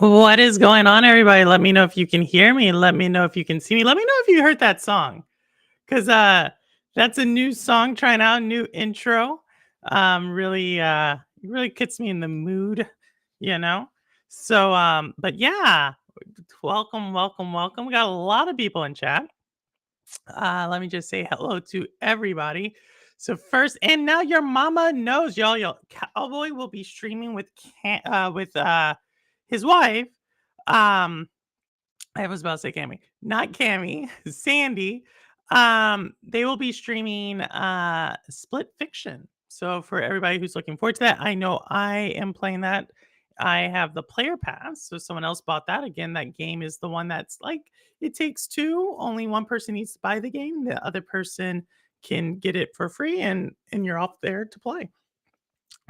What is going on, everybody? Let me know if you can hear me. Let me know if you can see me. Let me know if you heard that song. Cause that's a new song trying out, new intro. Really gets me in the mood, you know. But yeah, welcome. We got a lot of people in chat. Let me just say hello to everybody. So first, and now your mama knows, y'all. Y'all, Cowboy will be streaming with his wife. Um, I was about to say Cammy, not Cammy, Sandy. They will be streaming Split Fiction. So for everybody who's looking forward to that, I know I am playing that. I have the player pass, so someone else bought that. Again, that game is the one that's like it takes two. Only one person needs to buy the game. The other person can get it for free, and you're off there to play.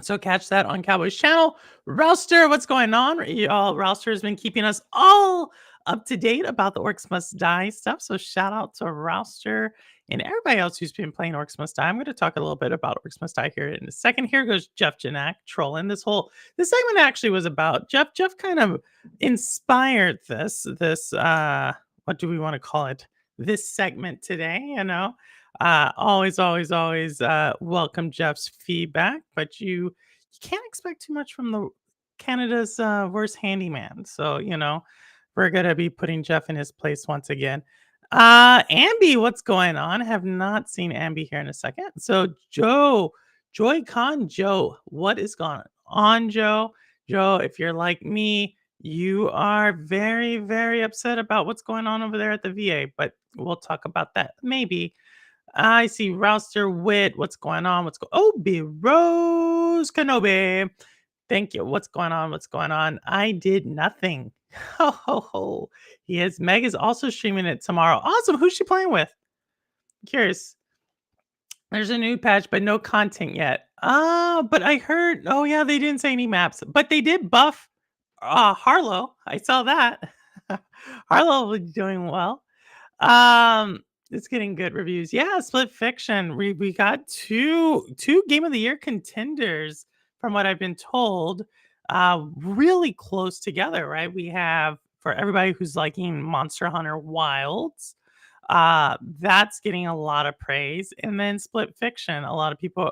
So catch that on Cowboys channel. Rouster, what's going on? Y'all, Rouster has been keeping us all up to date about the Orcs Must Die stuff. So shout out to Rouster and everybody else who's been playing Orcs Must Die. I'm going to talk a little bit about Orcs Must Die here in a second. Here goes Jeff Janak trolling. This segment actually was about Jeff. Jeff kind of inspired this what do we want to call it? This segment today, always welcome Jeff's feedback, but you can't expect too much from the Canada's worst handyman. So we're gonna be putting Jeff in his place once again. Ambi, what's going on? Have not seen Ambi here in a second. So Joy-Con Joe, what is going on, Joe? Joe, if you're like me, you are very, very upset about what's going on over there at the VA, but we'll talk about that maybe. I see Rouster Wit. What's going on? Oh, B Rose Kenobi. Thank you. What's going on? What's going on? I did nothing. Ho ho ho. Yes, Meg is also streaming it tomorrow. Awesome. Who's she playing with? Curious. There's a new patch, but no content yet. But I heard, oh yeah, they didn't say any maps, but they did buff Harlow. I saw that. Harlow was doing well. It's getting good reviews. Yeah, Split Fiction. We got two Game of the Year contenders from what I've been told. Really close together, right? We have for everybody who's liking Monster Hunter Wilds. That's getting a lot of praise. And then Split Fiction. A lot of people,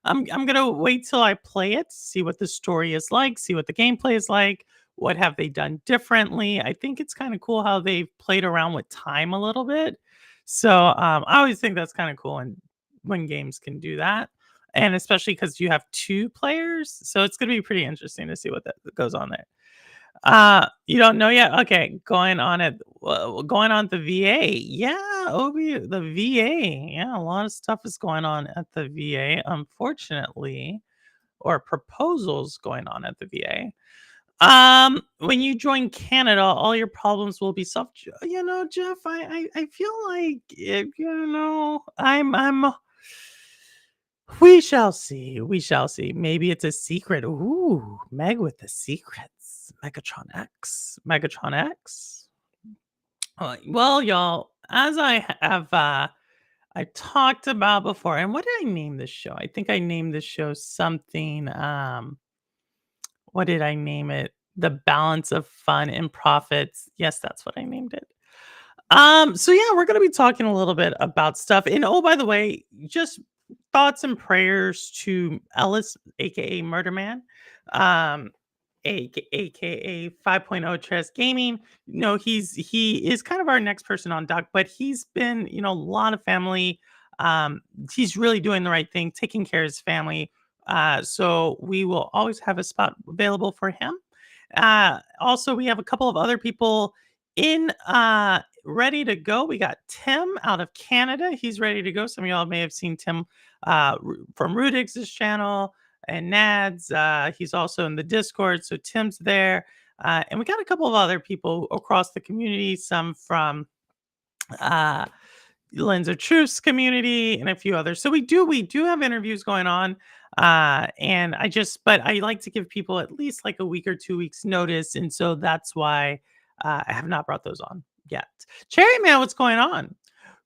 I'm gonna wait till I play it, see what the story is like, see what the gameplay is like. What have they done differently? I think it's kind of cool how they've played around with time a little bit. So I always think that's kind of cool and when games can do that. And especially because you have two players. So it's gonna be pretty interesting to see what that goes on there. You don't know yet? Okay, going on the VA. Yeah, Obi, the VA. Yeah, a lot of stuff is going on at the VA, unfortunately, or proposals going on at the VA. When you join Canada, all your problems will be solved. Jeff, I feel like I'm we shall see. We shall see. Maybe it's a secret. Ooh, Meg with the secrets. Megatron X. Well, y'all, as I talked about before, and what did I name this show? I think I named this show something. What did I name it? The balance of fun and profits. Yes, that's what I named it. So yeah, we're gonna be talking a little bit about stuff. And oh, by the way, just thoughts and prayers to Ellis, aka Murder Man, um, aka 5.0 Chess Gaming. He is kind of our next person on doc, but he's been, a lot of family. He's really doing the right thing, taking care of his family. So we will always have a spot available for him. Also, we have a couple of other people in ready to go. We got Tim out of Canada. He's ready to go. Some of y'all may have seen Tim from Rudix's channel and Nad's. He's also in the Discord. So Tim's there. And we got a couple of other people across the community, some from uh Lens of Truth's community and a few others. So we do have interviews going on. And but I like to give people at least like a week or 2 weeks notice. And so that's why I have not brought those on yet. Cherry Man, what's going on?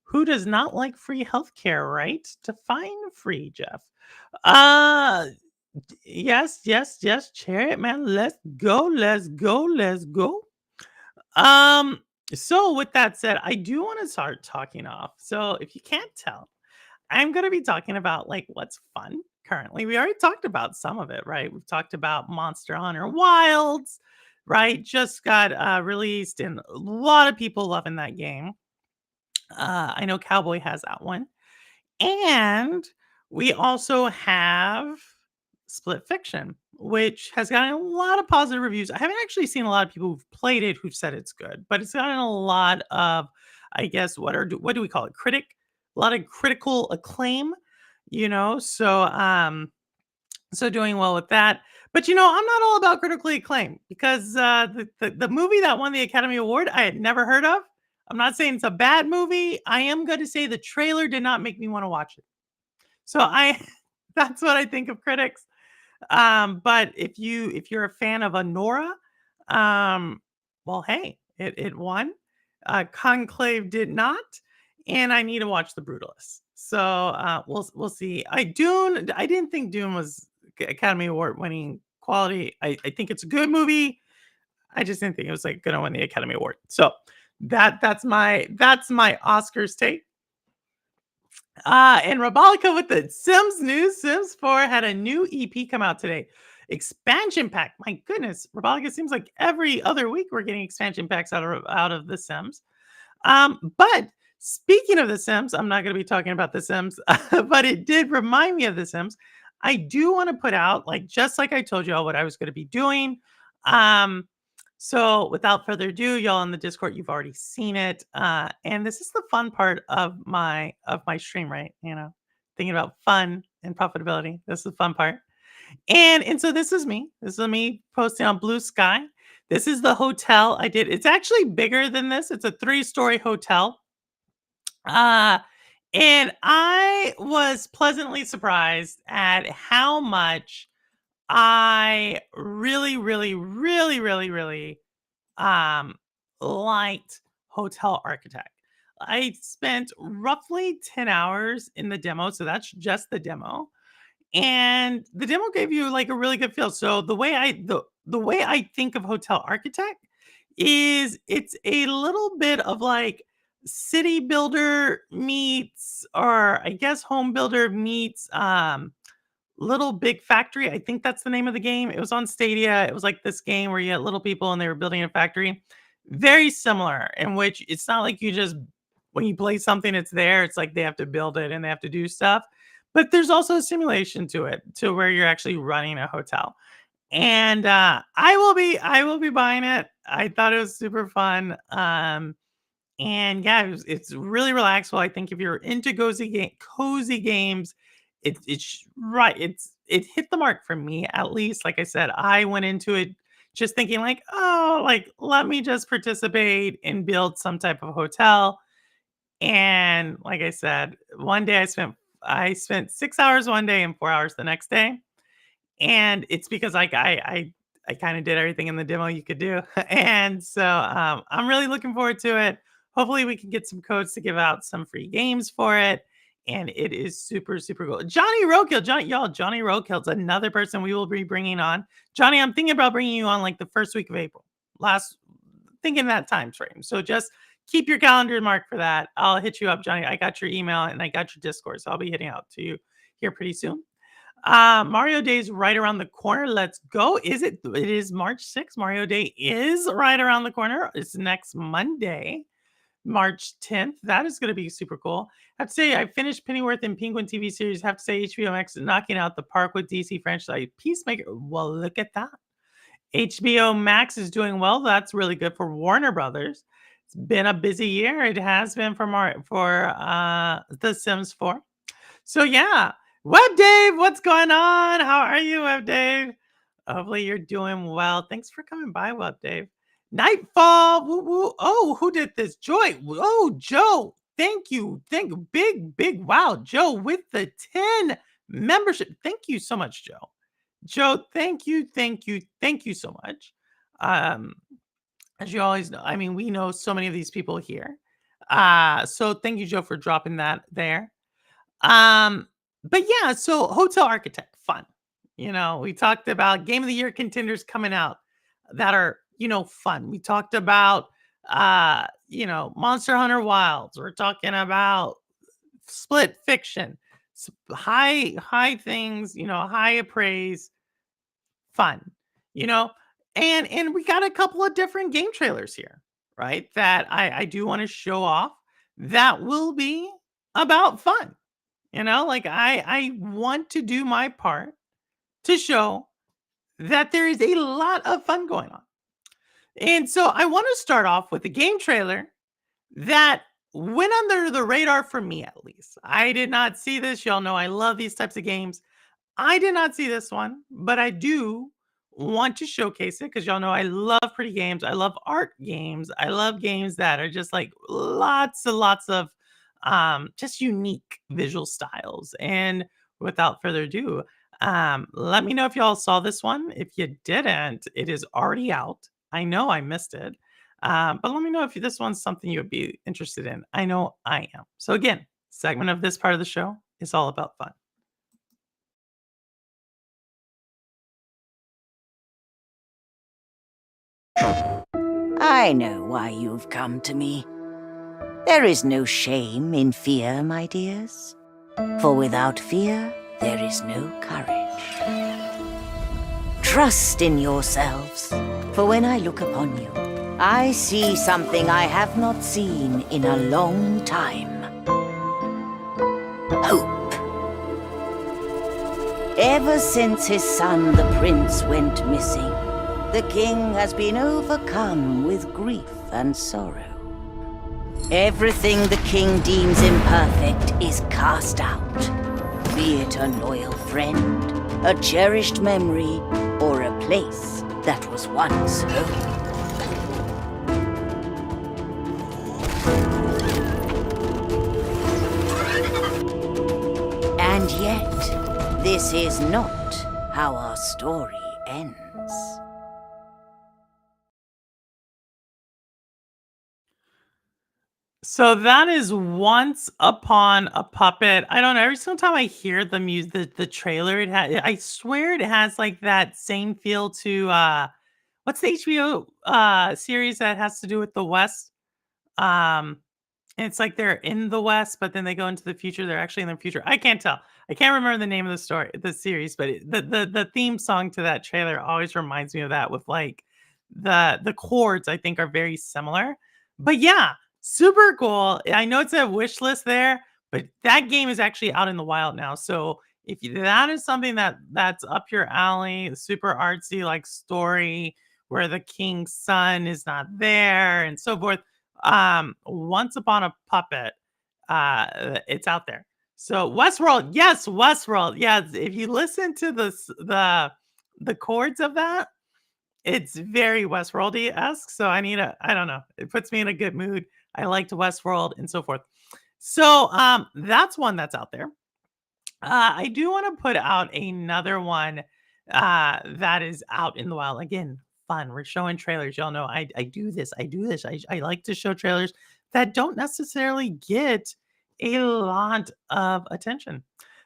Who does not like free healthcare, right? Define free, Jeff. Uh Yes, yes, yes, Chariot man. Let's go, let's go, let's go. Um, so with that said, I do want to start talking off. So if you can't tell, I'm going to be talking about like what's fun currently. We already talked about some of it, right? We've talked about Monster Hunter Wilds, right? Just got released, and a lot of people loving that game. I know Cowboy has that one. And we also have Split Fiction, which has gotten a lot of positive reviews. I haven't actually seen a lot of people who've played it who've said it's good, but it's gotten a lot of, I guess, what do we call it? A lot of critical acclaim, so doing well with that. But I'm not all about critically acclaim because the movie that won the Academy Award I had never heard of. I'm not saying it's a bad movie. I am going to say the trailer did not make me want to watch it. So I that's what I think of critics. But if you're a fan of Honora, um, well, hey, it won. Conclave did not, and I need to watch The Brutalist. So we'll see. I didn't think Dune was Academy Award winning quality. I think it's a good movie. I just didn't think it was like gonna win the Academy Award. So that's my Oscars take. And Robolica with the Sims news. Sims 4 had a new EP come out today. Expansion pack. My goodness, Robolica seems like every other week we're getting expansion packs out of the Sims. But speaking of The Sims, I'm not going to be talking about The Sims, but it did remind me of The Sims. I do want to put out, like, just like I told you all what I was going to be doing. Um, so without further ado, y'all in the Discord, you've already seen it. And this is the fun part of my stream, right? Thinking about fun and profitability. This is the fun part. And so this is me. This is me posting on Blue Sky. This is the hotel I did. It's actually bigger than this. It's a three-story hotel. Uh, and I was pleasantly surprised at how much I really, really, really, really, really um liked Hotel Architect. I spent roughly 10 hours in the demo, so that's just the demo. And the demo gave you like a really good feel. So the way I think of Hotel Architect is it's a little bit of like city builder meets, or I guess home builder meets Little Big Factory. I think that's the name of the game. It was on Stadia. It was like this game where you had little people and they were building a factory. Very similar, in which it's not like you just, when you play something, it's there. It's like they have to build it and they have to do stuff. But there's also a simulation to it, to where you're actually running a hotel. And I will be buying it. I thought it was super fun. And yeah, it's really relaxful. I think if you're into cozy games, right. It hit the mark for me, at least. Like I said, I went into it just thinking like, oh, like let me just participate and build some type of hotel. And like I said, one day I spent 6 hours one day and 4 hours the next day, and it's because like I kind of did everything in the demo you could do. And so I'm really looking forward to it. Hopefully we can get some codes to give out some free games for it. And it is super, super cool. Johnny Roadkill's another person we will be bringing on. Johnny, I'm thinking about bringing you on like the first week of April. Last, thinking that time frame. So just keep your calendar marked for that. I'll hit you up, Johnny. I got your email and I got your Discord, so I'll be hitting out to you here pretty soon. Mario Day is right around the corner. Let's go. It is March 6th. Mario Day is right around the corner. It's next Monday, March 10th. That is going to be super cool. I have to say, I finished Pennyworth and Penguin TV series. Have to say, HBO Max is knocking out the park with DC franchise. Peacemaker. Well, look at that. HBO Max is doing well. That's really good for Warner Brothers. It's been a busy year. It has been for The Sims 4. So yeah, Web Dave, what's going on? How are you, Web Dave? Hopefully you're doing well. Thanks for coming by, Web Dave. Nightfall. Woo, woo. Oh, who did this? Joy. Oh, Joe. Thank you. Thank you. Big, big wow. Joe with the 10 membership. Thank you so much, Joe. Joe, thank you, thank you, thank you so much. Um, as you always know, I mean, we know so many of these people here. So thank you, Joe, for dropping that there. Um, but yeah, so Hotel Architect, fun. We talked about Game of the Year contenders coming out that are, fun. We talked about, Monster Hunter Wilds. We're talking about Split Fiction. High things, high praise, fun, you know, and we got a couple of different game trailers here, right? That I do want to show off that will be about fun. Like I want to do my part to show that there is a lot of fun going on. And so I want to start off with a game trailer that went under the radar for me, at least. I did not see this. Y'all know I love these types of games. I did not see this one, but I do want to showcase it because y'all know I love pretty games. I love art games. I love games that are just like lots and lots of just unique visual styles. And without further ado, let me know if y'all saw this one. If you didn't, it is already out. I know I missed it. But let me know if this one's something you would be interested in. I know I am. So again, segment of this part of the show is all about fun. I know why you've come to me. There is no shame in fear, my dears. For without fear, there is no courage. Trust in yourselves, for when I look upon you, I see something I have not seen in a long time. Hope. Ever since his son, the prince, went missing, the king has been overcome with grief and sorrow. Everything the king deems imperfect is cast out, be it a loyal friend, a cherished memory, or a place that was once home. And yet, this is not how our story ends. So that is Once Upon a Puppet. I don't know. Every single time I hear the music, the trailer, I swear it has like that same feel to what's the HBO series that has to do with the West? Um and it's like they're in the West, but then they go into the future. They're actually in the future. I can't tell. I can't remember the name of the story, the series, but the theme song to that trailer always reminds me of that. With like the chords, I think are very similar. But yeah, super cool. I know it's a wish list there, but that game is actually out in the wild now. So if that is something that's up your alley, super artsy like story where the king's son is not there and so forth, Once Upon a Puppet, it's out there. So Westworld, yes, Westworld, yes. If you listen to the chords of that, it's very Westworldy esque. So I don't know, it puts me in a good mood. I liked Westworld and so forth. So that's one that's out there. I do want to put out another one that is out in the wild. Again, fun. We're showing trailers. Y'all know I do this. I do this. I like to show trailers that don't necessarily get a lot of attention.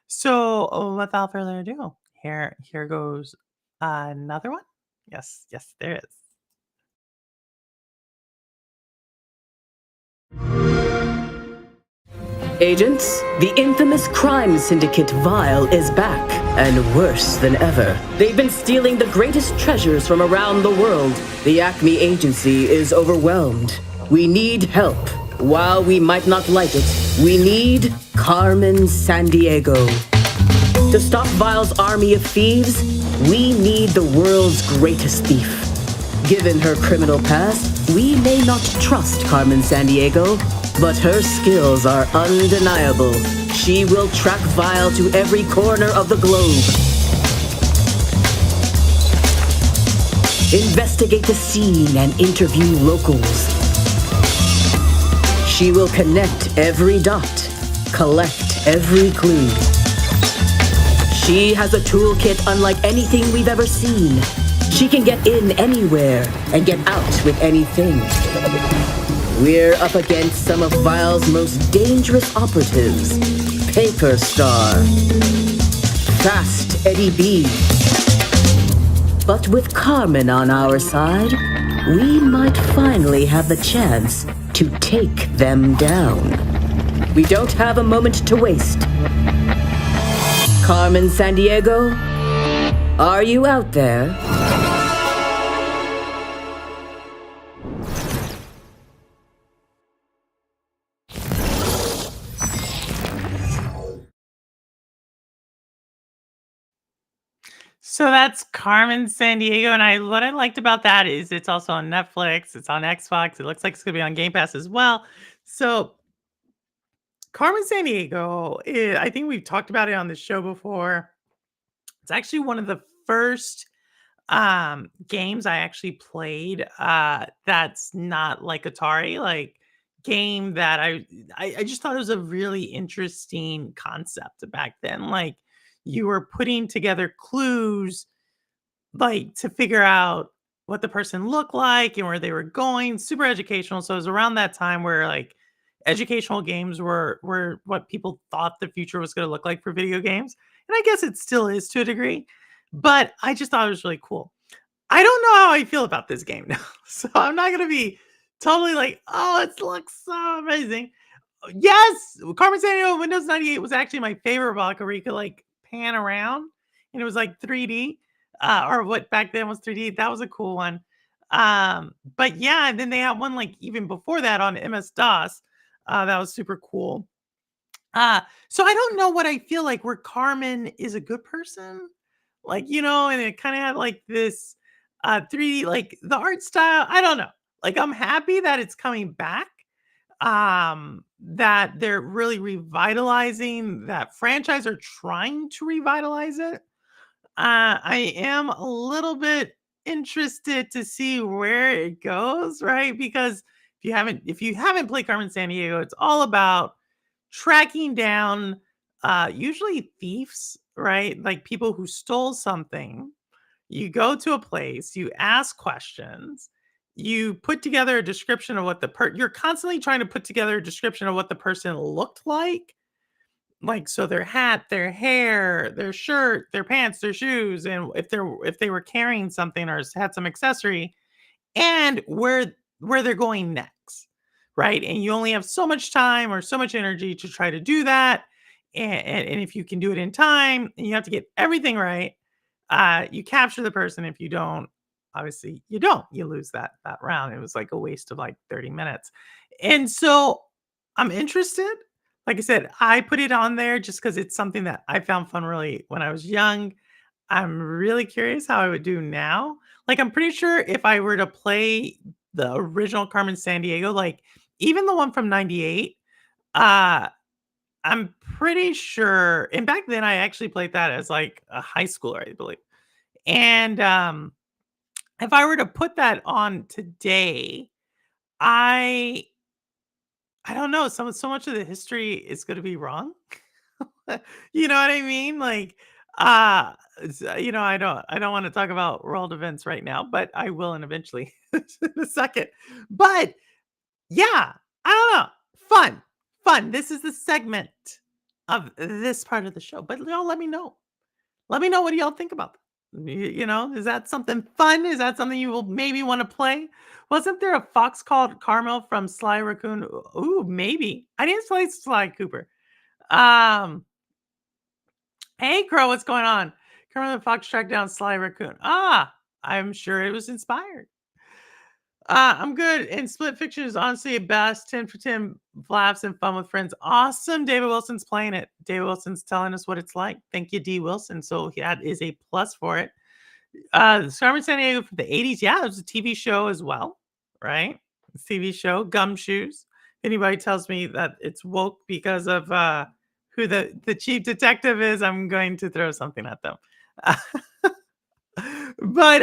So without further ado, here goes another one. Yes, there is. Agents, the infamous crime syndicate Vile is back, and worse than ever. They've been stealing the greatest treasures from around the world. The Acme agency is overwhelmed. We need help. While we might not like it, we need Carmen Sandiego. To stop Vile's army of thieves, we need the world's greatest thief. Given her criminal past, we may not trust Carmen Sandiego, but her skills are undeniable. She will track Vile to every corner of the globe. Investigate the scene and interview locals. She will connect every dot, collect every clue. She has a toolkit unlike anything we've ever seen. She can get in anywhere and get out with anything. We're up against some of Vile's most dangerous operatives. Paper Star. fast Eddie B. But with Carmen on our side, we might finally have the chance to take them down. We don't have a moment to waste. Carmen Sandiego, are you out there? So that's Carmen Sandiego, and what I liked about that is it's also on Netflix, it's on Xbox, it looks like it's gonna be on Game Pass as well. So Carmen Sandiego, I think we've talked about it on the show before. It's actually one of the first games I actually played that's not like Atari, like game that I just thought it was a really interesting concept back then. Like you were putting together clues like, to figure out what the person looked like and where they were going, super educational. So it was around that time where, like, educational games were what people thought the future was gonna look like for video games, and I guess it still is to a degree, but I just thought it was really cool. I don't know how I feel about this game now, so I'm not gonna be totally like, "Oh, it looks so amazing." Yes, Carmen Sandiego Windows 98 was actually my favorite Valkyrie. Where you could, like, pan around, and it was, like, 3D, or what back then was 3D. That was a cool one. But yeah, and then they had one, like, even before that on MS-DOS, that was super cool. So I don't know what I feel like where Carmen is a good person, like, and it kinda had, like, this, 3D like, the art style, I don't know. Like, I'm happy that it's coming back, that they're really revitalizing that franchise or trying to revitalize it. I am a little bit interested to see where it goes, right? Because if you haven't played Carmen Sandiego, it's all about tracking down usually thieves, right? Like people who stole something. You go to a place, you ask questions, you put together a description of what you're constantly trying to put together a description of what the person looked like, so their hat, their hair, their shirt, their pants, their shoes, and if they were carrying something or had some accessory, and where they're going next, right? And you only have so much time or so much energy to try to do that. And if you can do it in time, and you have to get everything right, you capture the person. If you don't, obviously you don't. You lose that round. It was like a waste of like 30 minutes. And so I'm interested. Like I said, I put it on there just because it's something that I found fun really when I was young. I'm really curious how I would do now. Like, I'm pretty sure if I were to play the original Carmen Sandiego, like even the one from '98, uh, I'm pretty sure. And back then, I actually played that as like a high schooler, I believe. And if I were to put that on today, I I don't know. So much of the history is going to be wrong. You know what I mean? Like, I don't want to talk about world events right now, but I will and eventually in a second. But yeah, I don't know. Fun. Fun. This is the segment of this part of the show. But y'all let me know. Let me know what do y'all think about that. Is that something fun? Is that something you will maybe want to play? Wasn't there a fox called Carmel from Sly Raccoon? Ooh, maybe. I didn't play Sly Cooper. Um, Hey, Crow, what's going on? Kermit the Fox tracked down Sly Raccoon. I'm sure it was inspired. I'm good. And Split Fiction is honestly a best 10 for 10 laughs and fun with friends. Awesome. David Wilson's playing it. David Wilson's telling us what it's like. Thank you, D. Wilson. So that is a plus for it. Carmen Sandiego from the 80s. Yeah, it was a TV show as well, right? TV show, Gumshoes. Anybody tells me that it's woke because of who the chief detective is, I'm going to throw something at them. But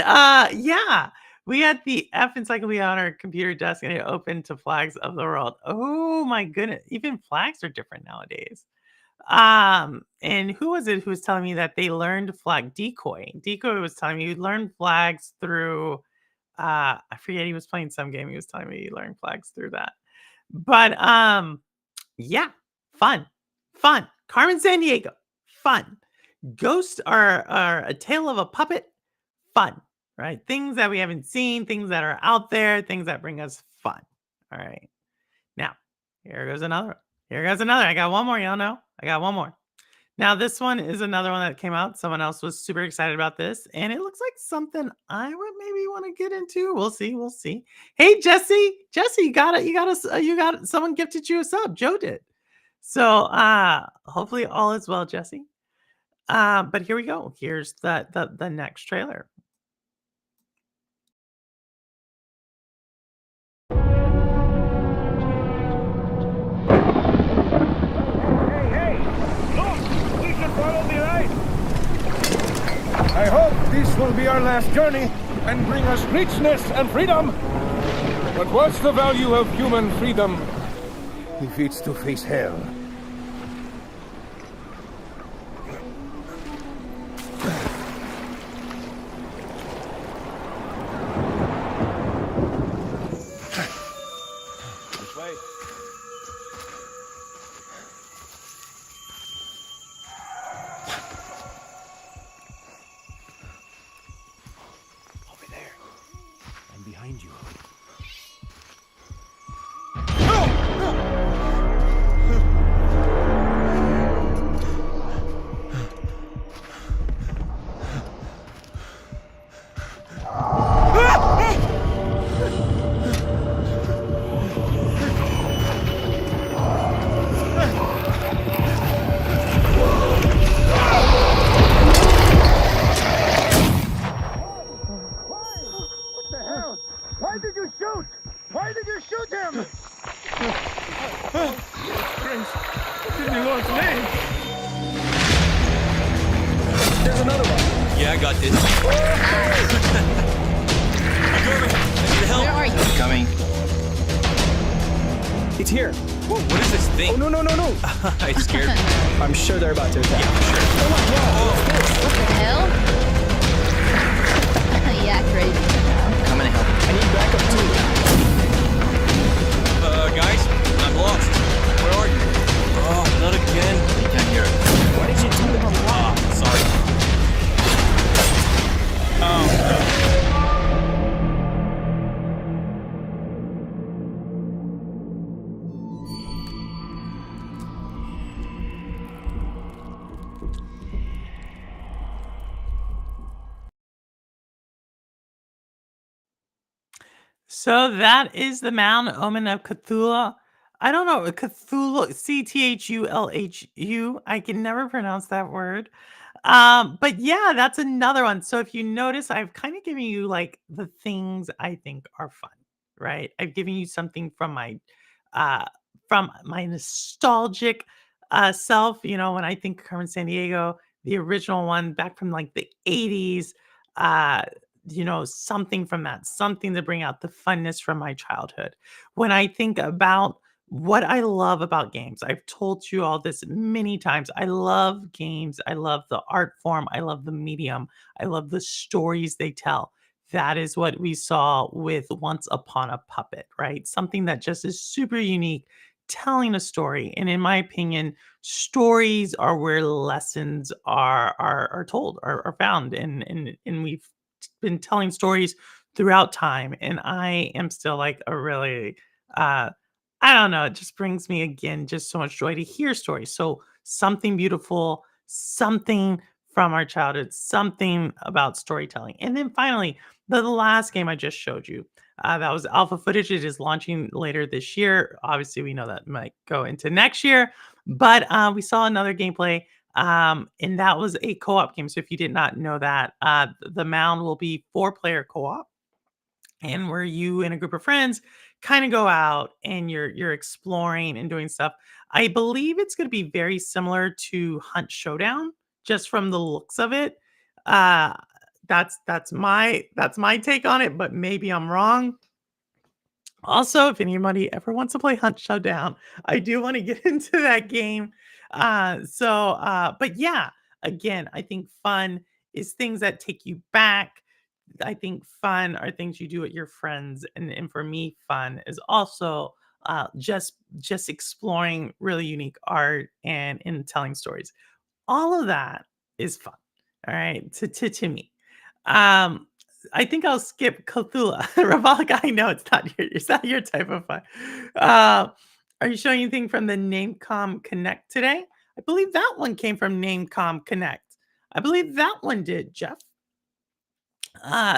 yeah, we had the F encyclopedia on our computer desk and it opened to flags of the world. Oh my goodness, even flags are different nowadays. And who was it who was telling me that they learned flag decoy? Decoy was telling me you learn flags through I forget, he was playing some game. He was telling me you learn flags through that. But yeah, fun, fun. Carmen Sandiego, fun. Ghosts are a tale of a puppet fun, right? Things that we haven't seen, things that are out there, things that bring us fun. All right. Now, here goes another one. Here goes another. I got one more, y'all know. I got one more. Now, this one is another one that came out. Someone else was super excited about this, and it looks like something I would maybe want to get into. We'll see. We'll see. Hey, Jesse, Jesse, you got it. You got it. Someone gifted you a sub. Joe did. So, hopefully all is well, Jesse. But here we go. Here's the next trailer. Hey, look! We can follow the light! I hope this will be our last journey and bring us richness and freedom. But what's the value of human freedom if it's to face hell? This way. Over there. I'm behind you. What the hell? Why did you shoot? Why did you shoot him? Prince, in the Lord's name. There's another one. Yeah, I got this. Gurman, I need help. Where are you? Coming. It's here. Whoa, what is this thing? Oh, no, no, no, no. I scared me. I'm sure they're about to attack. Yeah, for sure. Oh my God, what's this? What the hell? Yeah, crazy. I'm coming to help. I need backup too. Guys, I'm lost. Where are you? Oh, not again. I can't hear it. Why did you do that? Ah, sorry. So that is the Mount Omen of Cthulhu. I don't know Cthulhu, Cthulhu. I can never pronounce that word. But yeah, that's another one. So if you notice, I've kind of given you like the things I think are fun, right? I've given you something uh from my nostalgic self. You know, when I think Carmen San Diego, the original one back from like the 80s. Uh something from that, something to bring out the funness from my childhood. When I think about what I love about games, I've told you all this many times. I love games. I love the art form. I love the medium. I love the stories they tell. That is what we saw with Once Upon a Puppet, right? Something that just is super unique, telling a story. And in my opinion, stories are where lessons are told, are found. And we've been telling stories throughout time, and I am still like a really uh I don't know, it just brings me again just so much joy to hear stories. So something beautiful, something from our childhood, something about storytelling. And then finally, the last game I just showed you, that was alpha footage. It is launching later this year. Obviously, we know that might go into next year, but we saw another gameplay, and that was a co-op game. So if you did not know that, the Mound will be 4-player co-op, and where you and a group of friends kind of go out and you're exploring and doing stuff. I believe it's going to be very similar to Hunt Showdown, just from the looks of it. Uh, that's my take on it, but maybe I'm wrong. Also, if anybody ever wants to play Hunt Showdown, I do want to get into that game. But yeah, again, I think fun is things that take you back. I think fun are things you do with your friends, and for me, fun is also just exploring really unique art and telling stories. All of that is fun. All right, to me. Um, I think I'll skip Cthulhu. Ravalik, I know it's not your type of fun. Are you showing anything from the Namecom Connect today? I believe that one came from Namecom Connect. I believe that one did, Jeff.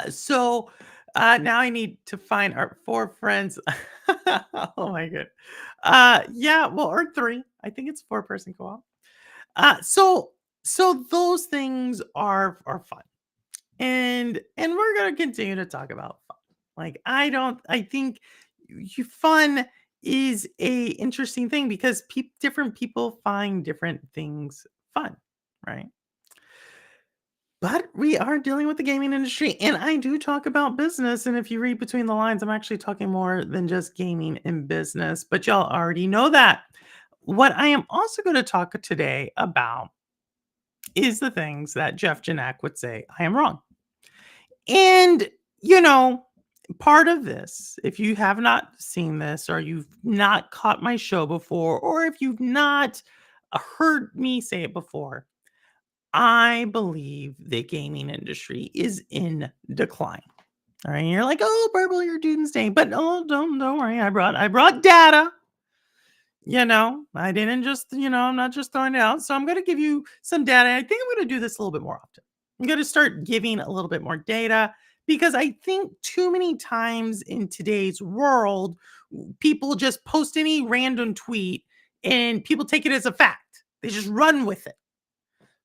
So now I need to find our four friends. Oh my god. Yeah, well, or three. I think it's four-person co-op. So those things are fun. And we're gonna continue to talk about fun. Like I think fun is a interesting thing because different people find different things fun, right? But we are dealing with the gaming industry, and I do talk about business. And if you read between the lines, I'm actually talking more than just gaming and business, but y'all already know that. What I am also going to talk today about is the things that Jeff Janak would say I am wrong. And, you know, part of this, if you have not seen this or you've not caught my show before, or if you've not heard me say it before, I believe the gaming industry is in decline. All right. And you're like, oh, Burble, you're doomsday. But no, don't worry. I brought data. I didn't just, I'm not just throwing it out. So I'm going to give you some data. I think I'm going to do this a little bit more often. I'm going to start giving a little bit more data because I think too many times in today's world, people just post any random tweet and people take it as a fact. They just run with it,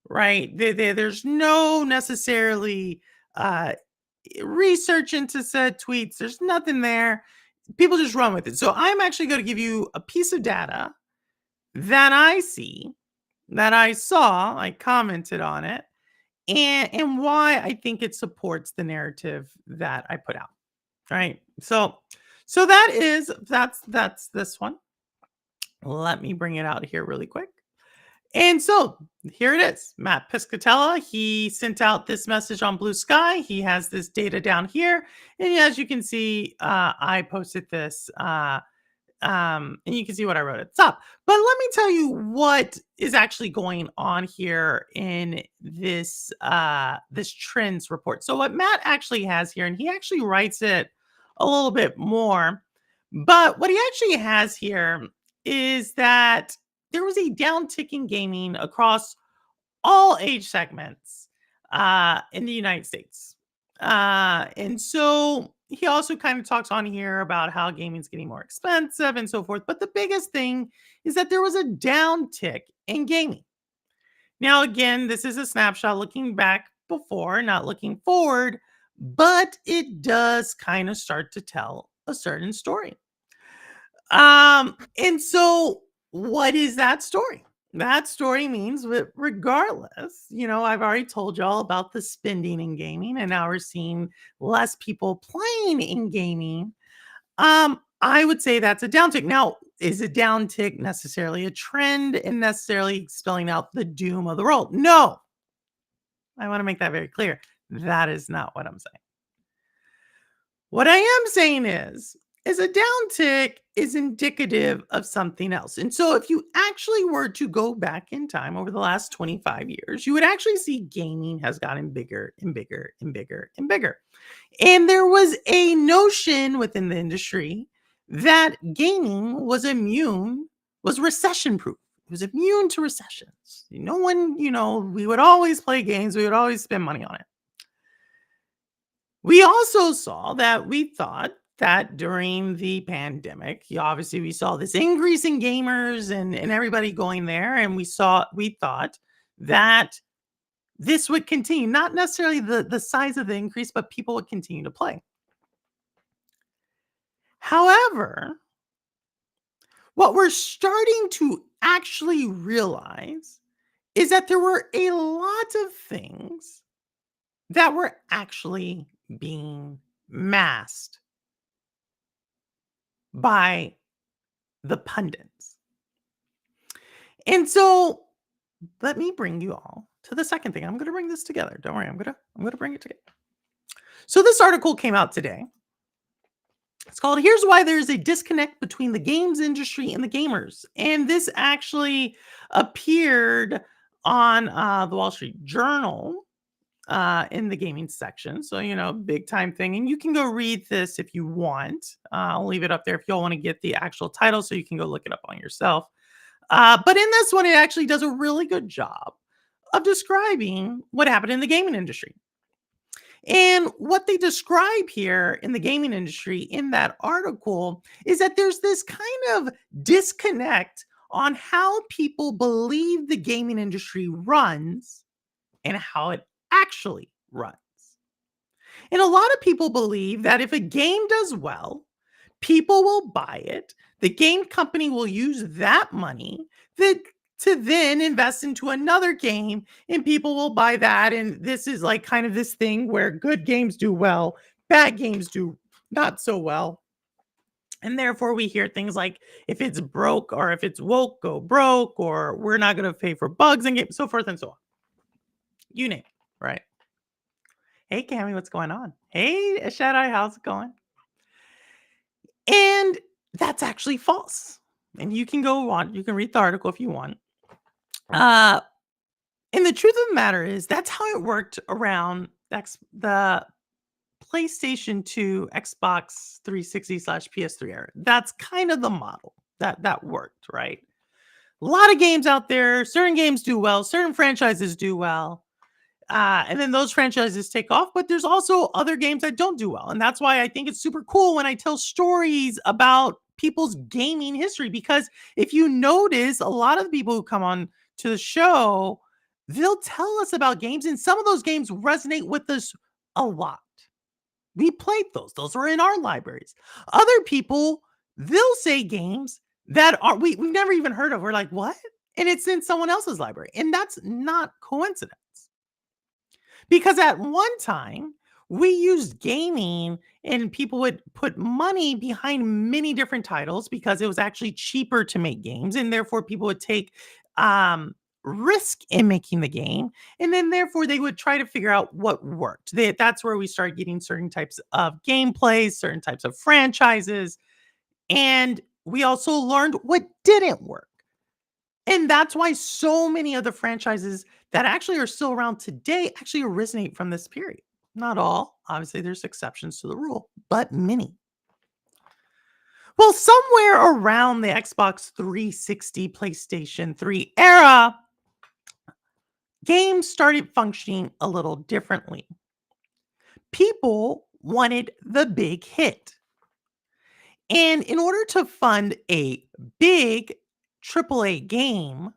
right? There's no necessarily uh, research into said tweets. There's nothing there. People just run with it. So I'm actually going to give you a piece of data that I see, that I saw, I commented on it, and why I think it supports the narrative that I put out. Right. So that's this one. Let me bring it out here really quick. And so here it is. Matt Piscatella, he sent out this message on Blue Sky. He has this data down here. And as you can see, I posted this. And you can see what I wrote at the top. But let me tell you what is actually going on here in this trends report. So what Matt actually has here, and he actually writes it a little bit more, but what he actually has here is that there was a downtick in gaming across all age segments in the United States. And so he also kind of talks on here about how gaming's getting more expensive and so forth. But the biggest thing is that there was a downtick in gaming. Now, again, this is a snapshot looking back before, not looking forward, but it does kind of start to tell a certain story. And so what is that story? That story means that regardless, I've already told y'all about the spending in gaming, and now we're seeing less people playing in gaming. I would say that's a downtick. Now, is a downtick necessarily a trend and necessarily spelling out the doom of the world? No. I want to make that very clear. That is not what I'm saying. What I am saying is a downtick is indicative of something else. And so if you actually were to go back in time over the last 25 years, you would actually see gaming has gotten bigger and bigger and bigger and bigger. And there was a notion within the industry that gaming was recession proof. It was immune to recessions. No one, we would always play games. We would always spend money on it. We also saw that we thought that during the pandemic, obviously we saw this increase in gamers and everybody going there. And we thought that this would continue, not necessarily the size of the increase, but people would continue to play. However, what we're starting to actually realize is that there were a lot of things that were actually being masked by the pundits. And so let me bring you all to the second thing. I'm going to bring this together. Don't worry. I'm going to bring it together. So this article came out today. It's called "Here's Why There's a Disconnect Between the Games Industry and the Gamers." And this actually appeared on the Wall Street Journal in the gaming section. So, big time thing. And you can go read this if you want. I'll leave it up there if you all want to get the actual title so you can go look it up on yourself. But in this one, it actually does a really good job of describing what happened in the gaming industry. And what they describe here in the gaming industry in that article is that there's this kind of disconnect on how people believe the gaming industry runs and how it actually runs. And a lot of people believe that if a game does well, people will buy it. The game company will use that money to then invest into another game, and people will buy that. And this is like kind of this thing where good games do well, bad games do not so well. And therefore, we hear things like if it's broke or if it's woke, go broke, or we're not going to pay for bugs and games, so forth and so on. You name it, right? Hey, Cammy, what's going on? Hey, Shaddai, how's it going? And that's actually false. And you can go on, you can read the article if you want. And the truth of the matter is that's how it worked around the PlayStation 2, Xbox 360 / PS3 era. That's kind of the model that worked, right? A lot of games out there, certain games do well, certain franchises do well. And then those franchises take off, but there's also other games that don't do well. And that's why I think it's super cool when I tell stories about people's gaming history, because if you notice, a lot of the people who come on to the show, they'll tell us about games, and some of those games resonate with us a lot. We played those are in our libraries. Other people, they'll say games that we've never even heard of. We're like, what? And it's in someone else's library. And that's not coincidence. Because at one time, we used gaming and people would put money behind many different titles because it was actually cheaper to make games. And therefore, people would take risk in making the game. And then therefore, they would try to figure out what worked. That's where we started getting certain types of gameplays, certain types of franchises. And we also learned what didn't work. And that's why so many of the franchises that actually are still around today actually originate from this period. Not all. Obviously, there's exceptions to the rule, but many. Well, somewhere around the Xbox 360, PlayStation 3 era, games started functioning a little differently. People wanted the big hit. And in order to fund a big AAA game,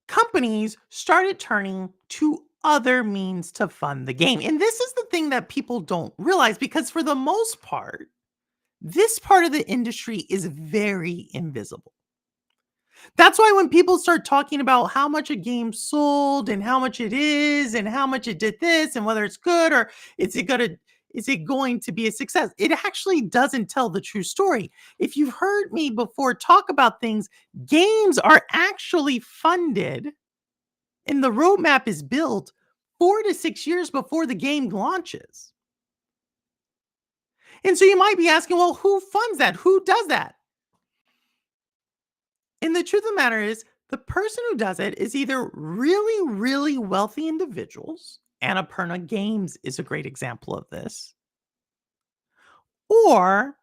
companies started turning to other means to fund the game. And this is the thing that people don't realize, because for the most part, this part of the industry is very invisible. That's why when people start talking about how much a game sold and how much it is and how much it did this and whether it's good or is it going to be a success, it actually doesn't tell the true story. If you've heard me before talk about things, games are actually funded and the roadmap is built 4 to 6 years before the game launches. And so you might be asking, well, who funds that? Who does that? And the truth of the matter is, the person who does it is either really, really wealthy individuals. Annapurna Games is a great example of this. Or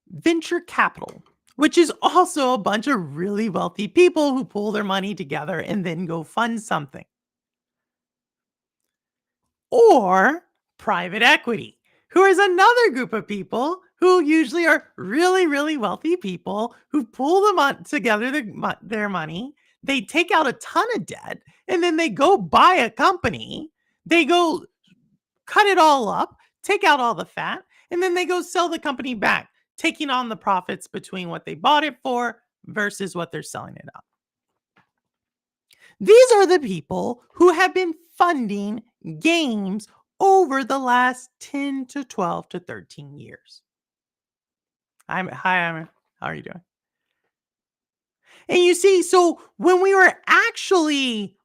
venture capital, which is also a bunch of really wealthy people who pull their money together and then go fund something. Or private equity, who is another group of people who usually are really, really wealthy people who pull together their money. They take out a ton of debt and then they go buy a company. They go cut it all up, take out all the fat, and then they go sell the company back, taking on the profits between what they bought it for versus what they're selling it at. These are the people who have been funding games over the last 10 to 12 to 13 years. Hi, how are you doing? And you see, so when we were actually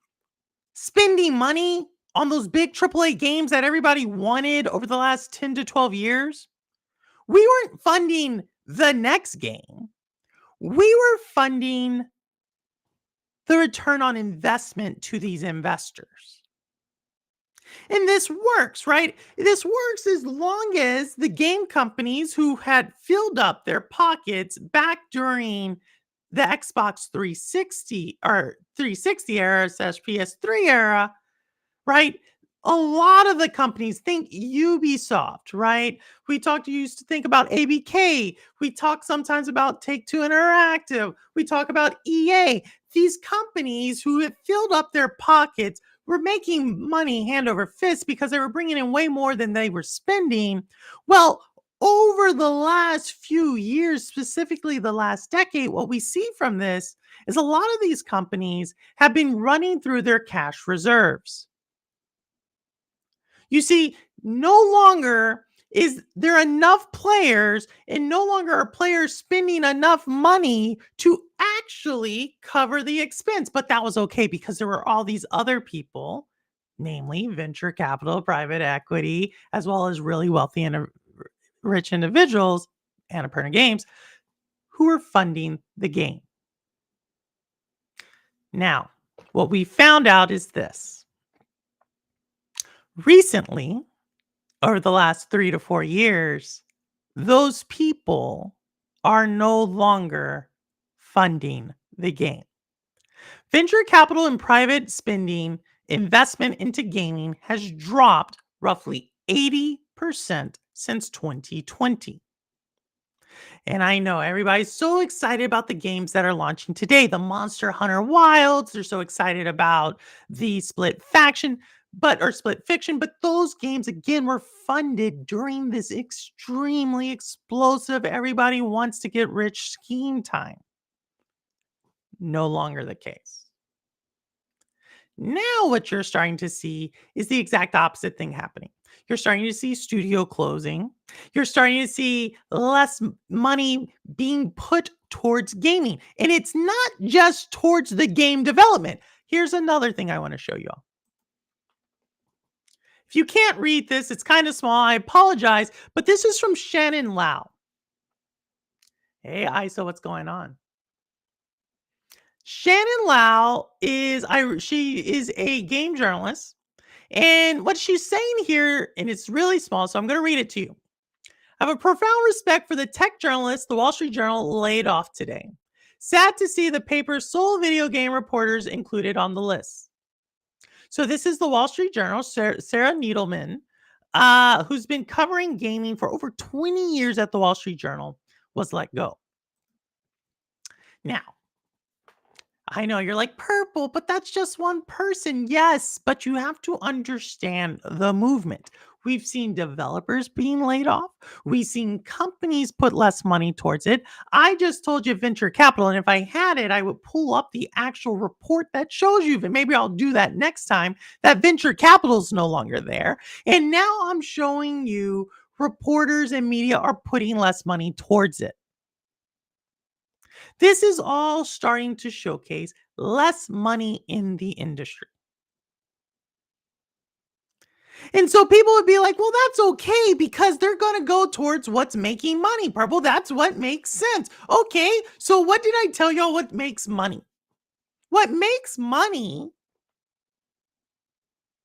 spending money on those big AAA games that everybody wanted over the last 10 to 12 years, we weren't funding the next game. We were funding the return on investment to these investors. And this works, right? This works as long as the game companies who had filled up their pockets back during the Xbox 360 or 360 era slash PS3 era, right? A lot of the companies think Ubisoft, right? Used to think about ABK. We talk sometimes about Take Two Interactive. We talk about EA. These companies who have filled up their pockets were making money hand over fist because they were bringing in way more than they were spending. Well, over the last few years, specifically the last decade, what we see from this is a lot of these companies have been running through their cash reserves. You see, no longer is there enough players, and no longer are players spending enough money to actually cover the expense. But that was okay because there were all these other people, namely venture capital, private equity, as well as really wealthy and rich individuals, Annapurna Games, who were funding the game. Now, what we found out is this. Recently, over the last 3 to 4 years, those people are no longer funding the game. Venture capital and private spending investment into gaming has dropped roughly 80% since 2020. And I know everybody's so excited about the games that are launching today. The Monster Hunter Wilds, they're so excited about the Split Faction, Split Fiction, but those games again were funded during this extremely explosive, everybody wants to get rich scheme time. No longer the case. Now, what you're starting to see is the exact opposite thing happening. You're starting to see studio closing. You're starting to see less money being put towards gaming. And it's not just towards the game development. Here's another thing I want to show you all. If you can't read this, it's kind of small. I apologize. But this is from Shannon Lau. Hey, ISO, what's going on? Shannon Lau is a game journalist, and what she's saying here, and it's really small, so I'm going to read it to you. I have a profound respect for the tech journalists the Wall Street Journal laid off today. Sad to see the paper's sole video game reporters included on the list. So this is the Wall Street Journal, Sarah Needleman, who's been covering gaming for over 20 years at the Wall Street Journal, was let go. Now, I know you're like, Purple, but that's just one person. Yes, but you have to understand the movement. We've seen developers being laid off. We've seen companies put less money towards it. I just told you venture capital, and if I had it, I would pull up the actual report that shows you, but maybe I'll do that next time, that venture capital is no longer there. And now I'm showing you reporters and media are putting less money towards it. This is all starting to showcase less money in the industry. And so people would be like, well, that's okay because they're going to go towards what's making money, Purple. That's what makes sense. Okay, so what did I tell y'all what makes money? What makes money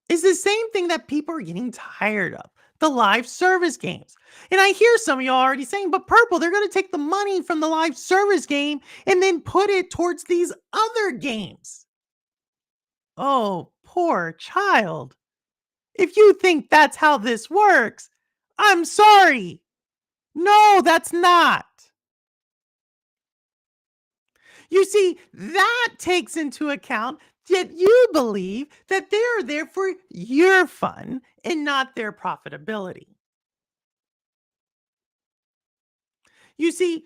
is the same thing that people are getting tired of. The live service games. And I hear some of y'all already saying, but Purple, they're going to take the money from the live service game and then put it towards these other games. Oh, poor child. If you think that's how this works, I'm sorry. No, that's not. You see, that takes into account that you believe that they're there for your fun and not their profitability. You see,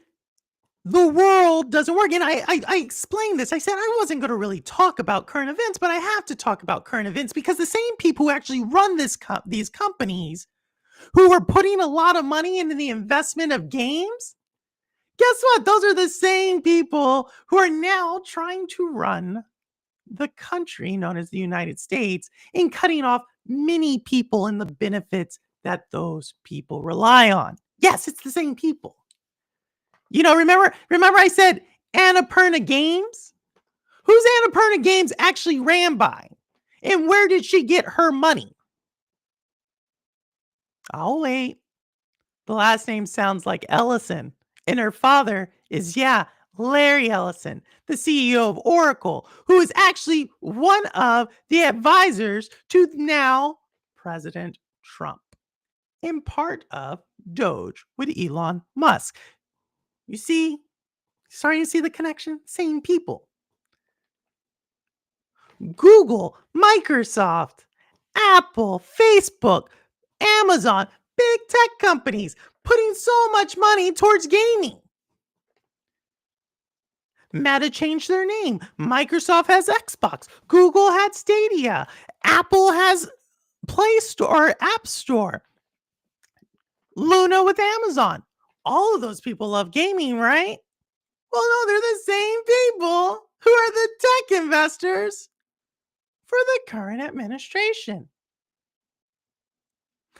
the world doesn't work. And I explained this. I said I wasn't going to really talk about current events, but I have to talk about current events because the same people who actually run these companies who are putting a lot of money into the investment of games, guess what? Those are the same people who are now trying to run the country known as the United States and cutting off many people and the benefits that those people rely on. Yes, it's the same people. You know, remember I said Annapurna Games, Who's Annapurna Games actually ran by? And where did she get her money? I'll wait. The last name sounds like Ellison, and her father is, Larry Ellison, the CEO of Oracle, who is actually one of the advisors to now President Trump, and part of Doge with Elon Musk. You see, starting to see the connection? Same people. Google, Microsoft, Apple, Facebook, Amazon, big tech companies putting so much money towards gaming. Meta changed their name. Microsoft has Xbox. Google had Stadia. Apple has Play Store or App Store. Luna with Amazon. All of those people love gaming, right? Well, no, they're the same people who are the tech investors for the current administration.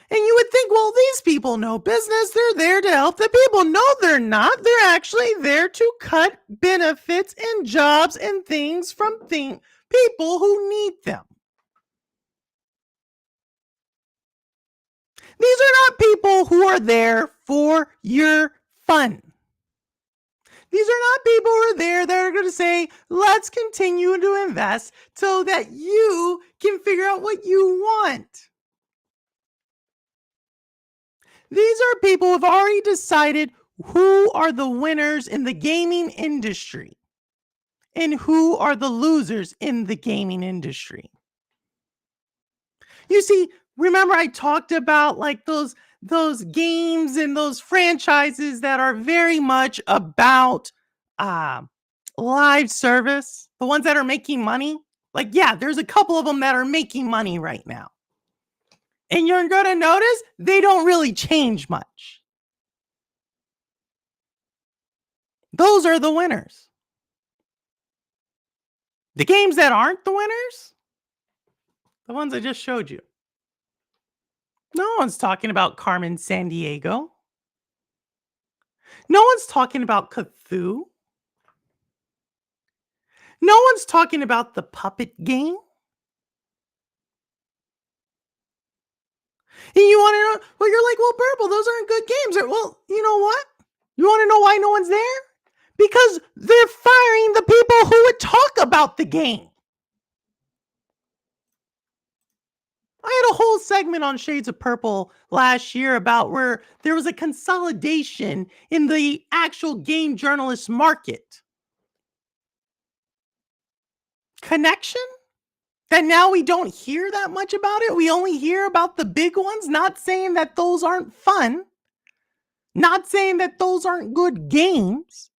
And you would think, well, these people know business. They're there to help the people. No, they're not. They're actually there to cut benefits and jobs and things from people who need them. These are not people who are there for your fun. These are not people who are there that are going to say, let's continue to invest so that you can figure out what you want. These are people who have already decided who are the winners in the gaming industry and who are the losers in the gaming industry. You see, remember I talked about like those games and those franchises that are very much about live service, the ones that are making money. Like, there's a couple of them that are making money right now. And you're going to notice they don't really change much. Those are the winners. The games that aren't the winners, the ones I just showed you. No one's talking about Carmen Sandiego. No one's talking about Cthulhu. No one's talking about the puppet game. And you want to know, well, you're like, well, Purple, those aren't good games. Well, you know what? You want to know why no one's there? Because they're firing the people who would talk about the game. I had a whole segment on Shades of Purple last year about where there was a consolidation in the actual game journalist market. Connection? That now we don't hear that much about it. We only hear about the big ones. Not saying that those aren't fun. Not saying that those aren't good games.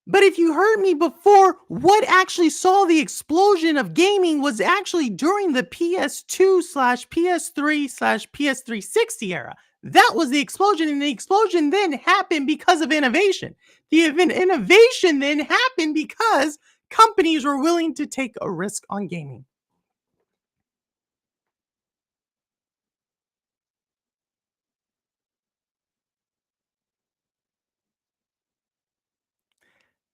But if you heard me before, what actually saw the explosion of gaming was actually during the PS2/PS3/PS360 era. That was the explosion, and the explosion then happened because of innovation. The innovation then happened because companies were willing to take a risk on gaming.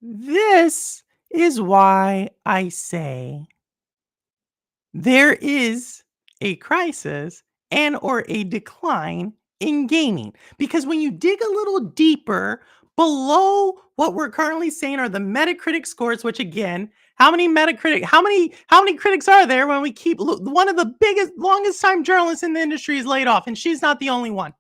This is why I say there is a crisis and or a decline in gaming. Because when you dig a little deeper below what we're currently saying are the Metacritic scores, which again, how many critics are there when we keep one of the biggest, longest time journalists in the industry is laid off, and she's not the only one.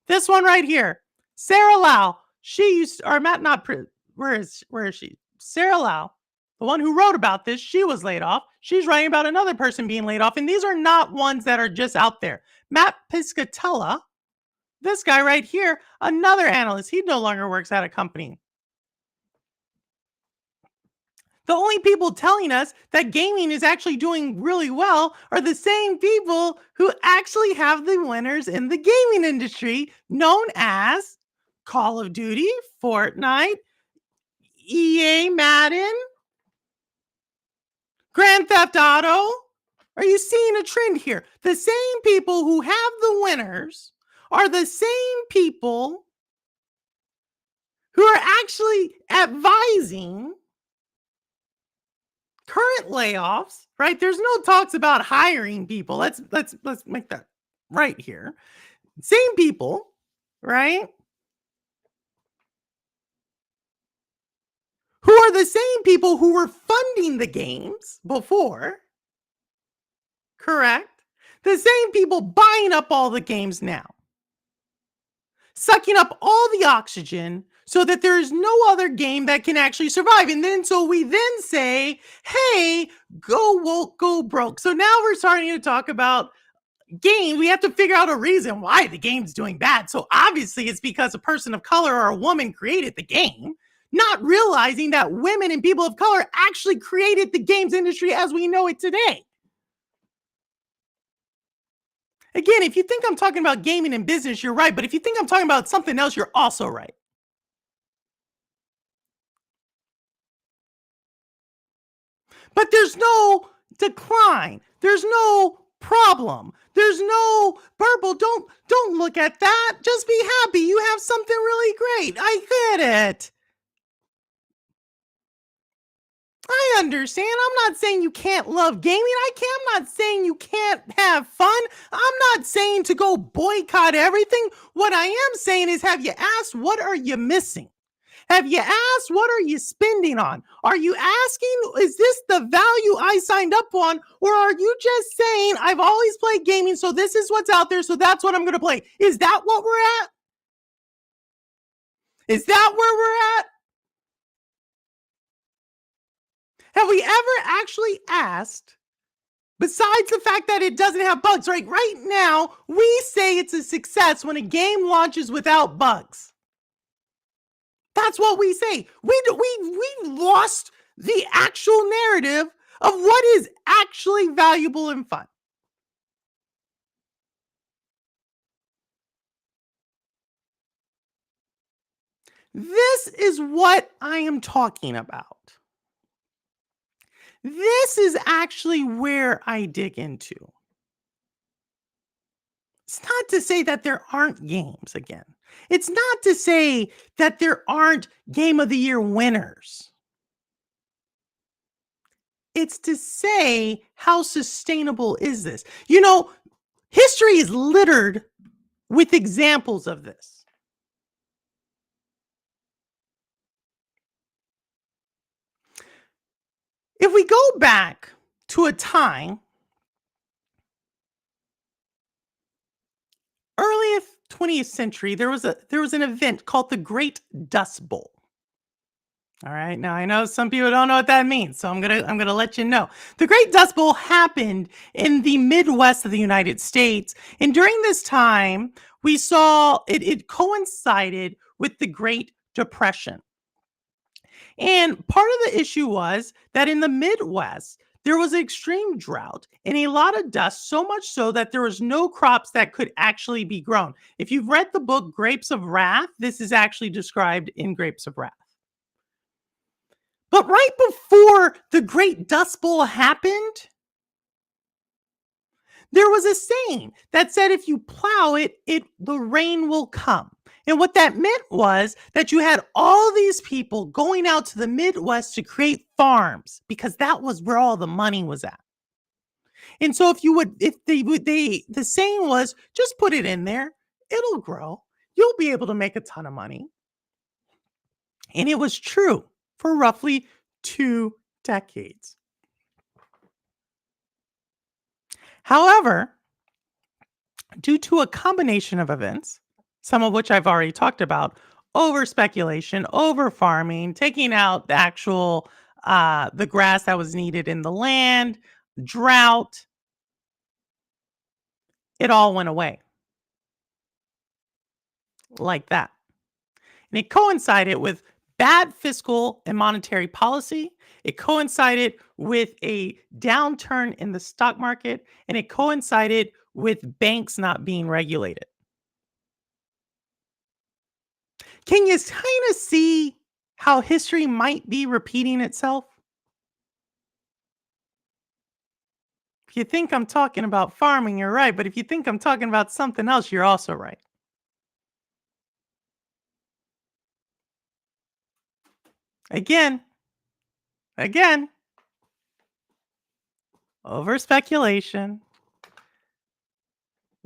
This one right here, Sarah Lau, she used, or Matt, not, where is she? Sarah Lau, the one who wrote about this, she was laid off. She's writing about another person being laid off. And these are not ones that are just out there. Matt Piscatella, this guy right here, another analyst. He no longer works at a company. The only people telling us that gaming is actually doing really well are the same people who actually have the winners in the gaming industry, known as Call of Duty, Fortnite, EA Madden, Grand Theft Auto. Are you seeing a trend here? The same people who have the winners are the same people who are actually advising Current layoffs, right? There's no talks about hiring people. Let's make that right here. Same people, right? Who are the same people who were funding the games before, correct? The same people buying up all the games now, sucking up all the oxygen so that there is no other game that can actually survive. And then so we then say, hey, go woke, go broke. So now we're starting to talk about game. We have to figure out a reason why the game's doing bad. So obviously it's because a person of color or a woman created the game, not realizing that women and people of color actually created the games industry as we know it today. Again, if you think I'm talking about gaming and business, you're right. But if you think I'm talking about something else, you're also right. But there's no decline. There's no problem. There's no purple. Don't look at that. Just be happy. You have something really great. I get it. I understand. I'm not saying you can't love gaming. I'm not saying you can't have fun. I'm not saying to go boycott everything. What I am saying is, have you asked what are you missing? Have you asked what are you spending on? Are you asking, is this the value I signed up on? Or are you just saying, I've always played gaming, so this is what's out there, so that's what I'm going to play? Is that what we're at? Is that where we're at? Have we ever actually asked, besides the fact that it doesn't have bugs, right? Right now, we say it's a success when a game launches without bugs. That's what we say. We've lost the actual narrative of what is actually valuable and fun. This is what I am talking about. This is actually where I dig into. It's not to say that there aren't games again. It's not to say that there aren't Game of the Year winners. It's to say, how sustainable is this? You know, history is littered with examples of this. If we go back to a time, earliest 20th century, there was an event called the Great Dust Bowl. All right. Now I know some people don't know what that means, so I'm gonna let you know. The Great Dust Bowl happened in the Midwest of the United States, and during this time, we saw it coincided with the Great Depression. And part of the issue was that in the Midwest, there was extreme drought and a lot of dust, so much so that there was no crops that could actually be grown. If you've read the book Grapes of Wrath, this is actually described in Grapes of Wrath. But right before the Great Dust Bowl happened, there was a saying that said if you plow it, the rain will come. And what that meant was that you had all these people going out to the Midwest to create farms because that was where all the money was at. And so the saying was just put it in there, it'll grow. You'll be able to make a ton of money. And it was true for roughly 2 decades. However, due to a combination of events, some of which I've already talked about, over speculation, over farming, taking out the actual the grass that was needed in the land, drought, it all went away like that. And it coincided with bad fiscal and monetary policy. It coincided with a downturn in the stock market, and it coincided with banks not being regulated. Can you kind of see how history might be repeating itself? If you think I'm talking about farming, you're right. But if you think I'm talking about something else, you're also right. Again, over speculation,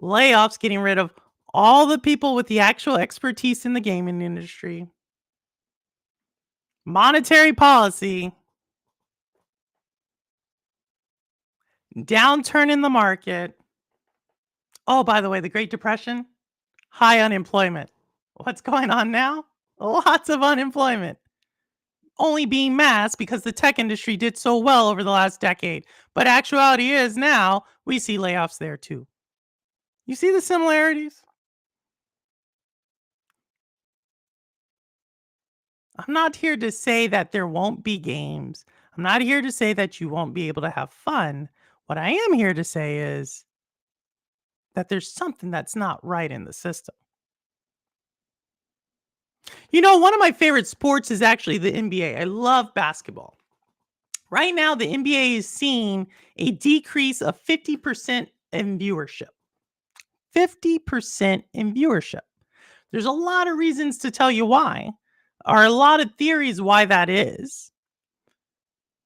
layoffs, getting rid of all the people with the actual expertise in the gaming industry, monetary policy, downturn in the market. Oh, by the way, the Great Depression, high unemployment. What's going on now? Lots of unemployment. Only being masked because the tech industry did so well over the last decade. But actuality is now we see layoffs there too. You see the similarities? I'm not here to say that there won't be games. I'm not here to say that you won't be able to have fun. What I am here to say is that there's something that's not right in the system. You know, one of my favorite sports is actually the NBA. I love basketball. Right now, the NBA is seeing a decrease of 50% in viewership. 50% in viewership. There's a lot of reasons to tell you why, or a lot of theories why that is.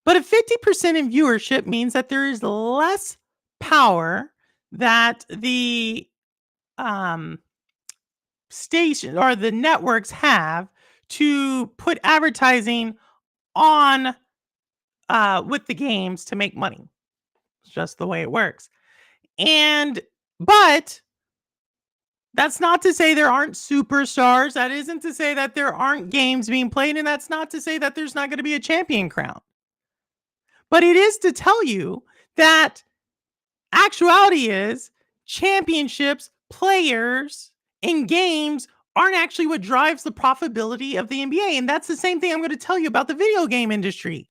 But a 50% in viewership means that there is less power that the station or the networks have to put advertising on with the games to make money. It's just the way it works. But that's not to say there aren't superstars. That isn't to say that there aren't games being played. And that's not to say that there's not going to be a champion crown. But it is to tell you that actuality is championships, players, and games aren't actually what drives the profitability of the NBA. And that's the same thing I'm going to tell you about the video game industry.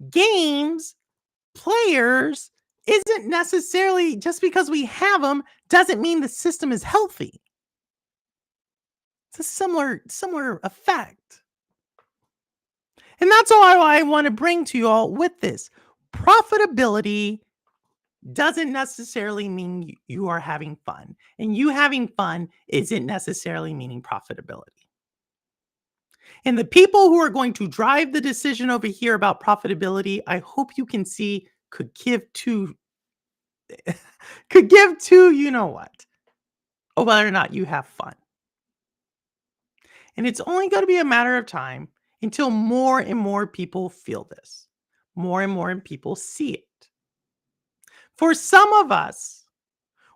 Games, players, isn't necessarily just because we have them doesn't mean the system is healthy. It's a similar effect. And that's all I want to bring to you all with this. Profitability doesn't necessarily mean you are having fun. And you having fun isn't necessarily meaning profitability. And the people who are going to drive the decision over here about profitability, I hope you can see could give to you know what, or whether or not you have fun. And it's only going to be a matter of time until more and more people feel this. More and more people see it. For some of us,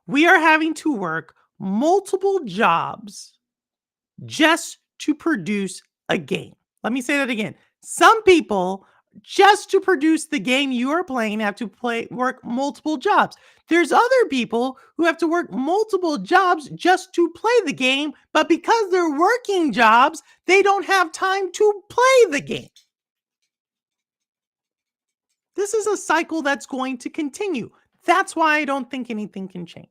we are having to work multiple jobs just to produce a game. Let me say that again. Some people, just to produce the game you are playing, have to work multiple jobs. There's other people who have to work multiple jobs just to play the game, but because they're working jobs, they don't have time to play the game. This is a cycle that's going to continue. That's why I don't think anything can change.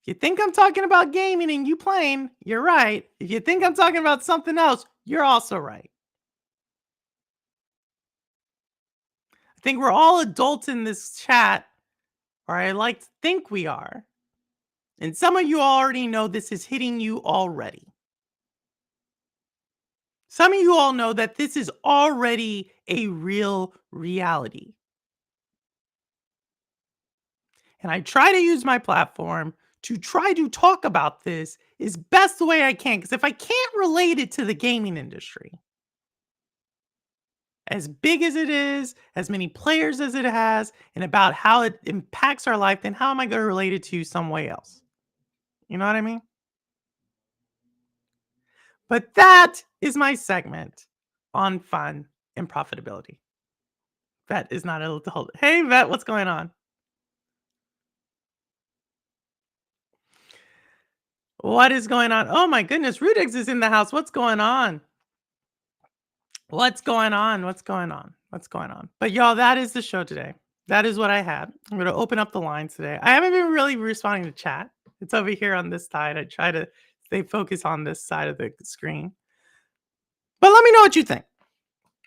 If you think I'm talking about gaming and you playing, you're right. If you think I'm talking about something else, you're also right. I think we're all adults in this chat, or I like to think we are. And some of you already know this is hitting you already. Some of you all know that this is already a real reality. And I try to use my platform to try to talk about this as best the way I can. Because if I can't relate it to the gaming industry, as big as it is, as many players as it has, and about how it impacts our life, then how am I going to relate it to some way else? You know what I mean? But that is my segment on fun and profitability. Vet is not able to hold it. Hey, Vet, what's going on? What is going on? Oh my goodness, Rudex is in the house. What's going on? What's going on? What's going on? What's going on? But y'all, that is the show today. That is what I had. I'm going to open up the lines today. I haven't been really responding to chat. It's over here on this side. I try to stay focused on this side of the screen. But let me know what you think.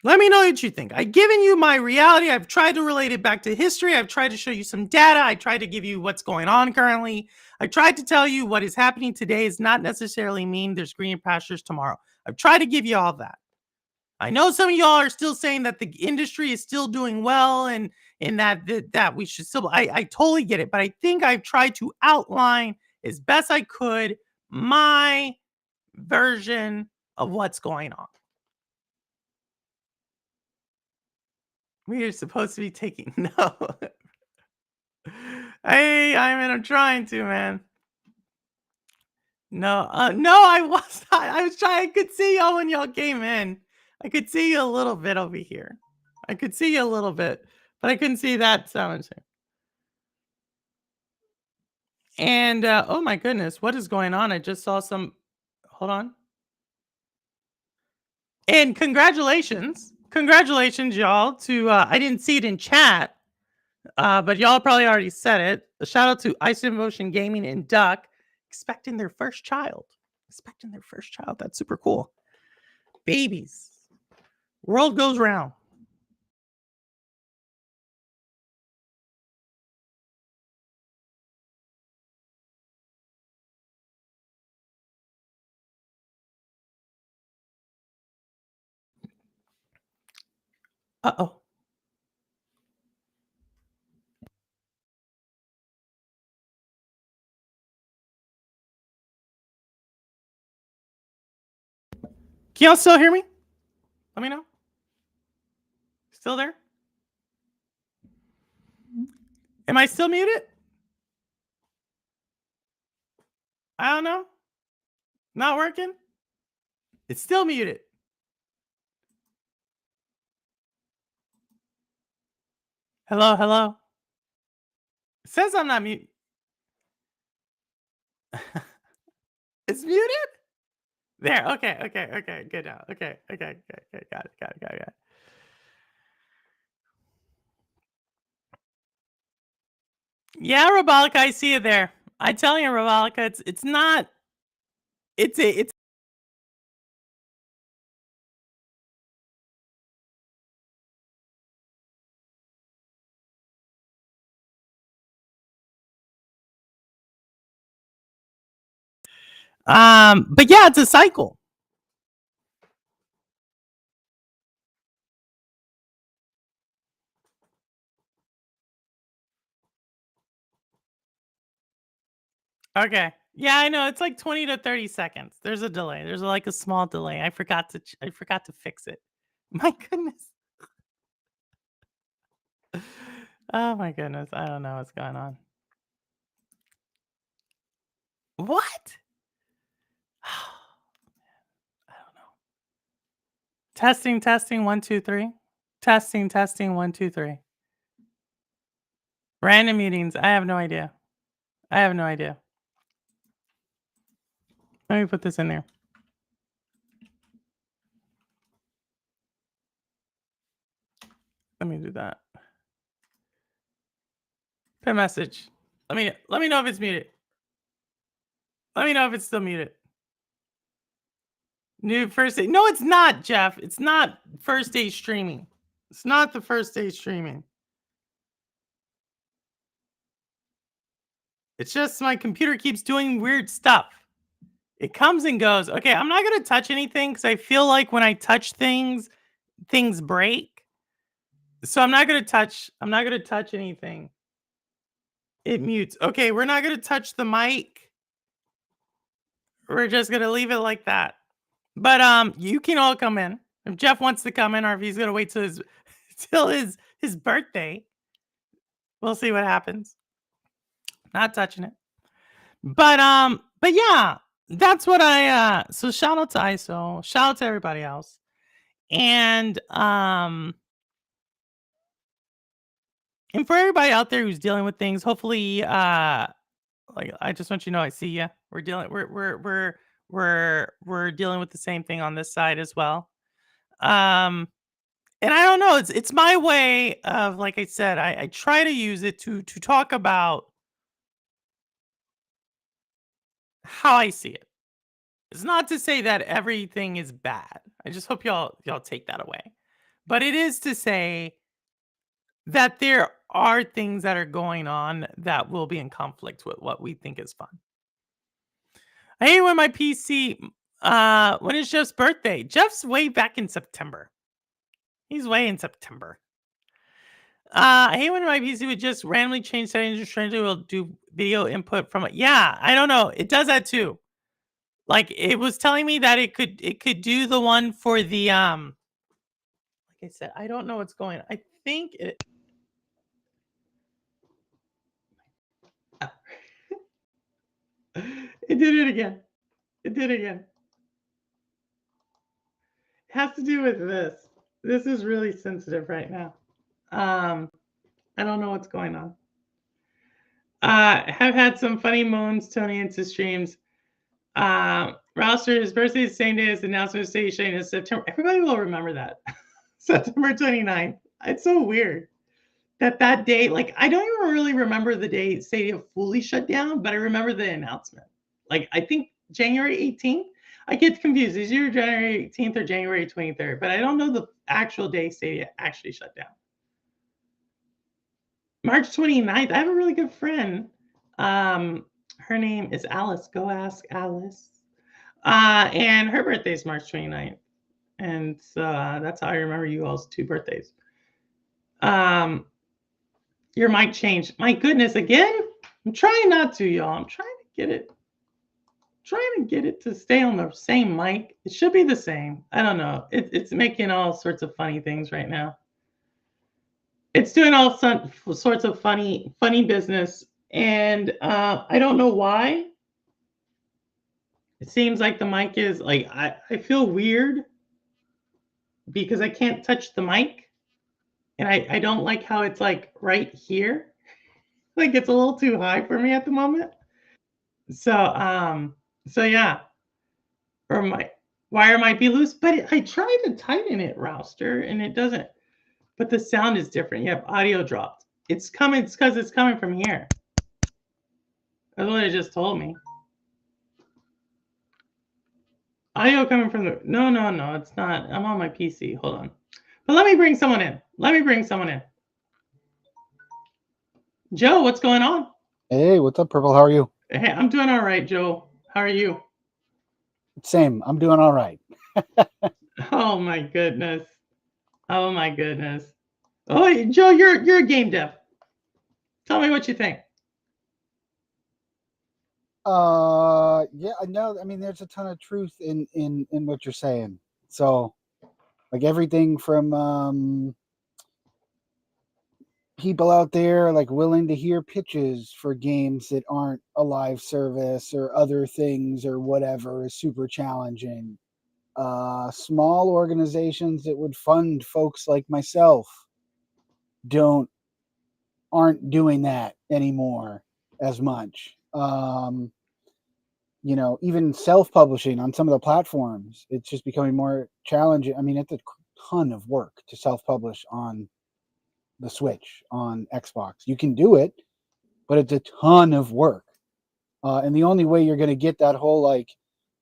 Let me know what you think. I've given you my reality. I've tried to relate it back to history. I've tried to show you some data. I tried to give you what's going on currently. I tried to tell you what is happening today does not necessarily mean there's green pastures tomorrow. I've tried to give you all that. I know some of y'all are still saying that the industry is still doing well and that we should still. I totally get it, but I think I've tried to outline as best I could my version of what's going on. We are supposed to be taking no. I'm trying to, man. No, no, I was not. I was trying. I could see y'all when y'all came in. I could see you a little bit over here. I could see you a little bit, but I couldn't see that so much. And oh my goodness, what is going on? I just saw some. Hold on. And congratulations, y'all. To I didn't see it in chat, but y'all probably already said it. A shout out to Ice in Motion Gaming and Duck, expecting their first child. Expecting their first child. That's super cool. Babies. World goes round. Uh-oh. Can y'all still hear me? Let me know. Still there? Am I still muted? I don't know. Not working? It's still muted. Hello, hello. It says I'm not mute. It's muted? There. Okay. Good now. Okay. Got it. Yeah, Robolica, I see it there. I tell you, Robolica, it's not. It's but yeah, it's a cycle. Okay. Yeah, I know. It's like 20 to 30 seconds. There's a delay. There's like a small delay. I forgot to fix it. My goodness. Oh my goodness. I don't know what's going on. What? I don't know. Testing 1 2 3. Testing 1 2 3. Random meetings. I have no idea. Let me put this in there. Let me do that. Pin message. Let me know if it's muted. Let me know if it's still muted. New first day. No, it's not, Jeff. It's not first day streaming. It's not the first day streaming. It's just my computer keeps doing weird stuff. It comes and goes. Okay, I'm not gonna touch anything because I feel like when I touch things, things break. So I'm not gonna touch anything. It mutes. Okay, we're not gonna touch the mic. We're just gonna leave it like that. But you can all come in. If Jeff wants to come in, or if he's gonna wait till his birthday, we'll see what happens. Not touching it. But yeah, that's what so shout out to ISO, shout out to everybody else. And for everybody out there who's dealing with things, hopefully like I just want you to know I see you. We're dealing we're dealing with the same thing on this side as well. And I don't know, it's my way of, like I said, I try to use it to talk about how I see it. It's not to say that everything is bad. I just hope y'all take that away. But it is to say that there are things that are going on that will be in conflict with what we think is fun. I hate when my PC When is Jeff's birthday? Jeff's way back in September. He's way in September. I hate when my PC would just randomly change settings and strangely will do video input from it. Yeah, I don't know. It does that too. Like it was telling me that it could do the one for the like I said, I don't know what's going on. I think it it did it again. It did it again. It has to do with this. This is really sensitive right now. I don't know what's going on. Have had some funny moans, Tony, into streams. Rouster, his birthday is the same day as the announcement of State Shane is September. Everybody will remember that. September 29th. It's so weird that day, like, I don't even really remember the day Stadia fully shut down, but I remember the announcement. Like, I think January 18th. I get confused. Is either January 18th or January 23rd, but I don't know the actual day Stadia actually shut down. March 29th. I have a really good friend. Her name is Alice. Go ask Alice. And her birthday is March 29th. And that's how I remember you all's two birthdays. Your mic changed. My goodness, again? I'm trying not to, y'all. I'm trying to get it to stay on the same mic. It should be the same. I don't know. It's making all sorts of funny things right now. It's doing all sorts of funny business. And I don't know why. It seems like the mic is like, I feel weird because I can't touch the mic. And I don't like how it's like right here. Like it's a little too high for me at the moment. So yeah. Or my wire might be loose, but I tried to tighten it, Rouster, and it doesn't. But the sound is different. You have audio dropped. It's coming. It's because it's coming from here. That's what it just told me. Audio coming from the. No, it's not. I'm on my PC. Hold on. But let me bring someone in. Joe, what's going on? Hey, what's up, Purple? How are you? Hey, I'm doing all right, Joe. How are you? Same. I'm doing all right. Oh my goodness. Oh, Joe, you're a game dev. Tell me what you think. Yeah, I know. I mean, there's a ton of truth in what you're saying. So, like everything from people out there like willing to hear pitches for games that aren't a live service or other things or whatever is super challenging. Small organizations that would fund folks like myself aren't doing that anymore as much. Even self-publishing on some of the platforms, it's just becoming more challenging. I mean, it's a ton of work to self-publish on the Switch, on Xbox. You can do it, but it's a ton of work. And the only way you're going to get that whole, like,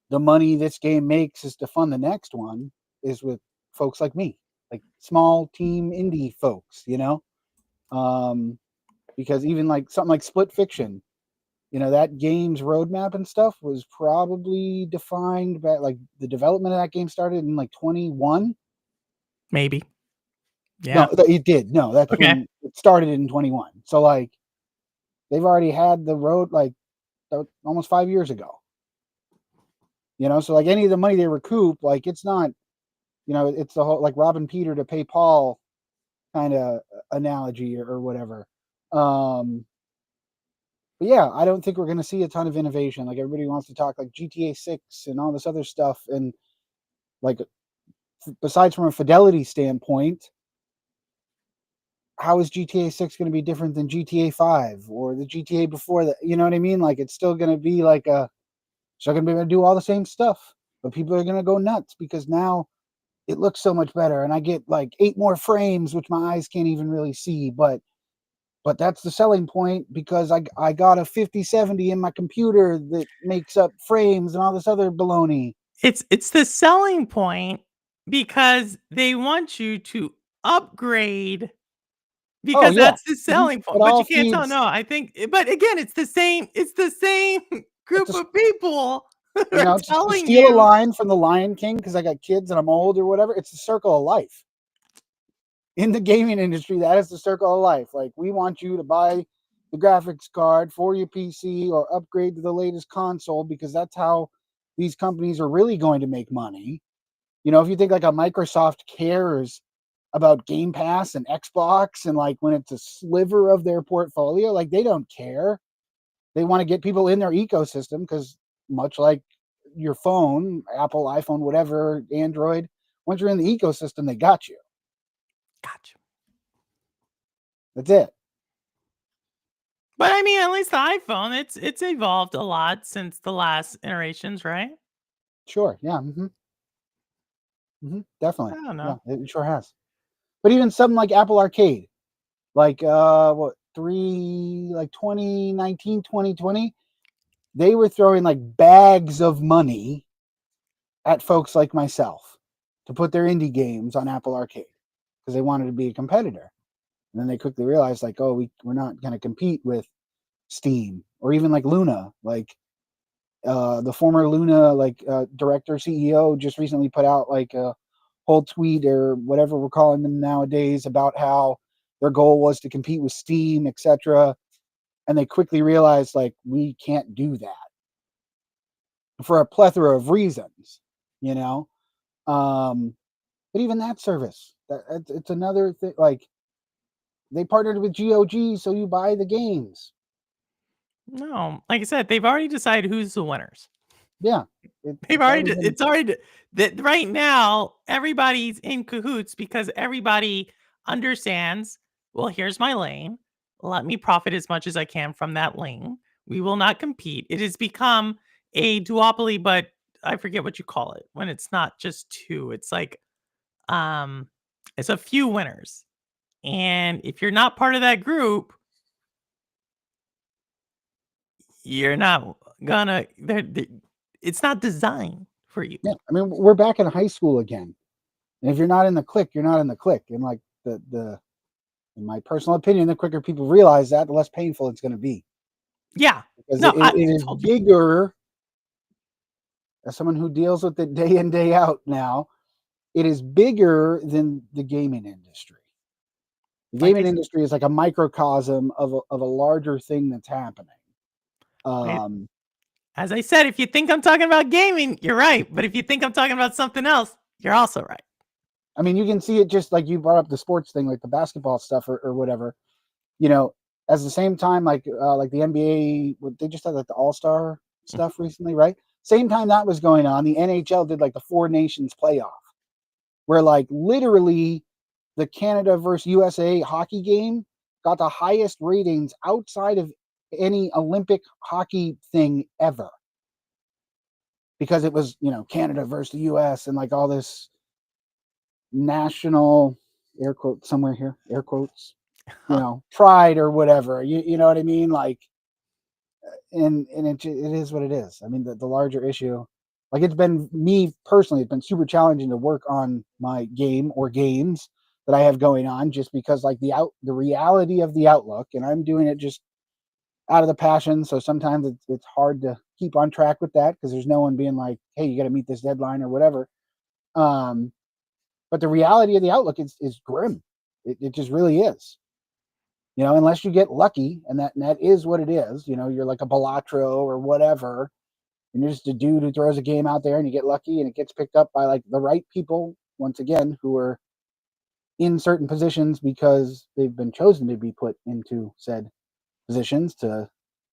the money this game makes is to fund the next one is with folks like me, like small team indie folks, because even like something like Split Fiction, that game's roadmap and stuff was probably defined by like the development of that game started in like 21. Maybe. Yeah. No, it did. No, that's okay. When it started in 21. So like they've already had the road like almost 5 years ago. So like any of the money they recoup, like it's not, it's the whole like robbing Peter to pay Paul kind of analogy or whatever. But yeah, I don't think we're going to see a ton of innovation. Like everybody wants to talk like GTA 6 and all this other stuff. And like, besides from a fidelity standpoint, how is GTA 6 going to be different than GTA 5 or the GTA before that? You know what I mean? Like it's still going to be like still going to be able to do all the same stuff, but people are going to go nuts because now it looks so much better. And I get like 8 more frames, which my eyes can't even really see, but that's the selling point because I got a 5070 in my computer that makes up frames and all this other baloney. It's the selling point because they want you to upgrade because that's the selling point. But you can't tell. No, I think, but again, it's the same group of people I'm To telling steal a you. line from the Lion King because I got kids and I'm old or whatever, it's the circle of life. In the gaming industry, that is the circle of life. Like, we want you to buy the graphics card for your PC or upgrade to the latest console because that's how these companies are really going to make money. If you think like a Microsoft cares about Game Pass and Xbox and like when it's a sliver of their portfolio, like they don't care. They want to get people in their ecosystem because much like your phone, Apple, iPhone, whatever, Android, once you're in the ecosystem, they got you. Gotcha. That's it. But I mean, at least the iPhone, it's evolved a lot since the last iterations, right? Sure. Yeah. I Definitely. don't Yeah, know. it sure has. But even something like Apple Arcade, like what, 2019, 2020, they were throwing like bags of money at folks like myself to put their indie games on Apple Arcade because they wanted to be a competitor. And then they quickly realized, like, oh, we're not going to compete with Steam or even like Luna. Like, the former Luna director, CEO, just recently put out like a whole tweet or whatever we're calling them nowadays about how their goal was to compete with Steam, etc. And they quickly realized, like, we can't do that for a plethora of reasons, you know. Um, but even that service, it's another thing. Like, they partnered with GOG, so you buy the games. No, like I said, they've already decided who's the winners. Yeah, They've it's already already been. it's already that right now everybody's in cahoots because everybody understands, well, here's my lane. Let me profit as much as I can from that lane. We will not compete. It has become a duopoly, but I forget what you call it when it's not just two. It's like um it's a few winners. And if you're not part of that group, you're not gonna it's not designed for you. Yeah, I mean, we're back in high school again, and if you're not in the clique, you're not in the clique. And like in my personal opinion, the quicker people realize that, the less painful it's going to be Yeah. because No, I it is told you. bigger. As someone who deals with it day in day out now, it is bigger than the gaming industry. The Like gaming industry is like a microcosm of a larger thing that's happening. I Um, as I said, if you think I'm talking about gaming, you're right. But if you think I'm talking about something else, you're also right. I mean, you can see it just like you brought up the sports thing, like the basketball stuff or whatever. You know, at the same time, like the NBA, they just had like the All Star stuff recently, right? Same time that was going on, the NHL did like the Four Nations playoff, where like literally the Canada versus USA hockey game got the highest ratings outside of any Olympic hockey thing ever because it was, Canada versus the US and like all this national air quotes somewhere here, air quotes, pride or whatever. You know what I mean? Like, and it is what it is. I mean, the larger issue, like, it's been me personally, it's been super challenging to work on my game or games that I have going on, just because like the reality of the outlook, and I'm doing it just out of the passion. So sometimes it's hard to keep on track with that because there's no one being like, hey, you got to meet this deadline or whatever. Um, but the reality of the outlook is grim. It just really is. Unless you get lucky, and that is what it is. You're like a Balatro or whatever, and you're just a dude who throws a game out there, and you get lucky, and it gets picked up by like the right people once again who are in certain positions because they've been chosen to be put into said positions to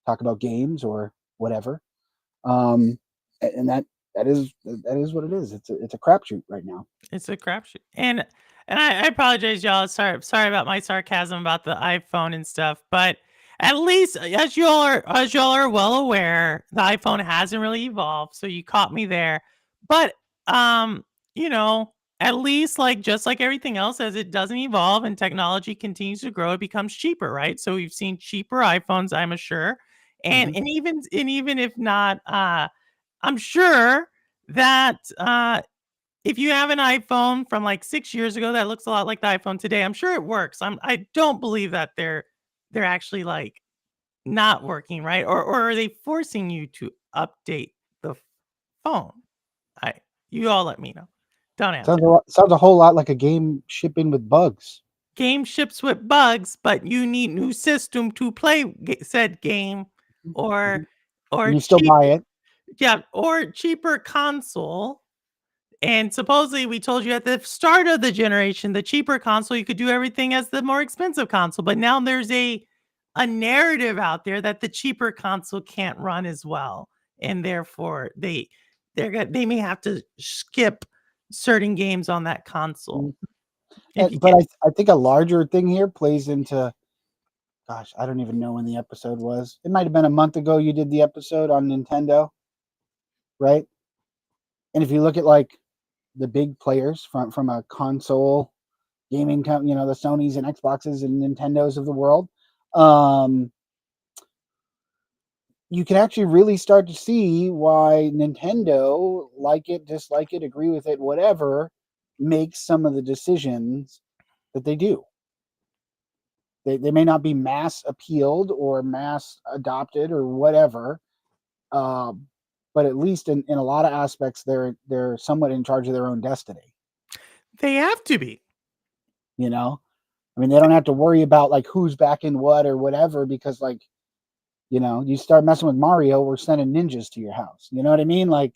talk about games or whatever. And that is what it is. It's a crapshoot right now. It's a crapshoot. And I apologize, y'all. Sorry about my sarcasm about the iPhone and stuff. But at least as y'all are well aware, the iPhone hasn't really evolved. So you caught me there. But um, you know, at least like just like everything else, as it doesn't evolve and technology continues to grow, it becomes cheaper, right? So we've seen cheaper iPhones, I'm sure. And Hmm. even if not, I'm sure that if you have an iPhone from like 6 years ago that looks a lot like the iPhone today, I'm sure it works. I don't believe that they're actually like not working, right? Or are they forcing you to update the phone. I You all let me know. Don't answer. Sounds a whole lot like a game shipping with bugs. Game ships with bugs, but you need new system to play said game, or Mhm. or And you still cheap buy it. yeah, or cheaper console. And supposedly, we told you at the start of the generation, the cheaper console, you could do everything as the more expensive console. But now there's a narrative out there that the cheaper console can't run as well, and therefore they may have to skip certain games on that console. Mm. If you But get I think a larger thing here plays into, gosh, I don't even know when the episode was. It might have been a month ago you did the episode on Nintendo, right? And if you look at like the big players from a console gaming company, the Sonys and Xboxes and Nintendos of the world, um, you can actually really start to see why Nintendo, like it, dislike it, agree with it, whatever, makes some of the decisions that they do. They may not be mass appealed or mass adopted or whatever, um, but at least in a lot of aspects, they're somewhat in charge of their own destiny. They have to be. You know, I mean, they don't have to worry about like who's backing what or whatever because like you start messing with Mario, we're sending ninjas to your house. You know what I mean? Like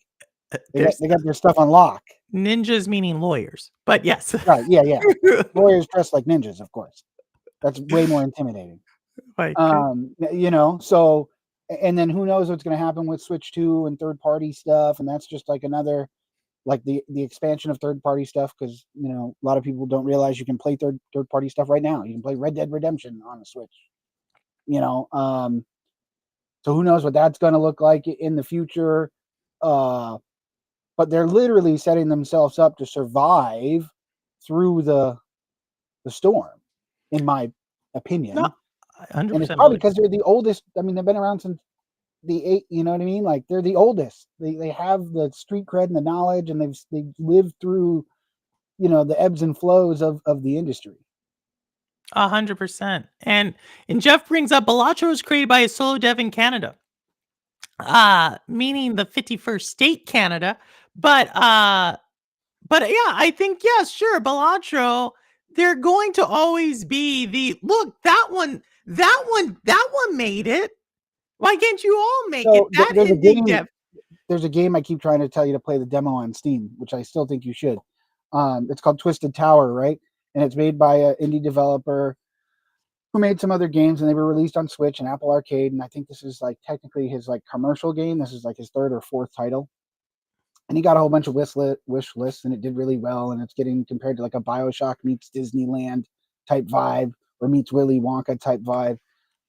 they got There's they got their stuff on lock. ninjas meaning lawyers, but yes. Right? Yeah, yeah. Lawyers dressed like ninjas, of course. That's way more intimidating. Like, So and then who knows what's going to happen with Switch 2 and third party stuff, and that's just like another like the expansion of third party stuff because a lot of people don't realize you can play third party stuff right now. You can play Red Dead Redemption on a Switch. You know, so who knows what that's going to look like in the future? Uh, but they're literally setting themselves up to survive through the storm, in my no, opinion. I And it's 100% probably believe. because they're the oldest. I mean, they've been around since the eight. You know what I mean? Like they're the oldest. They have the street cred and the knowledge, and they've lived through the ebbs and flows of the industry. 100%. And Jeff brings up Balatro was created by a solo dev in Canada, meaning the 51st state Canada. But yeah, I think yes, sure, Balatro. They're going to always be the look. That one made it. Why can't you all make it? So That there's a indie game. dev. There's a game I keep trying to tell you to play the demo on Steam, which I still think you should. It's called Twisted Tower, right? And it's made by an indie developer who made some other games, and they were released on Switch and Apple Arcade. And I think this is like technically his like commercial game. This is like his third or fourth title. And he got a whole bunch of wish lists, and it did really well. And it's getting compared to like a BioShock meets Disneyland type vibe, or meets Willy Wonka type vibe.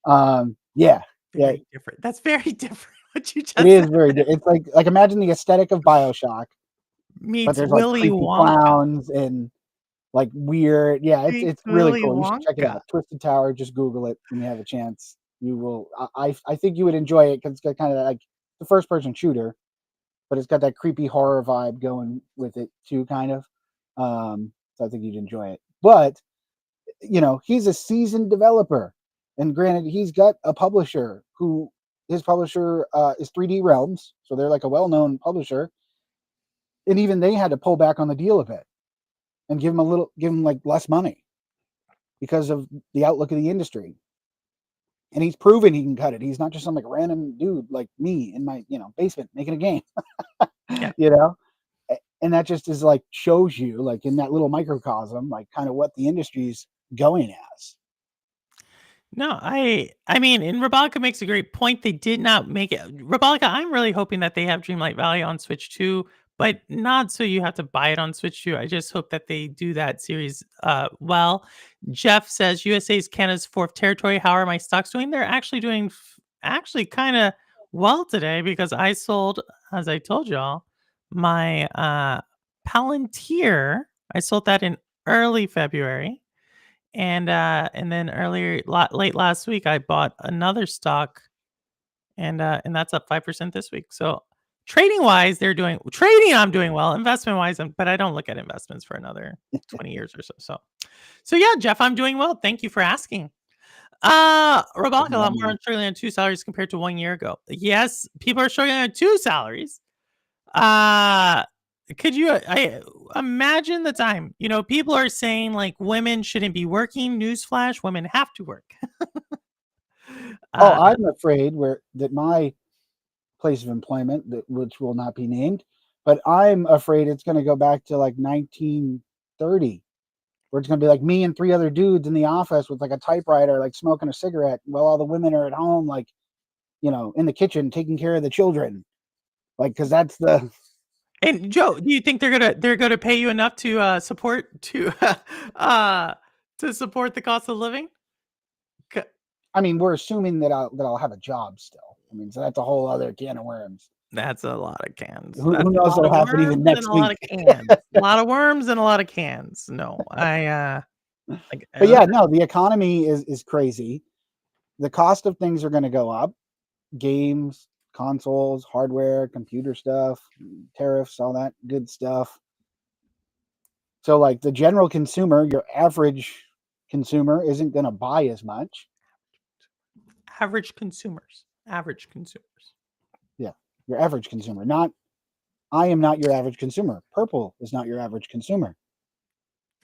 Yeah, yeah, Very different. That's very different. What you it just is said very. It's like imagine the aesthetic of BioShock, but meets there's like Willy creepy Wonka. clowns and like weird. Yeah, it's Meets really Willy cool. You should check it Wonka. out. Twisted Tower. Just Google it when you have a chance. You will. I think you would enjoy it because it's got kind of like the first person shooter, but it's got that creepy horror vibe going with it too, kind of. So I think you'd enjoy it. But he's a seasoned developer, and granted, he's got a publisher who his publisher is 3D Realms, so they're like a well-known publisher, and even they had to pull back on the deal a bit and give him like less money because of the outlook of the industry. And he's proven he can cut it. He's not just some like random dude like me in my basement making a game. Yeah. And that just is like shows you like in that little microcosm like kind of what the industry's going as. No, I mean, and Rebecca makes a great point. They did not make it. Rebecca, I'm really hoping that they have Dreamlight Valley on Switch 2, but not so you have to buy it on Switch 2. I just hope that they do that series well. Jeff says USA is Canada's fourth territory. How are my stocks doing? They're actually doing actually kind of well today because I sold, as I told y'all, my Palantir. I sold that in early February. And then late last week, I bought another stock, and that's up 5% this week. So trading wise, trading. I'm doing well. Investment wise, but I don't look at investments for another 20 years or so. So yeah, Jeff, I'm doing well. Thank you for asking. Rebecca, a lot more on struggling on two salaries compared to 1 year ago. Yes, people are struggling on two salaries. Uh, could you I imagine the time, people are saying like women shouldn't be working. Newsflash, women have to work. Oh, Uh, I'm afraid that my place of employment, which will not be named, but I'm afraid it's going to go back to like 1930, where it's going to be like me and three other dudes in the office with like a typewriter, like smoking a cigarette, while all the women are at home, like in the kitchen taking care of the children, like because that's the. and Joe, do you think they're gonna pay you enough to support uh to support the cost of living? C- I mean, we're assuming that I'll have a job still. I mean, so that's a whole other can of worms. That's a lot of cans. Who That's a knows lot what'll of happen even worms and next a lot week? of cans. A lot of worms and a lot of cans. No, like But yeah, no, the economy is crazy. The cost of things are going to go up. Games, consoles, hardware, computer stuff, tariffs, all that good stuff. So like the general consumer, your average consumer isn't going to buy as much. average consumers. Average consumers. Yeah, your average consumer. Not I am not your average consumer. Purple is not your average consumer.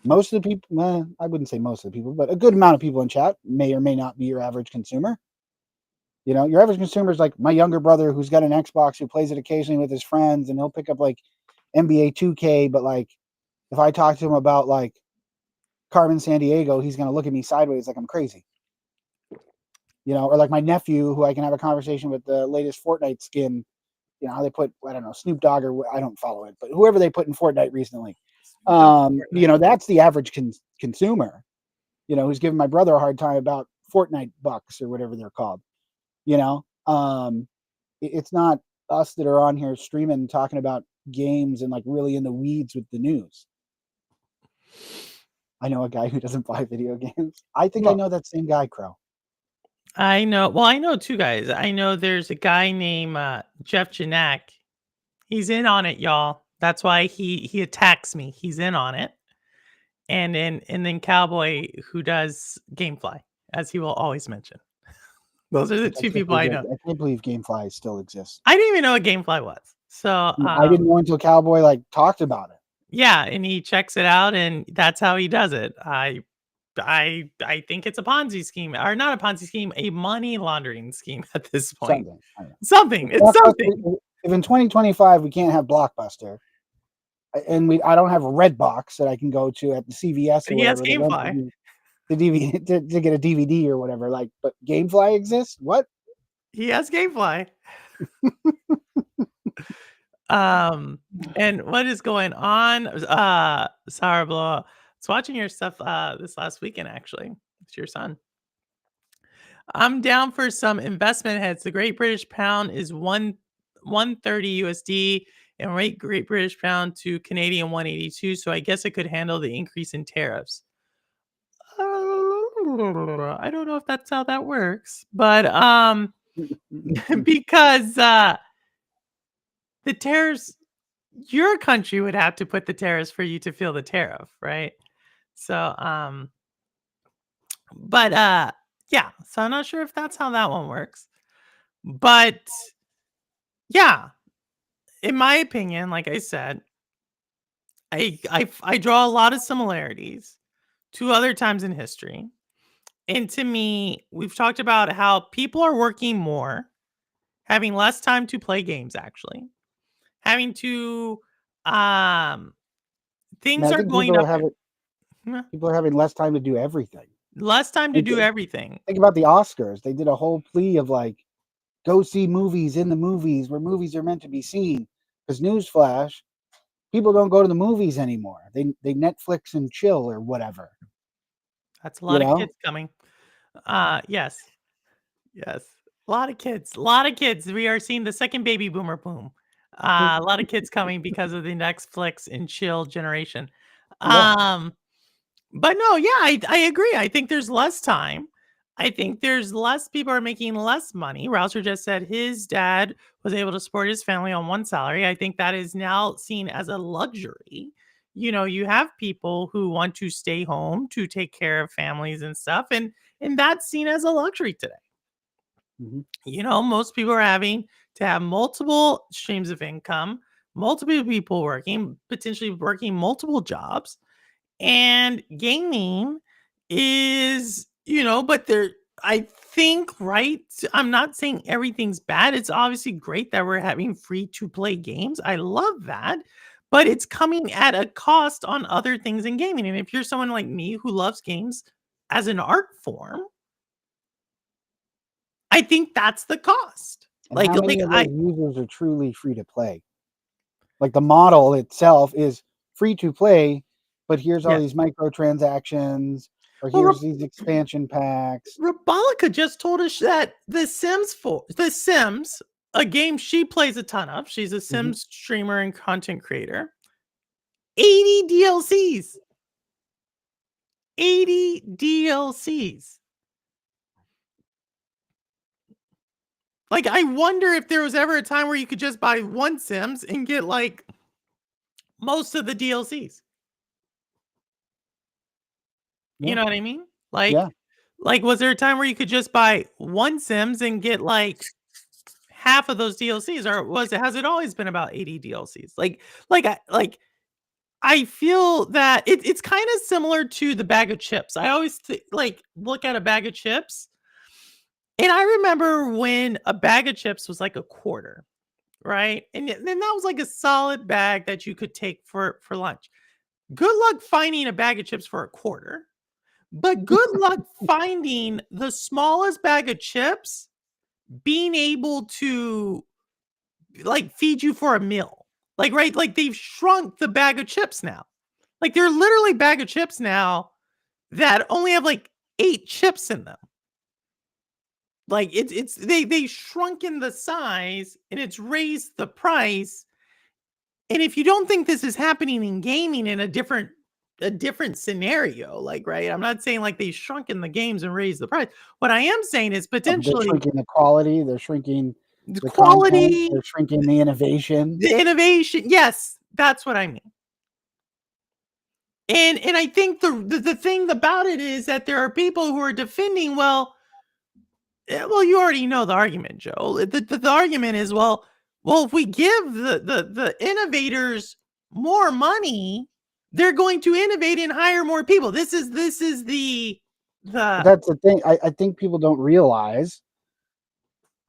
Most of the people, I wouldn't say most of the people, but a good amount of people in chat may or may not be your average consumer. Your average consumer is like my younger brother who's got an Xbox who plays it occasionally with his friends, and he'll pick up like NBA 2K. But like, if I talk to him about like Carmen Sandiego, he's gonna look at me sideways like I'm crazy. Or like my nephew who I can have a conversation with the latest Fortnite skin. How they put, I don't know, Snoop Dogg, or I don't follow it, but whoever they put in Fortnite recently. Fortnite. That's the average consumer. Who's giving my brother a hard time about Fortnite bucks or whatever they're called. You know, it's not us that are on here streaming talking about games and like really in the weeds with the news. I know a guy who doesn't buy video games. I think I Well, know that same guy, Crow. I know. Well, I know two guys. I know there's a guy named Jeff Janak. He's in on it, y'all. That's why he attacks me. He's in on it. And then Cowboy, who does GameFly, as he will always mention. Those are the Which two people I know. I can't believe GameFly still exists. I didn't even know what GameFly was. So I didn't know until Cowboy like talked about it. yeah, and he checks it out, and that's how he does it. I think it's a Ponzi scheme, or not a Ponzi scheme, a money laundering scheme at this point. Something. I don't know. Something. It's something. If in 2025 we can't have Blockbuster, and I don't have a red box that I can go to at the CVS But or he has whatever to rent GameFly. the DVD to get a DVD or whatever. Like, but GameFly exists. What? He has GameFly. And what is going on? Sarah Blow. I was watching your stuff this last weekend, actually. It's your son. I'm down for some investment heads. The Great British Pound is 130 USD, and rate Great British Pound to Canadian 182. So I guess it could handle the increase in tariffs. I don't know if that's how that works, but because the tariffs, your country would have to put the tariffs for you to feel the tariff, right? So but yeah, so I'm not sure if that's how that one works. But yeah, in my opinion, like I said, I draw a lot of similarities to other times in history. And to me, we've talked about how people are working more, having less time to play games actually, having to And things I are think going up. people are having less time to do everything. Less time to do everything. Think about the Oscars. They did a whole plea of like, go see movies in the movies where movies are meant to be seen. Because newsflash, people don't go to the movies anymore. They Netflix and chill or whatever. That's a lot of kids coming. Yes. Yes. A lot of kids. A lot of kids. We are seeing the second baby boomer boom. A lot of kids coming because of the Netflix and chill generation. Yeah. But no, yeah, I agree. I think there's less time. I think there's less people are making less money. Rouser just said his dad was able to support his family on one salary. I think that is now seen as a luxury. You have people who want to stay home to take care of families and stuff, and that's seen as a luxury today. Mhm. Most people are having to have multiple streams of income, multiple people working, potentially working multiple jobs, and gaming is, but I think, right? I'm not saying everything's bad. It's obviously great that we're having free to play games. I love that. But it's coming at a cost on other things in gaming. And if you're someone like me who loves games as an art form, I think that's the cost. And how Like many of those I users are truly free to play? Like the model itself is free to play, but here's all yes. these microtransactions, or Well, here's these expansion packs. Rebolica just told us that The Sims, a game she plays a ton of. She's a Mhm. Sims streamer and content creator. 80 DLCs. 80 DLCs. Like, I wonder if there was ever a time where you could just buy one Sims and get like most of the DLCs. You Yeah, know what I mean? yeah. Like was there a time where you could just buy one Sims and get like half of those DLCs, or has it always been about 80 DLCs? I feel that it's kind of similar to the bag of chips. I always look at a bag of chips, and I remember when a bag of chips was like a quarter, right? And then that was like a solid bag that you could take for lunch. Good luck finding a bag of chips for a quarter, but good luck finding the smallest bag of chips being able to like feed you for a meal. Like, right? Like they've shrunk the bag of chips now. Like they're literally bag of chips now that only have like 8 chips in them. Like they shrunk in the size and it's raised the price. And if you don't think this is happening in gaming in a different scenario, like, right? I'm not saying like they shrunk in the games and raised the price. What I am saying is They're potentially shrinking the quality, they're shrinking the the content, quality, they're shrinking the innovation. the innovation. Yes, that's what I mean. And I think the thing about it is that there are people who are defending, well, you already know the argument, Joe. The argument is, well, if we give the innovators more money, they're going to innovate and hire more people. This is But the that's the thing. I think people don't realize.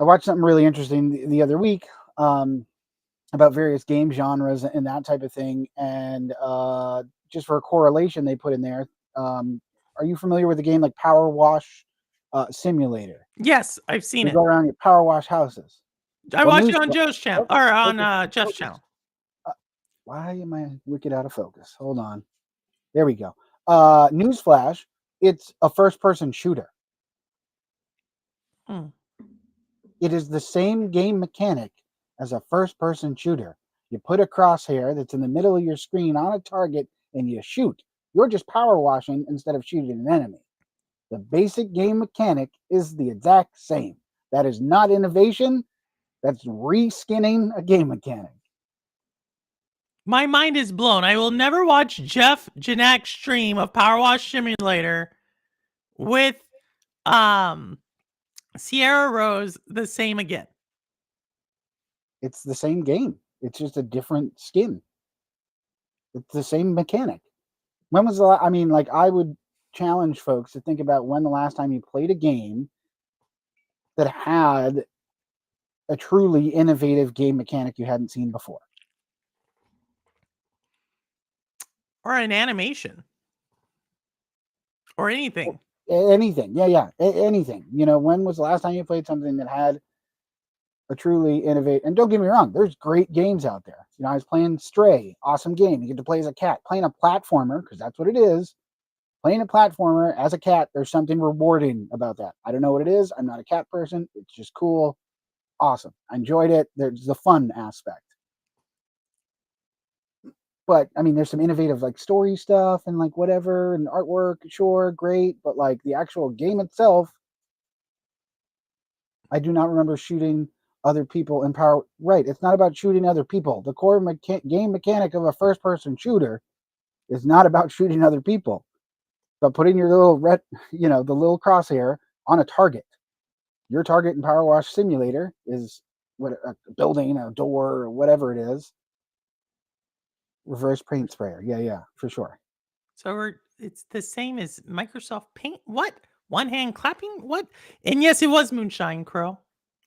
I watched something really interesting the other week, about various game genres and that type of thing. And just for a correlation, they put in there. Are you familiar with the game like Power Wash Simulator? yes, I've seen You it. go around your power wash houses. I Well, watched news. it on Joe's channel Focus, or on focus, Jeff's focus. channel. Why am I wicked out of focus? Hold on. There we go. Newsflash. It's a first-person shooter. Hmm. It is the same game mechanic as a first-person shooter. You put a crosshair that's in the middle of your screen on a target and you shoot. You're just power washing instead of shooting an enemy. The basic game mechanic is the exact same. That is not innovation. That's reskinning a game mechanic. My mind is blown. I will never watch Jeff Janak's stream of Power Wash Simulator with Sierra Rose the same again. It's the same game. It's just a different skin. It's the same mechanic. When was the I mean, like, I would challenge folks to think about when the last time you played a game that had a truly innovative game mechanic you hadn't seen before. Or an animation. Or anything. Anything. Yeah. Anything. When was the last time you played something that had a truly innovative? And don't get me wrong, there's great games out there. I was playing Stray, awesome game. You get to play as a cat. Playing a platformer, because that's what it is. Playing a platformer as a cat, there's something rewarding about that. I don't know what it is. I'm not a cat person. It's just cool. Awesome. I enjoyed it. There's the fun aspect. But I mean, there's some innovative like story stuff and like whatever and artwork, sure, great. But like the actual game itself, I do not remember shooting other people in power. Right. It's not about shooting other people. The core game mechanic of a first person shooter is not about shooting other people, but putting your little the little crosshair on a target. Your target in Power Wash Simulator is what a building, a door, or whatever it is. reverse paint sprayer. Yeah, for sure. So it's the same as Microsoft Paint. What? One hand clapping? What? And yes, it was moonshine, Crow.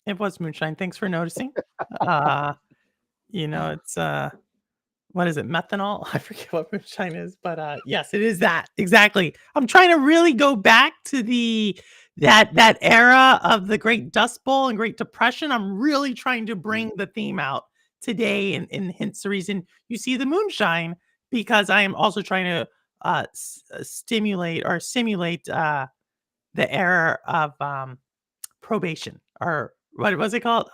It was moonshine. Thanks for noticing. Uh, it's what is it? Methanol? I forget what moonshine is, but yes, it is that. Exactly. I'm trying to really go back to that era of the Great Dust Bowl and Great Depression. I'm really trying to bring the theme out today, and hence the reason you see the moonshine, because I am also trying to stimulate or simulate the era of probation, or what was it called?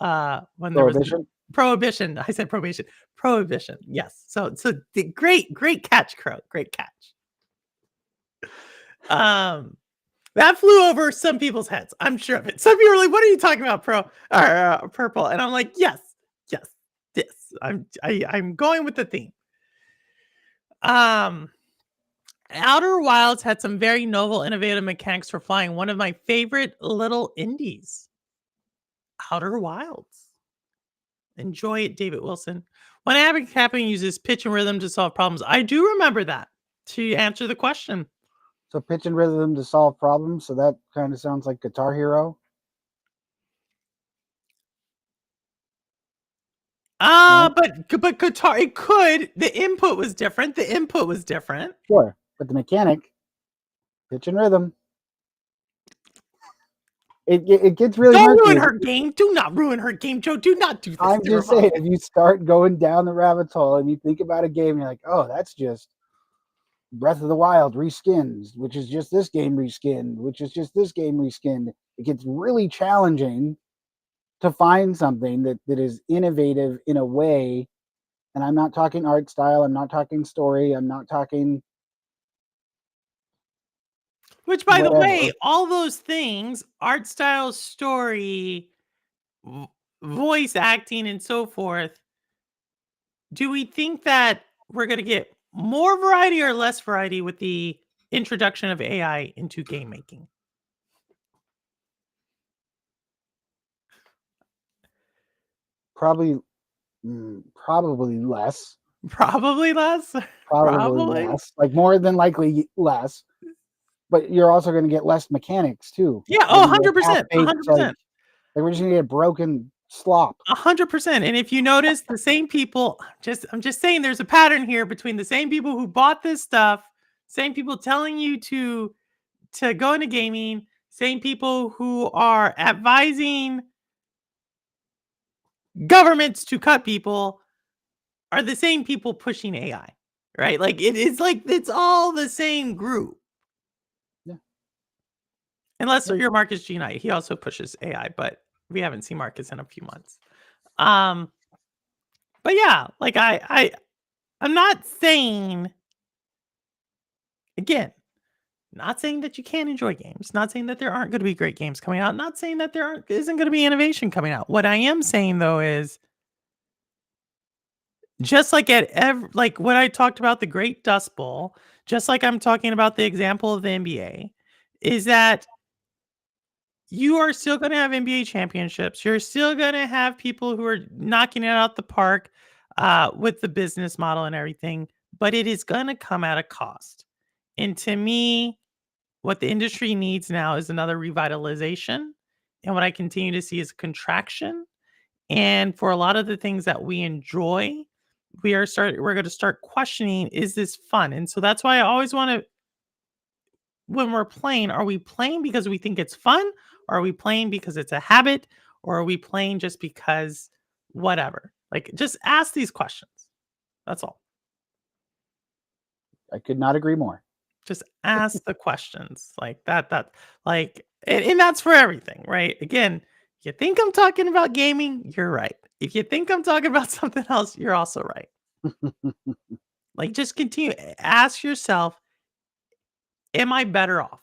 When there was Prohibition. prohibition. I said probation. Prohibition. Yes. So the great catch, Crow. Great catch. Um that flew over some people's heads. I'm sure of it. Some people are like, "What are you talking about, Pro or purple?" And I'm like, "Yes, yes, this. I'm going with the theme." Um Outer Wilds had some very novel, innovative mechanics for flying. One of my favorite little indies, Outer Wilds. Enjoy it, David Wilson. When happening uses pitch and rhythm to solve problems. I do remember that, to answer the question. So pitch and rhythm to solve problems. So that kind of sounds like Guitar Hero. No? But guitar, it could. The input was different. The input was different. Sure. But the mechanic, pitch and rhythm. It gets really Don't murky. ruin her game. Do not ruin her game, Joe. Do not do this. I'm to just her mom. saying, if you start going down the rabbit hole and you think about a game, you're like, oh, that's just Breath of the Wild reskinned, which is just this game reskinned, which is just this game reskinned. It gets really challenging to find something that is innovative in a way. And I'm not talking art style, I'm not talking story, I'm not talking Which, by the whatever. way, all those things, art style, story, voice acting, and so forth, do we think that we're going to get more variety or less variety with the introduction of AI into game making? Probably probably less. Probably less. Probably Probably. less. Like more than likely less. But you're also going to get less mechanics too. Yeah. You're Oh, gonna get 100%. half-baked, 100%. like we're just gonna get broken slop. 100%. And if you notice, the same people, I'm just saying there's a pattern here between the same people who bought this stuff, same people telling you to go into gaming, same people who are advising governments to cut people, are the same people pushing AI, right? Like it's all the same group. Yeah. Unless you're Marcus G. Knight. He also pushes AI, but we haven't seen Marcus in a few months. But yeah, like I'm not saying, again, not saying that you can't enjoy games, not saying that there aren't going to be great games coming out, not saying that isn't going to be innovation coming out. What I am saying though is, just like like what I talked about the Great Dust Bowl, just like I'm talking about the example of the NBA, is that you are still going to have NBA championships. You're still going to have people who are knocking it out the park with the business model and everything, but it is going to come at a cost. And to me, what the industry needs now is another revitalization. And what I continue to see is contraction. And for a lot of the things that we enjoy, we're going to start questioning, is this fun? And so that's why I always want to, when we're playing, are we playing because we think it's fun? Or are we playing because it's a habit? Or are we playing just because whatever? Like, just ask these questions. That's all. I could not agree more. Just ask the questions like that, like, and that's for everything, right? Again, if you think I'm talking about gaming, you're right. If you think I'm talking about something else, you're also right. Like, just continue. Ask yourself, am I better off?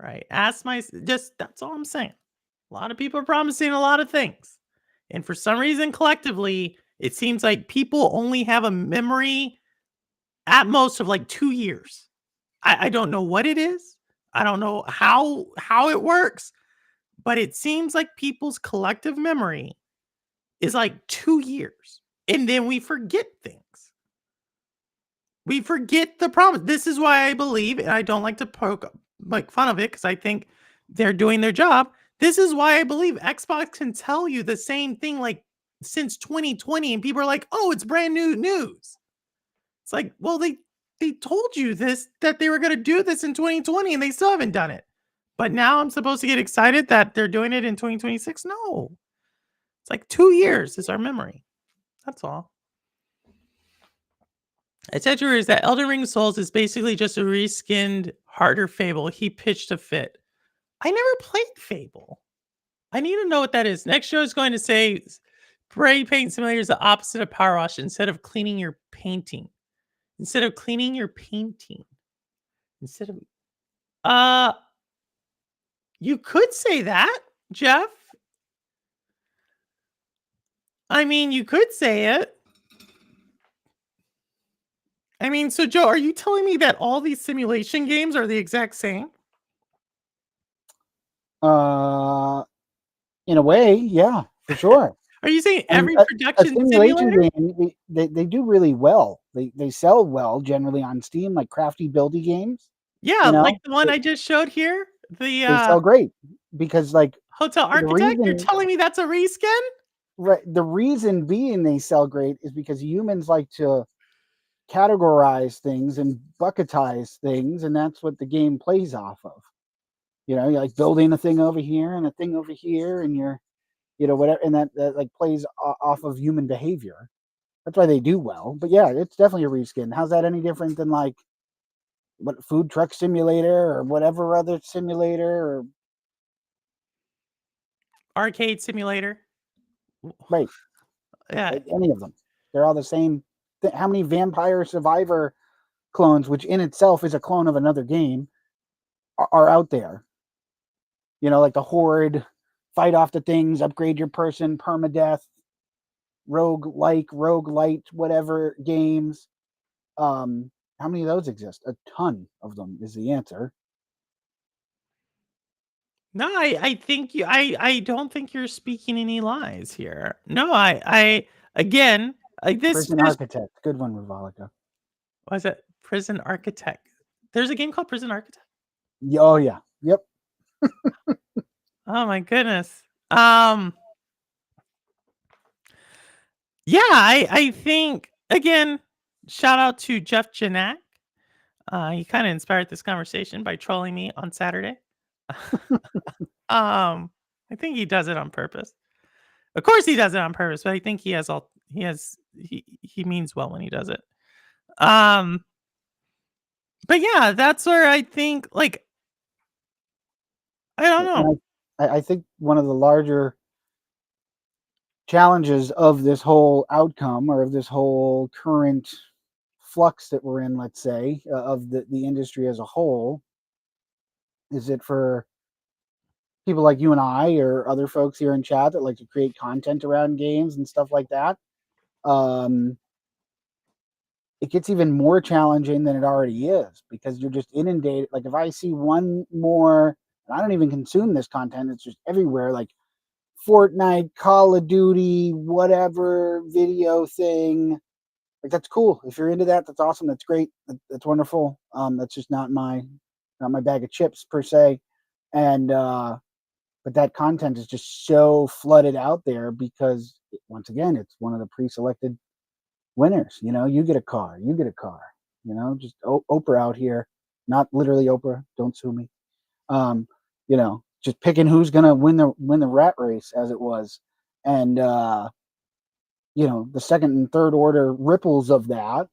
Right? That's all I'm saying. A lot of people are promising a lot of things. And for some reason, collectively, it seems like people only have a memory at most of like 2 years. I don't know what it is. I don't know how it works, but it seems like people's collective memory is like 2 years. And then we forget things. We forget the promise. This is why I believe, and I don't like to poke like fun of it because I think they're doing their job. This is why I believe Xbox can tell you the same thing like since 2020, and people are like, "Oh, it's brand new news." It's like, well, they told you this that they were going to do this in 2020, and they still haven't done it. But now I'm supposed to get excited that they're doing it in 2026. No, it's like 2 years is our memory. That's all. I said to her is that Elden Ring Souls is basically just a reskinned, harder Fable. He pitched a fit. I never played Fable. I need to know what that is. Next show is going to say spray paint simulator is the opposite of power wash. Instead of cleaning your painting, instead of cleaning your painting, instead of uh, you could say that, Jeff. I mean, you could say it. I mean, so Joe, are you telling me that all these simulation games are the exact same? Uh, in a way, yeah, for sure. Are you saying And every a production simulation simulator? game, they do really well. They sell well generally on Steam, like crafty buildy games. Yeah, You like know, the one I just showed here, the, they sell great because like Hotel the Architect? You're reason telling me that's a reskin? right the reason being they sell great is because humans like to categorize things and bucketize things, and that's what the game plays off of. You're like building a thing over here and a thing over here, and you're whatever, and that like plays off of human behavior. That's why they do well. But yeah, it's definitely a reskin. How's that any different than like what food truck simulator or whatever other simulator or Arcade simulator? right? Yeah. Any of them? They're all the same. How many Vampire Survivor clones, which in itself is a clone of another game, are out there? Like the Horde, fight off the things, upgrade your person, permadeath, rogue light, whatever games. How many of those exist? A ton of them is the answer. No, I think I don't think you're speaking any lies here. No, I again, like this Prison just Architect, good one, Rivalica. was it Prison Architect. There's a game called Prison Architect? Oh yeah, yep. Oh my goodness. Um, yeah, I think again, shout out to Jeff Janak. He kind of inspired this conversation by trolling me on Saturday. I think he does it on purpose. Of course he does it on purpose, but I think he means well when he does it. Um, but yeah, that's where I think like I don't know. And I think one of the larger challenges of this whole outcome or of this whole current flux that we're in, let's say, of the industry as a whole, is it for people like you and I or other folks here in chat that like to create content around games and stuff like that. Um, it gets even more challenging than it already is because you're just inundated. Like if I see one more, and I don't even consume this content, it's just everywhere. Like Fortnite, Call of Duty, whatever video thing. Like that's cool. If you're into that, that's awesome. That's great. That's wonderful. That's just not my bag of chips per se. And but that content is just so flooded out there because once again, it's one of the pre-selected winners. You get a car, you get a car. Just Oprah out here, not literally Oprah. Don't sue me. Um, just picking who's gonna win the rat race, as it was, and the second and third order ripples of that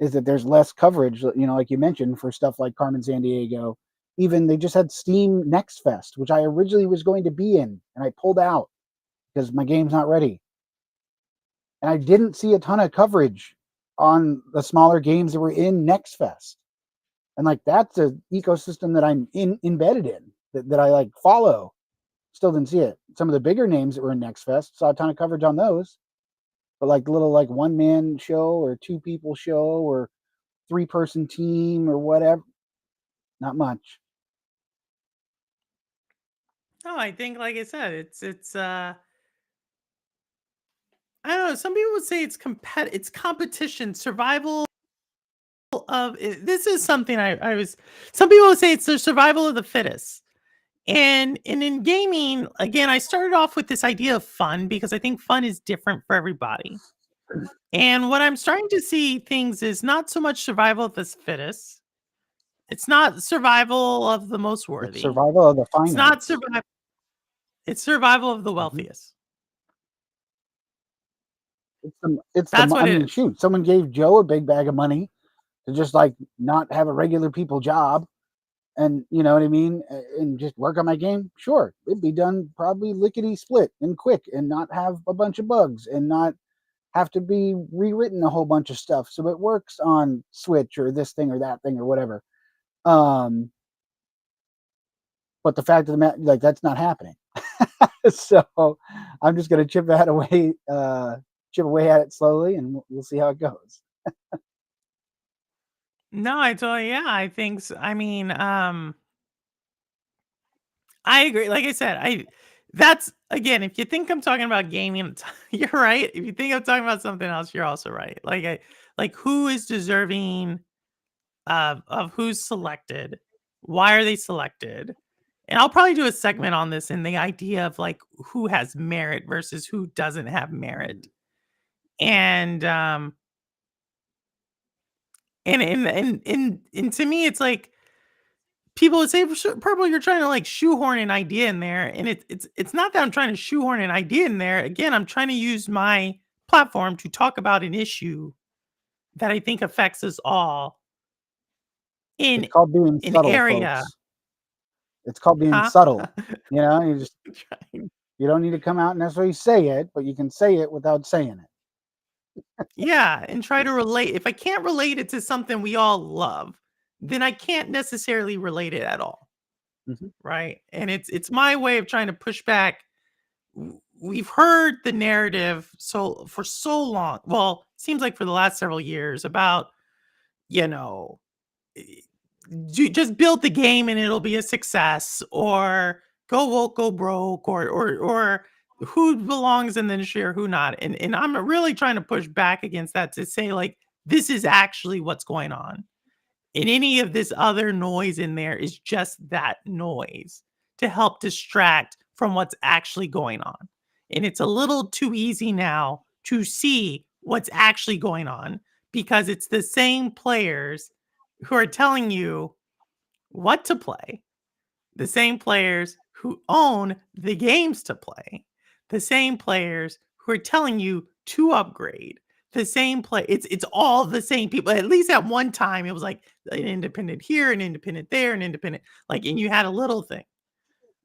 is that there's less coverage. Like you mentioned, for stuff like Carmen Sandiego. Even they just had Steam Next Fest, which I originally was going to be in, and I pulled out because my game's not ready. And I didn't see a ton of coverage on the smaller games that were in Next Fest. And like that's an ecosystem that I'm embedded in, that I like follow. Still didn't see it. Some of the bigger names that were in Next Fest saw a ton of coverage on those. But like little like one man show or two people show or 3-person team or whatever, not much. No, I think like I said, it's I don't know. Some people would say it's competition, survival this is something I was. Some people would say it's the survival of the fittest. And in gaming, again, I started off with this idea of fun because I think fun is different for everybody. And what I'm starting to see things is not so much survival of the fittest. It's not survival of the most It's worthy. survival of the It's not finest. survival. It's survival of the Mhm. wealthiest. It's the That's I what it mean, is. shoot, someone gave Joe a big bag of money to just like not have a regular people job and you know what I mean, and just work on my game. Sure, it'd be done probably lickety split and quick, and not have a bunch of bugs, and not have to be rewritten a whole bunch of stuff so it works on Switch or this thing or that thing or whatever. Um, but the fact of the matter, like that's not happening. So I'm just gonna chip away at it slowly, and we'll see how it goes. No, I totally, yeah, I think I mean, I agree. Like I said, I that's again, if you think I'm talking about gaming, you're right. If you think I'm talking about something else, you're also right. Like who is deserving of who's selected? Why are they selected? And I'll probably do a segment on this in the idea of like who has merit versus who doesn't have merit. And and to me it's like people would say, Purple, you're trying to like shoehorn an idea in there, and it's not that I'm trying to shoehorn an idea in there. Again, I'm trying to use my platform to talk about an issue that I think affects us all in It's called being an subtle, area, folks. It's called being huh? subtle. You know, Trying- you don't need to come out and necessarily say it, but you can say it without saying it. yeah, and try to relate. If I can't relate it to something we all love, then I can't necessarily relate it at all, Mhm. right? And it's my way of trying to push back. We've heard the narrative for so long. Well, seems like for the last several years about, you know, eh, just build the game and it'll be a success, or go woke, go broke, or who belongs in the industry or who not. And I'm really trying to push back against that to say like this is actually what's going on. And any of this other noise in there is just that noise to help distract from what's actually going on. And it's a little too easy now to see what's actually going on because it's the same players who are telling you what to play, the same players who own the games to play, the same players who are telling you to upgrade, the same play. It's all the same people. At least at one time, it was like an independent here, an independent there, an independent like, and you had a little thing,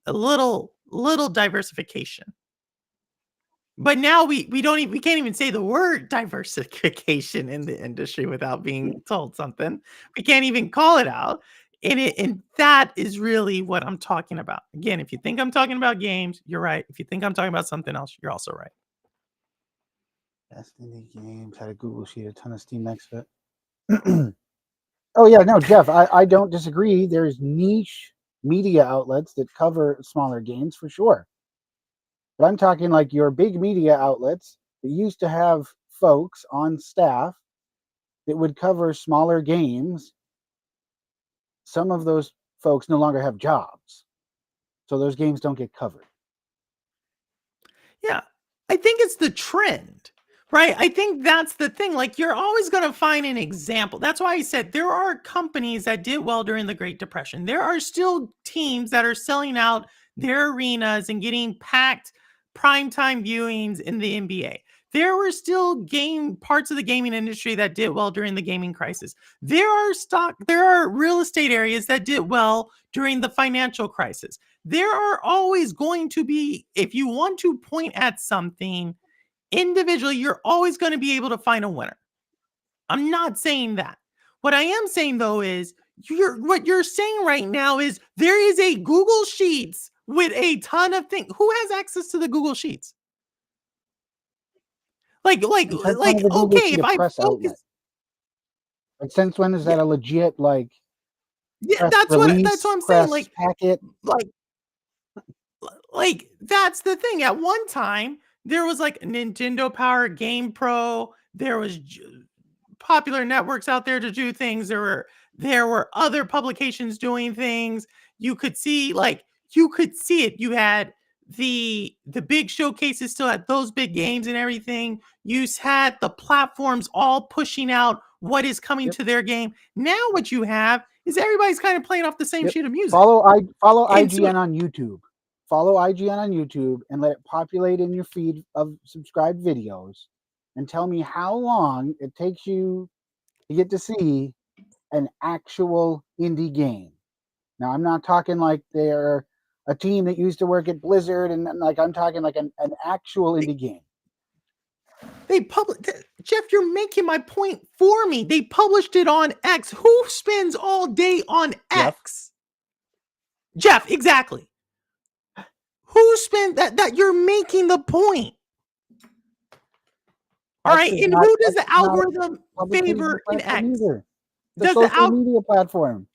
a little diversification. But now we don't even we can't even say the word diversification in the industry without being told something. We can't even call it out. And that is really what I'm talking about. Again, if you think I'm talking about games, you're right. If you think I'm talking about something else, you're also right. Destiny Games had a Google Sheet, a ton of Steam next to it. Oh yeah, no, Jeff, I don't disagree. There's niche media outlets that cover smaller games for sure. But I'm talking like your big media outlets that used to have folks on staff that would cover smaller games. Some of those folks no longer have jobs. So those games don't get covered. Yeah. I think it's the trend, right? I think that's the thing. Like, you're always going to find an example. That's why I said there are companies that did well during the Great Depression. There are still teams that are selling out their arenas and getting packed primetime viewings in the NBA. There were still game parts of the gaming industry that did well during the gaming crisis. There are real estate areas that did well during the financial crisis. There are always going to be, if you want to point at something individually, you're always going to be able to find a winner. I'm not saying that. What I am saying though is what you're saying right now is there is a Google Sheets with a ton of things. Who has access to the Google Sheets? And since when is the Google Okay, Sheet if a I press outlet? focus, Like since when is yeah, that a legit like yeah, press that's release, what I'm saying. press packet? Like that's the thing. At one time, there was like Nintendo Power, Game Pro, there was popular networks out there to do things. There were other publications doing things. You could see it. You had the big showcases still at those big games and everything. You had the platforms all pushing out what is coming Yep. to their game. Now what you have is everybody's kind of playing off the same Yep. sheet of music. Follow And so- IGN on YouTube. Follow IGN on YouTube and let it populate in your feed of subscribed videos, and tell me how long it takes you to get to see an actual indie game. Now, I'm not talking like they're a team that used to work at Blizzard, and like I'm talking like an actual indie game. Jeff, you're making my point for me. They published it on X. Who spends all day on Jeff? X? Jeff, exactly. Who spent that you're making the point? All right, and who does the algorithm favor in X? Either. The Does the social media platform.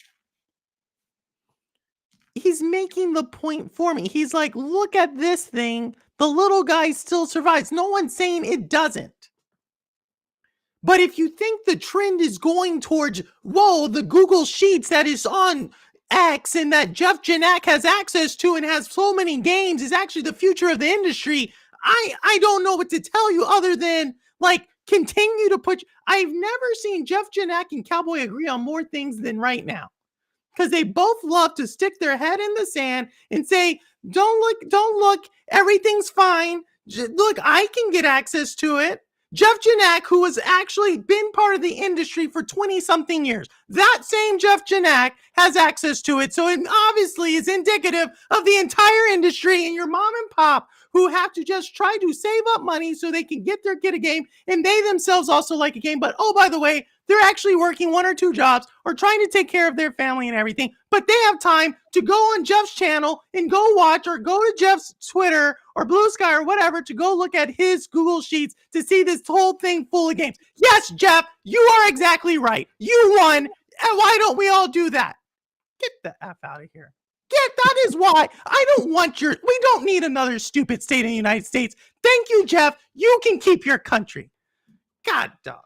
He's making the point for me. He's like, look at this thing. The little guy still survives. No one's saying it doesn't. But if you think the trend is going towards, whoa, the Google Sheets that is on X and that Jeff Janak has access to and has so many games is actually the future of the industry, I don't know what to tell you other than, like, continue to push. I've never seen Jeff Janak and Cowboy agree on more things than right now, because they both love to stick their head in the sand and say, don't look, everything's fine. Look, I can get access to it. Jeff Janak, who has actually been part of the industry for 20-something years, that same Jeff Janak has access to it. So it obviously is indicative of the entire industry, and your mom and pop who have to just try to save up money so they can get their kid a game, and they themselves also like a game. But, oh, by the way, they're actually working 1 or 2 jobs or trying to take care of their family and everything. But they have time to go on Jeff's channel and go watch, or go to Jeff's Twitter or Blue Sky or whatever to go look at his Google Sheets to see this whole thing full of games. Yes, Jeff, you are exactly right. You won. And why don't we all do that? Get the F out of here. That is why I don't want we don't need another stupid state in the United States. Thank you, Jeff. You can keep your country. God, dog.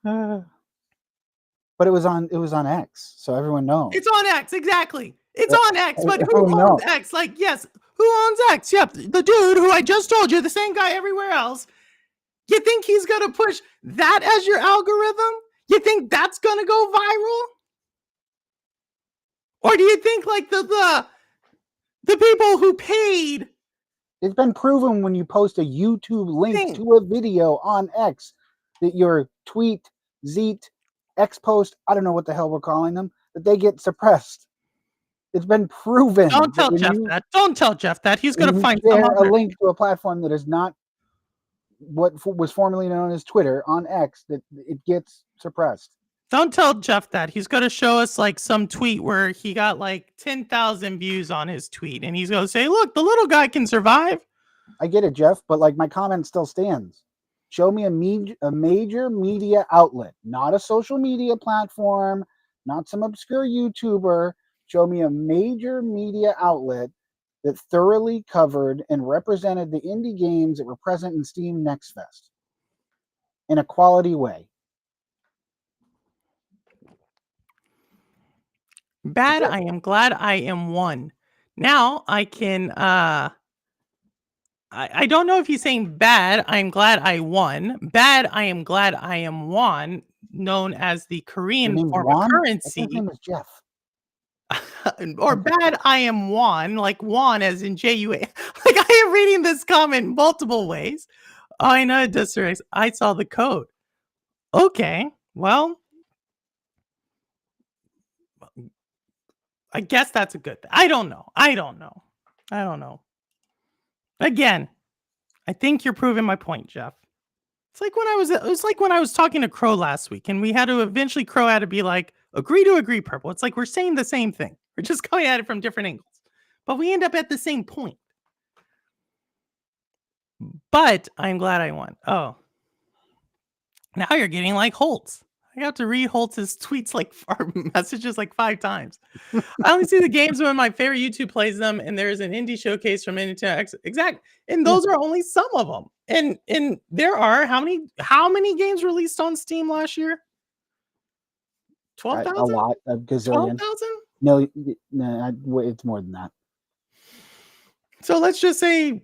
But it was on X, so everyone knows. It's on X, exactly. It's on X, but who Everyone owns knows. X? Like, yes, who owns X? Yep, the dude who I just told you, the same guy everywhere else. You think he's gonna push that as your algorithm? You think that's gonna go viral? Or do you think like the people who paid? It's been proven when you post a YouTube link to a video on X that your tweet, zeet, X post, I don't know what the hell we're calling them, that they get suppressed. It's been proven. Don't tell Jeff that. Don't tell Jeff that. He's going to find a link to a platform that is not what was formerly known as Twitter on X, that it gets suppressed. Don't tell Jeff that. He's going to show us like some tweet where he got like 10,000 views on his tweet, and he's going to say, look, the little guy can survive. I get it, Jeff, but like my comment still stands. Show me a major media outlet, not a social media platform, not some obscure YouTuber. Show me a major media outlet that thoroughly covered and represented the indie games that were present in Steam Next Fest in a quality way. Bad, I am glad I am one. Now I can I don't know if he's saying bad, I am glad I won. Bad, I am glad I am won, known as the Korean form of currency. His name is Jeff. Or bad, I am won, like won as in J-U-A. Like, I am reading this comment multiple ways. Oh, I know it does. I saw the code. Okay, well, I guess that's a good thing. I don't know. Again, I think you're proving my point, Jeff. It's like when I was talking to Crow last week, and we had to eventually Crow had to be like, agree to agree, Purple. It's like we're saying the same thing. We're just coming at it from different angles. But we end up at the same point. But I'm glad I won. Oh. Now you're getting like Holtz. I got to read Holtz's tweets or messages 5 times. I only see the games when my favorite YouTube plays them, and there's an indie showcase from Nintendo X. Exact, and Yeah. those are only some of them. And there are how many games released on Steam last year? A 12,000? lot, a gazillion. 12,000? No, it's more than that. So let's just say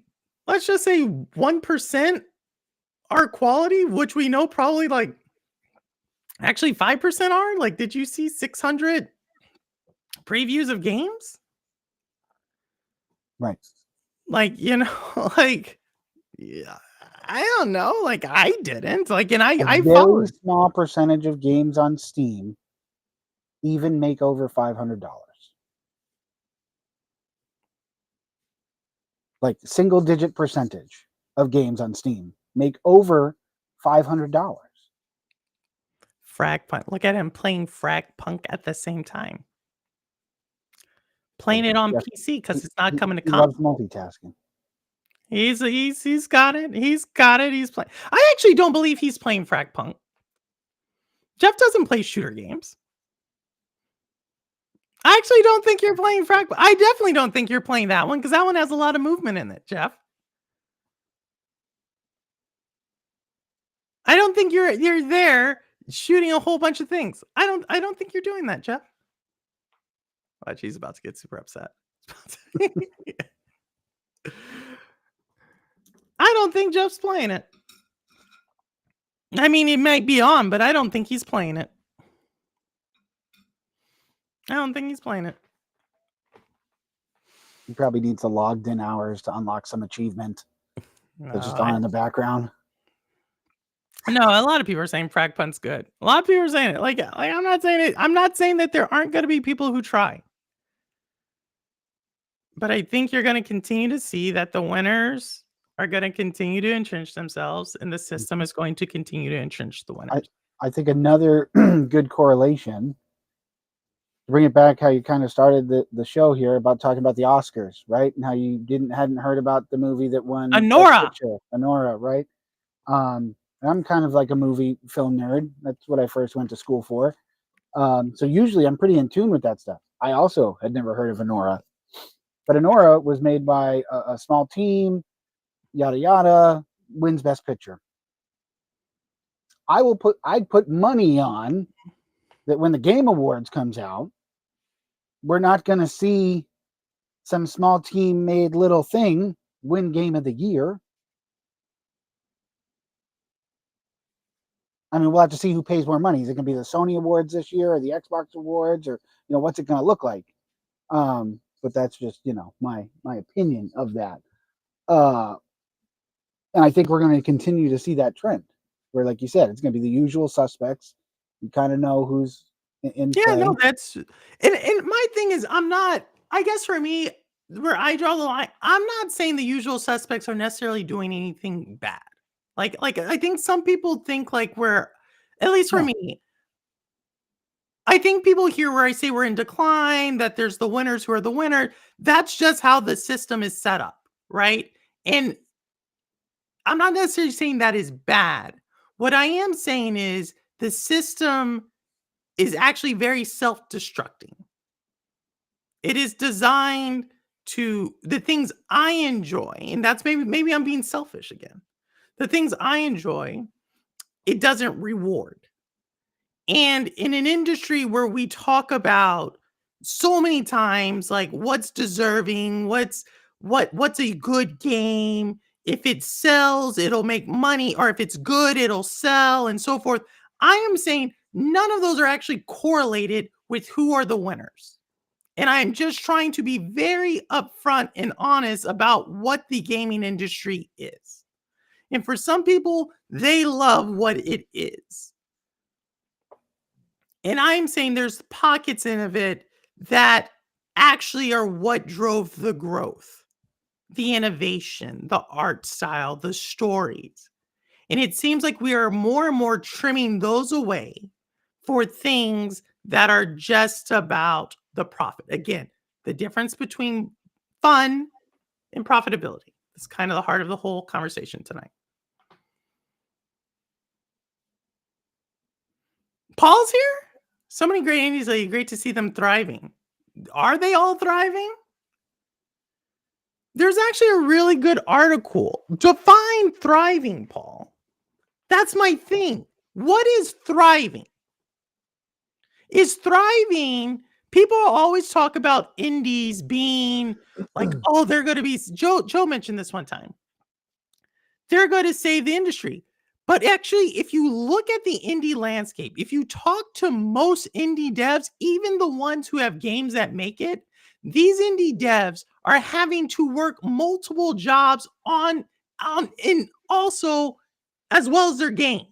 1% are quality, which we know probably actually 5% are. Did you see 600 previews of games? Right. Like, yeah, I don't know. I didn't. And A I very followed. small percentage of games on Steam even make over $500. Like single digit percentage of games on Steam make over $500. Frag Punk. Look at him playing Frag Punk at the same time. Like, Playing it on yeah, PC he, because it's not he, coming to he loves console. multitasking. He's got it. He's got it. He's playing. I actually don't believe he's playing Frag Punk. Jeff doesn't play shooter games. I actually don't think you're playing Frag. I definitely don't think you're playing that one because that one has a lot of movement in it, Jeff. I don't think you're there shooting a whole bunch of things. I don't think you're doing that, Jeff. Watch, he's about to get super upset. I don't think Jeff's playing it. I mean, it might be on, but I don't think he's playing it. I don't think he's playing it. He probably needs the logged in hours to unlock some achievement that's just on in the background. No, a lot of people are saying Frag Punk's good. A lot of people are saying it. I'm not saying it. I'm not saying that there aren't going to be people who try. But I think you're going to continue to see that the winners are going to continue to entrench themselves, and the system is going to continue to entrench the winners. I think another good correlation, to bring it back how you kind of started the show here about talking about the Oscars, right? And how you hadn't heard about the movie that won Best Anora. Picture, Anora, right? And I'm kind of like a movie film nerd. That's what I first went to school for. So usually I'm pretty in tune with that stuff. I also had never heard of Anora. But Anora was made by a small team, yada yada, wins Best Picture. I'd put money on that when the Game Awards comes out, we're not going to see some small team made little thing win Game of the Year. I mean, we'll have to see who pays more money. Is it going to be the Sony Awards this year or the Xbox Awards, or what's it going to look like? But that's just my opinion of that. And I think we're going to continue to see that trend where, like you said, it's going to be the usual suspects. You kind of know who's in Yeah, play. no, and my thing is, I guess for me, where I draw the line, I'm not saying the usual suspects are necessarily doing anything bad. I think some people think we're, at least for No. me, I think people hear where I say we're in decline, that there's the winners who are the winner. That's just how the system is set up, right? And I'm not necessarily saying that is bad. What I am saying is the system is actually very self-destructing. It is designed to the things I enjoy, and that's maybe I'm being selfish again. The things I enjoy, it doesn't reward. And in an industry where we talk about so many times what's deserving, what's a good game, if it sells, it'll make money, or if it's good, it'll sell, and so forth. I am saying none of those are actually correlated with who are the winners. And I am just trying to be very upfront and honest about what the gaming industry is. And for some people, they love what it is. And I'm saying there's pockets in of it that actually are what drove the growth, the innovation, the art style, the stories. And it seems like we are more and more trimming those away for things that are just about the profit. Again, the difference between fun and profitability is kind of the heart of the whole conversation tonight. Paul's here? So many great indies, like, great to see them thriving. Are they all thriving? There's actually a really good article. Define thriving, Paul. That's my thing. What is thriving? Is thriving people always talk about indies being like, "Oh, they're gonna be" Joe mentioned this one time. They're gonna save the industry. But actually, if you look at the indie landscape, if you talk to most indie devs, even the ones who have games that make it, these indie devs are having to work multiple jobs on and also as well as their game.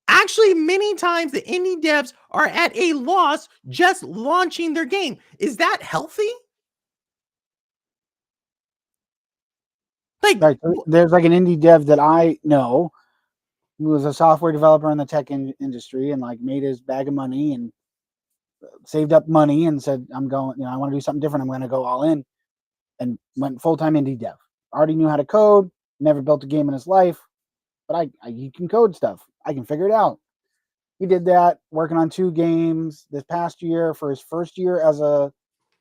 Actually, many times the indie devs are at a loss just launching their game. Is that healthy? Like, Right. There's like an indie dev that I know who was a software developer in the tech industry and like made his bag of money and saved up money and said, I'm going, I want to do something different. I'm going to go all in, and went full time indie dev. Already knew how to code, never built a game in his life, but he can code stuff. I can figure it out. He did that working on 2 games this past year for his first year as a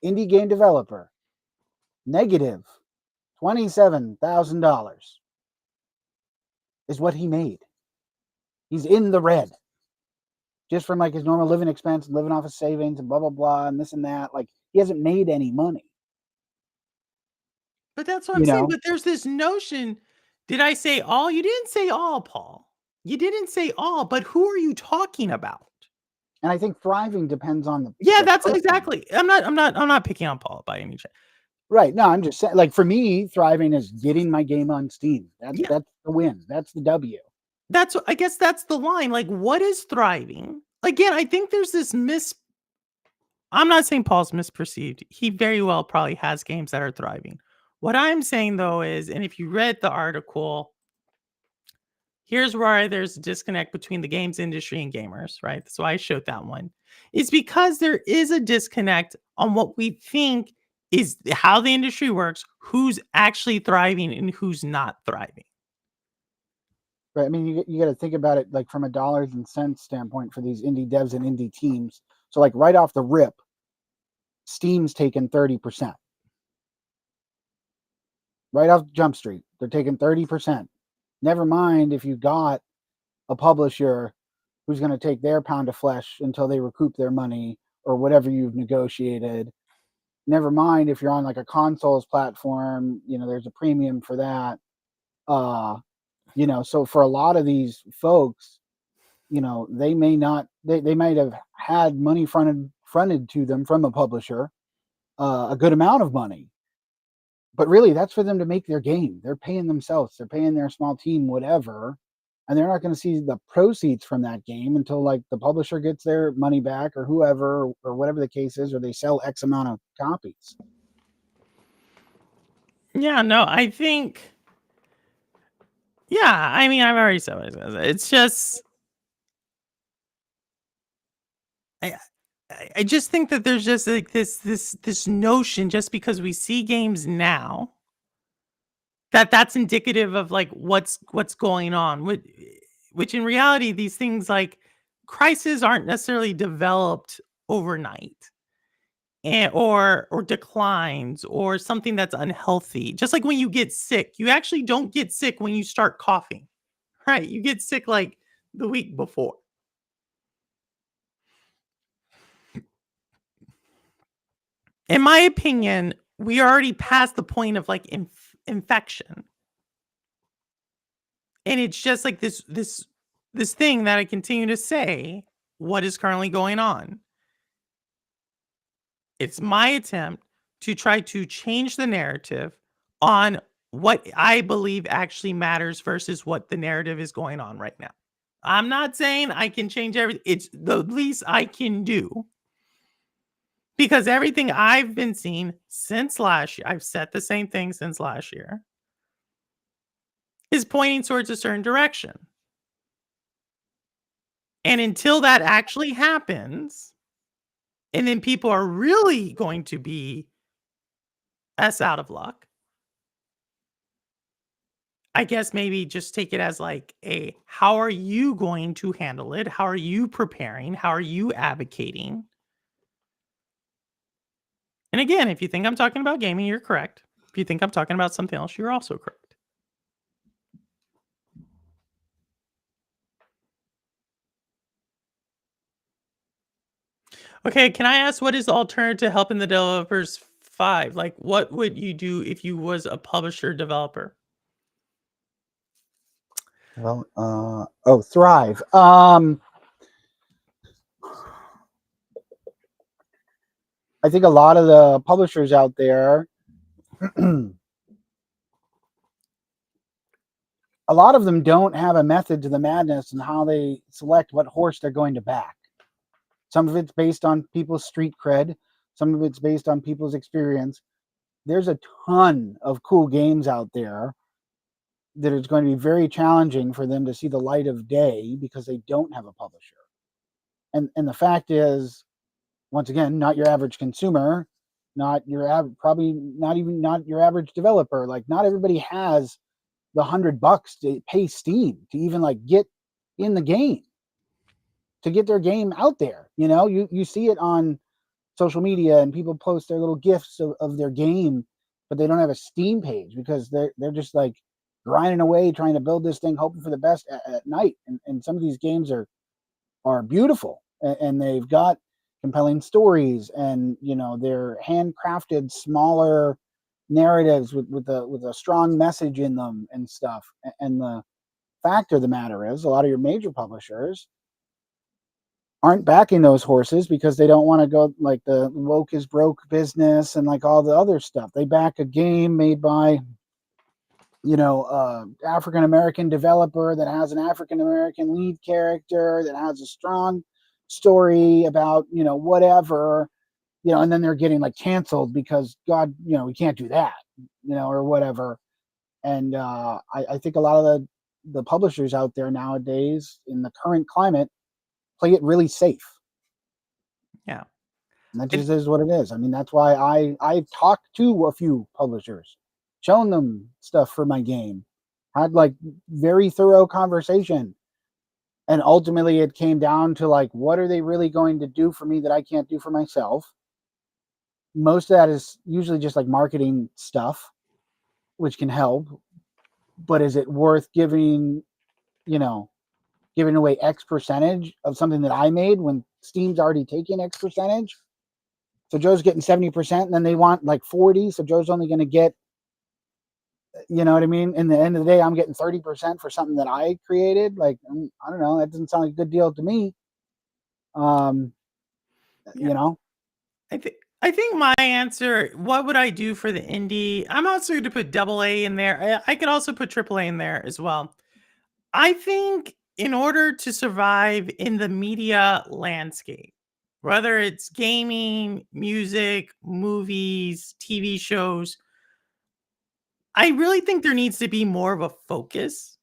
indie game developer. Negative $27,000 is what he made. He's in the red just from like his normal living expense, living off his savings and blah, blah, blah, and this and that. Like he hasn't made any money, but that's what I'm you saying. know? But there's this notion. Did I say all? You didn't say all, Paul. You didn't say all, but who are you talking about? And I think thriving depends on Yeah, the that's person. exactly. I'm not picking on Paul by any chance. Right. No, I'm just saying, like for me, thriving is getting my game on Steam. Yeah, That's the win. That's the W. I guess that's the line. Like, what is thriving? Again, I think there's this I'm not saying Paul's misperceived. He very well probably has games that are thriving. What I'm saying though is, and if you read the article, here's where there's a disconnect between the games industry and gamers, right? That's why I showed that one. It's because there is a disconnect on what we think is how the industry works, who's actually thriving and who's not thriving. Right. I mean, you got to think about it like from a dollars and cents standpoint for these indie devs and indie teams. So like right off the rip, Steam's taking 30%. Right off Jump Street, they're taking 30%. Never mind if you got a publisher who's going to take their pound of flesh until they recoup their money or whatever you've negotiated. Never mind if you're on like a consoles platform, there's a premium for that. So for a lot of these folks, they may not, they might have had money fronted to them from a publisher, a good amount of money. But really, that's for them to make their game. They're paying themselves. They're paying their small team, whatever, and they're not going to see the proceeds from that game until like the publisher gets their money back, or whoever, or whatever the case is, or they sell X amount of copies. Yeah, no, I think, yeah, I mean, I've already said what I said. It's just, I, I just think that there's just like this notion just because we see games now that's indicative of like what's going on, which in reality these things like crises aren't necessarily developed overnight, or declines or something that's unhealthy. Just like when you get sick, you actually don't get sick when you start coughing, right? You get sick like the week before. In my opinion, we already passed the point of like infection. And it's just like this thing that I continue to say, what is currently going on? It's my attempt to try to change the narrative on what I believe actually matters versus what the narrative is going on right now. I'm not saying I can change everything. It's the least I can do because everything I've been seeing since last year, I've said the same thing since last year, is pointing towards a certain direction. And until that actually happens, and then people are really going to be out of luck. I guess maybe just take it as like a how are you going to handle it? How are you preparing? How are you advocating? And again, if you think I'm talking about gaming, you're correct. If you think I'm talking about something else, you're also correct. Okay, can I ask what is the alternative to helping the developers 5? Like what would you do if you was a publisher developer? Well, Thrive. I think a lot of the publishers out there, a lot of them don't have a method to the madness and how they select what horse they're going to back. Some of it's based on people's street cred. Some of it's based on people's experience. There's a ton of cool games out there that it's going to be very challenging for them to see the light of day because they don't have a publisher. And the fact is, once again, not your average consumer, not your probably not even not your average developer. Like not everybody has the $100 to pay Steam to even like get in the game, to get their game out there. You see it on social media and people post their little gifs of their game, but they don't have a Steam page because they're just like grinding away trying to build this thing, hoping for the best at night. And some of these games are beautiful and they've got compelling stories, and they're handcrafted smaller narratives with a strong message in them and stuff. And the fact of the matter is, a lot of your major publishers aren't backing those horses because they don't want to go like the woke is broke business and like all the other stuff. They back a game made by African American developer that has an African American lead character that has a strong story about whatever, and then they're getting like canceled because God, we can't do that, or whatever. And I think a lot of the publishers out there nowadays in the current climate play it really safe. Yeah. And that And just is what it is. I mean, that's why I've talked to a few publishers, shown them stuff for my game, had like very thorough conversation. And ultimately it came down to like, what are they really going to do for me that I can't do for myself? Most of that is usually just like marketing stuff, which can help. But is it worth giving away X percentage of something that I made when Steam's already taking X percentage? So Joe's getting 70%, and then they want like 40. So Joe's only going to get, you know what I mean? In the end of the day, I'm getting 30% for something that I created. Like, I don't know. That doesn't sound like a good deal to me. Um, yeah, you know, I think my answer, what would I do for the indie? I'm also going to put double A in there. I could also put triple A in there as well. I think in order to survive in the media landscape, whether it's gaming, music, movies, TV shows, I really think there needs to be more of a focus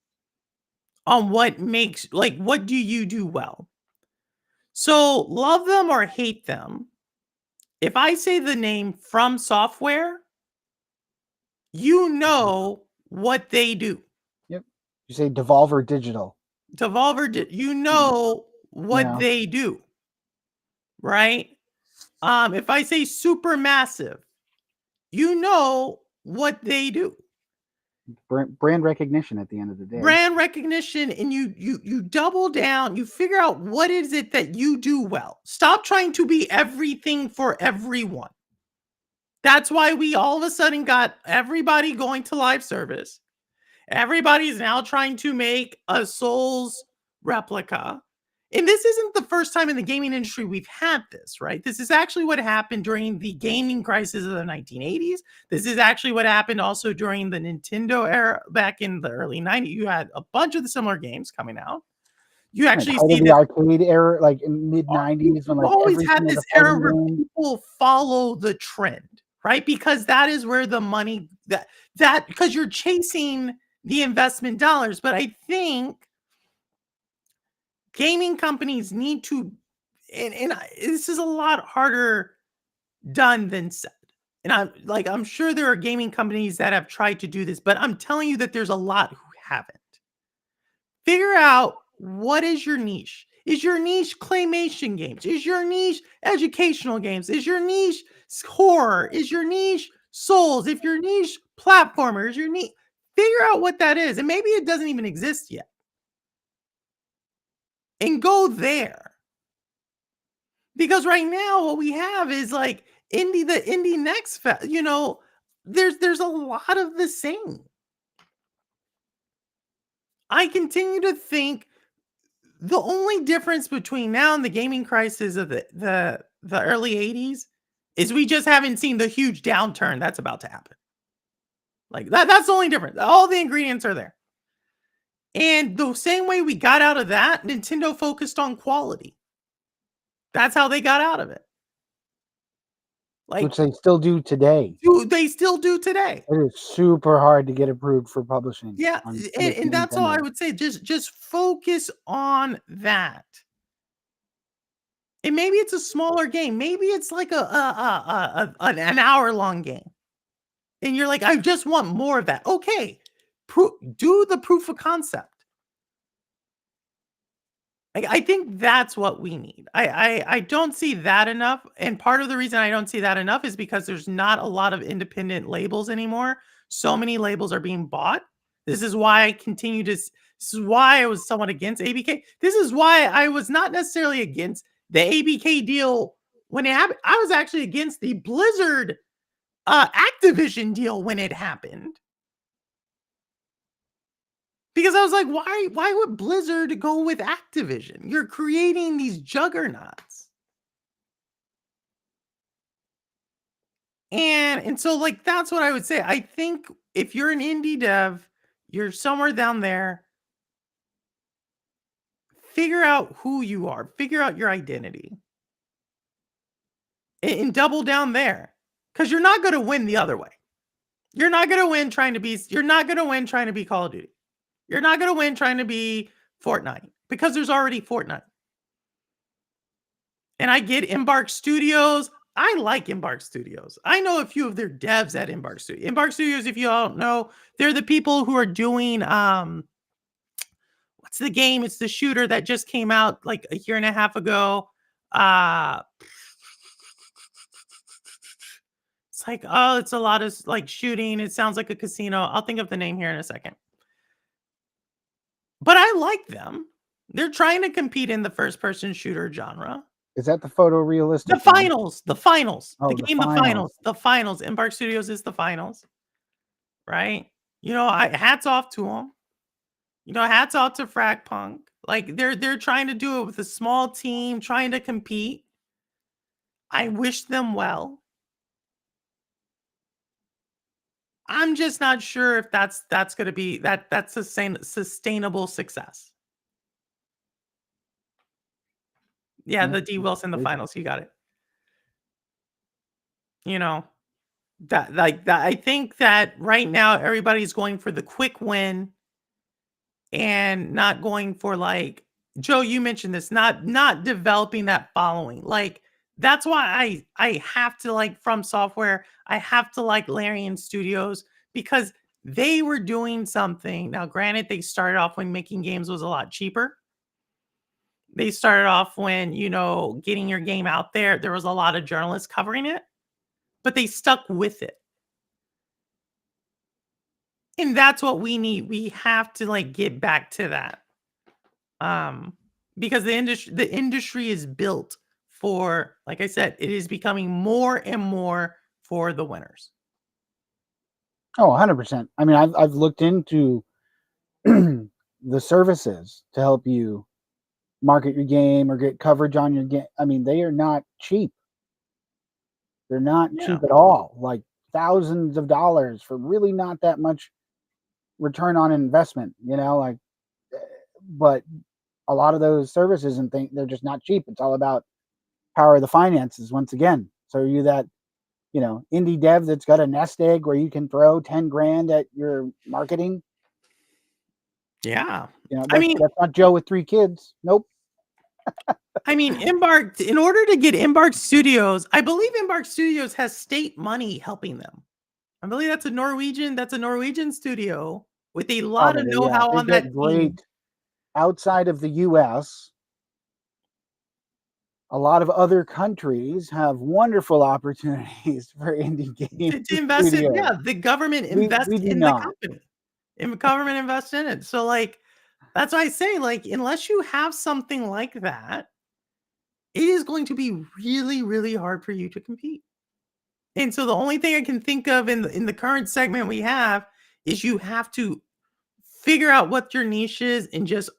on what makes, like, what do you do well? So, love them or hate them, if I say the name From Software, you know what they do. yep. You say Devolver Digital, Devolver did, you you know what know, they do, right? If I say Supermassive, you know what they do. brand recognition at the end of the day. Brand recognition, and you double down, you figure out what is it that you do well. Stop trying to be everything for everyone. That's why we all of a sudden got everybody going to live service. Everybody's now trying to make a Souls replica. And this isn't the first time in the gaming industry we've had this, right? This is actually what happened during the gaming crisis of the 1980s. This is actually what happened also during the Nintendo era back in the early 90s. You had a bunch of the similar games coming out. You Right, actually height of see the this. arcade era, like in mid '90s, when You've like always everything had was this a era fighting where game. people follow the trend, right? Because that is where the money that because you're chasing the investment dollars. But I think gaming companies need to, and this is a lot harder done than said. And I'm sure there are gaming companies that have tried to do this, but I'm telling you that there's a lot who haven't. Figure out what is your niche. Is your niche claymation games? Is your niche educational games? Is your niche horror? Is your niche souls? If your niche platformer, is your niche, figure out what that is. And maybe it doesn't even exist yet. And go there. Because right now what we have is like the indie next there's a lot of the same. I continue to think the only difference between now and the gaming crisis of the early 80s is we just haven't seen the huge downturn that's about to happen. Like that's the only difference. All the ingredients are there. And the same way we got out of that, Nintendo focused on quality. That's how they got out of it. Like, which they still do today. They still do today. It is super hard to get approved for publishing. Yeah, and that's all I would say. Just focus on that. And maybe it's a smaller game. Maybe it's like an hour-long game. And you're like, I just want more of that. Okay, do the proof of concept. I think that's what we need. I don't see that enough. And part of the reason I don't see that enough is because there's not a lot of independent labels anymore. So many labels are being bought. This is why I continue to. This is why I was somewhat against ABK. This is why I was not necessarily against the ABK deal when it happened. I was actually against the Blizzard Activision deal when it happened. Because I was like, why would Blizzard go with Activision? You're creating these juggernauts. And so like that's what I would say. I think if you're an indie dev, you're somewhere down there, figure out who you are, figure out your identity. And double down there. Because you're not going to win the other way. You're not going to win trying to be Call of Duty. You're not going to win trying to be Fortnite because there's already Fortnite. And I get Embark Studios. I like Embark Studios. I know a few of their devs at Embark Studios. Embark Studios, if you all don't know, they're the people who are doing what's the game? It's the shooter that just came out like a year and a half ago. It's like, oh, it's a lot of like shooting. It sounds like a casino. I'll think of the name here in a second. But I like them. They're trying to compete in the first-person shooter genre. Is that the photorealistic? The finals. Oh, the game, the finals. Embark Studios is the finals, right? Hats off to them. Hats off to Frag Punk. Like they're trying to do it with a small team, trying to compete. I wish them well. I'm just not sure if that's going to be that's sustainable success. Yeah, the D Wilson, the finals. You got it. That I think that right now everybody's going for the quick win and not going for like Joe. You mentioned this, not developing that following. Like that's why I have to like From Software. I have to like Larian Studios because they were doing something. Now, granted, they started off when making games was a lot cheaper. They started off when, getting your game out there was a lot of journalists covering it, but they stuck with it. And that's what we need. We have to like get back to that. Because the industry is built for, like I said, it is becoming more and more for the winners. Oh, 100%. I mean, I've looked into the services to help you market your game or get coverage on your game. I mean, they are not cheap. They're not cheap at all. Like thousands of dollars for really not that much return on investment, but a lot of those services and things, they're just not cheap. It's all about power of the finances once again. So you that, indie dev that's got a nest egg where you can throw 10 grand at your marketing. Yeah. That's not Joe with 3 kids. Nope. I mean, Embark in order to get Embark Studios, I believe Embark Studios has state money helping them. I believe that's a Norwegian studio with a lot of Probably, yeah. know-how They on that get team. great outside of the US. A lot of other countries have wonderful opportunities for indie game To invest in, studios. yeah, the government We invests do in the not. company. And the government invests in it. So, like, that's why I say, like, unless you have something like that, it is going to be really, really hard for you to compete. And so the only thing I can think of in the current segment we have is you have to figure out what your niche is and just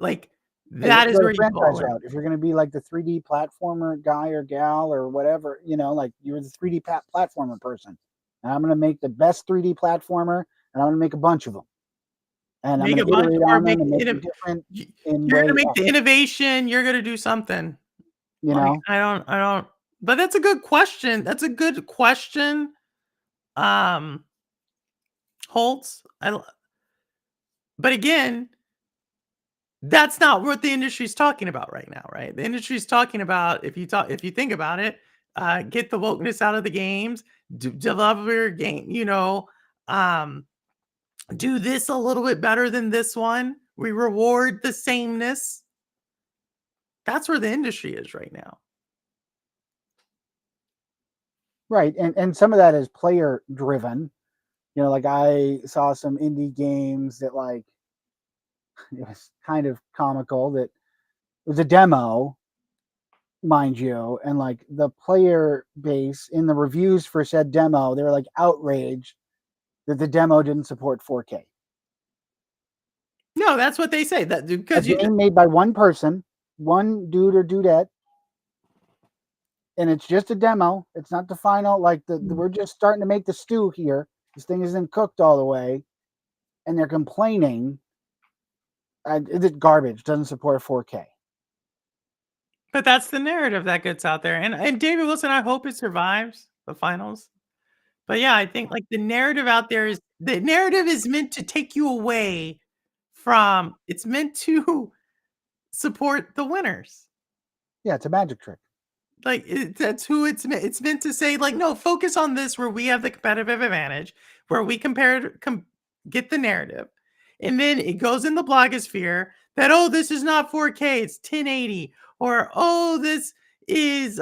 like, Yeah, you have that to is go the where you go all franchise in. route. If you're gonna be like the 3D platformer guy or gal or whatever, like you're the 3D platformer person. And I'm gonna make the best 3D platformer, and I'm gonna make a bunch of them. And I'm Make gonna a bunch iterate or on make them and make them it different y in you're gonna way make X, the innovation, you're gonna do something. you Like, know? I don't but that's a good question. That's a good question, um, Holtz. But again, that's not what the industry's talking about right now, right? The industry's talking about if you think about it, get the wokeness out of the games, develop your game, um, do this a little bit better than this one. We reward the sameness. That's where the industry is right now. Right. And some of that is player driven. Like I saw some indie games that like it was kind of comical that it was a demo, mind you, and like the player base in the reviews for said demo, they were like outraged that the demo didn't support 4K. No, that's what they say. That A because you game made by one person, one dude or dudette, and it's just a demo. It's not the final. Like we're just starting to make the stew here. This thing isn't cooked all the way, and they're complaining. It's garbage. Doesn't support 4K. but that's the narrative that gets out there. And David Wilson, I hope it survives the finals. But yeah, I think like the narrative is meant to take you away from it's meant to support the winners. Yeah, it's a magic trick. Like that's who it's meant to say like no, focus on this where we have the competitive advantage, where we get the narrative. And then it goes in the blogosphere that oh, this is not 4K, it's 1080 or oh, this is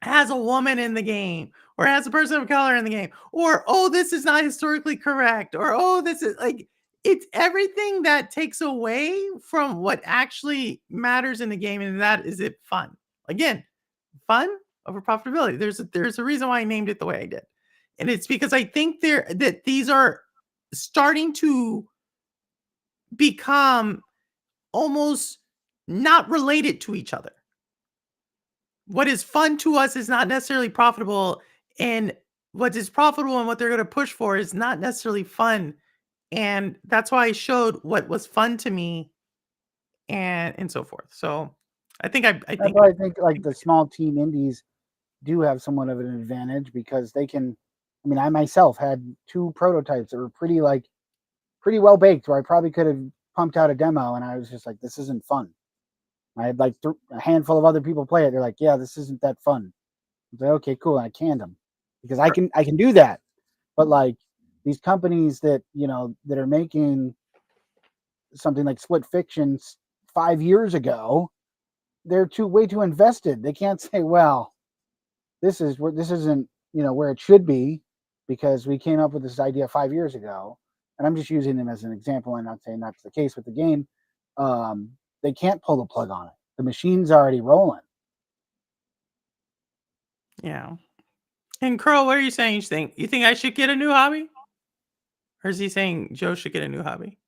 has a woman in the game or has a person of color in the game or oh this is not historically correct or oh this is like it's everything that takes away from what actually matters in the game and that is it fun again fun over profitability there's a reason why I named it the way I did and it's because I think these are starting to become almost not related to each other. What is fun to us is not necessarily profitable, and what is profitable and what they're gonna push for is not necessarily fun, and that's why I showed what was fun to me and so forth. So, I That's think why I think like the small team indies do have somewhat of an advantage because they can. I mean, I myself had two prototypes that were pretty well baked, where I probably could have pumped out a demo, and I was just like, this isn't fun. I had like a handful of other people play it. They're like, yeah, this isn't that fun. I was like, okay, cool. And I canned them because I can do that. But like these companies that are making something like Split Fictions 5 years ago, they're way too invested. They can't say, well, this isn't where it should be because we came up with this idea 5 years ago. And I'm just using them as an example. I'm not saying that's the case with the game. They can't pull the plug on it. The machine's already rolling. yeah. And Crow, what are you saying? You think I should get a new hobby? Or is he saying Joe should get a new hobby?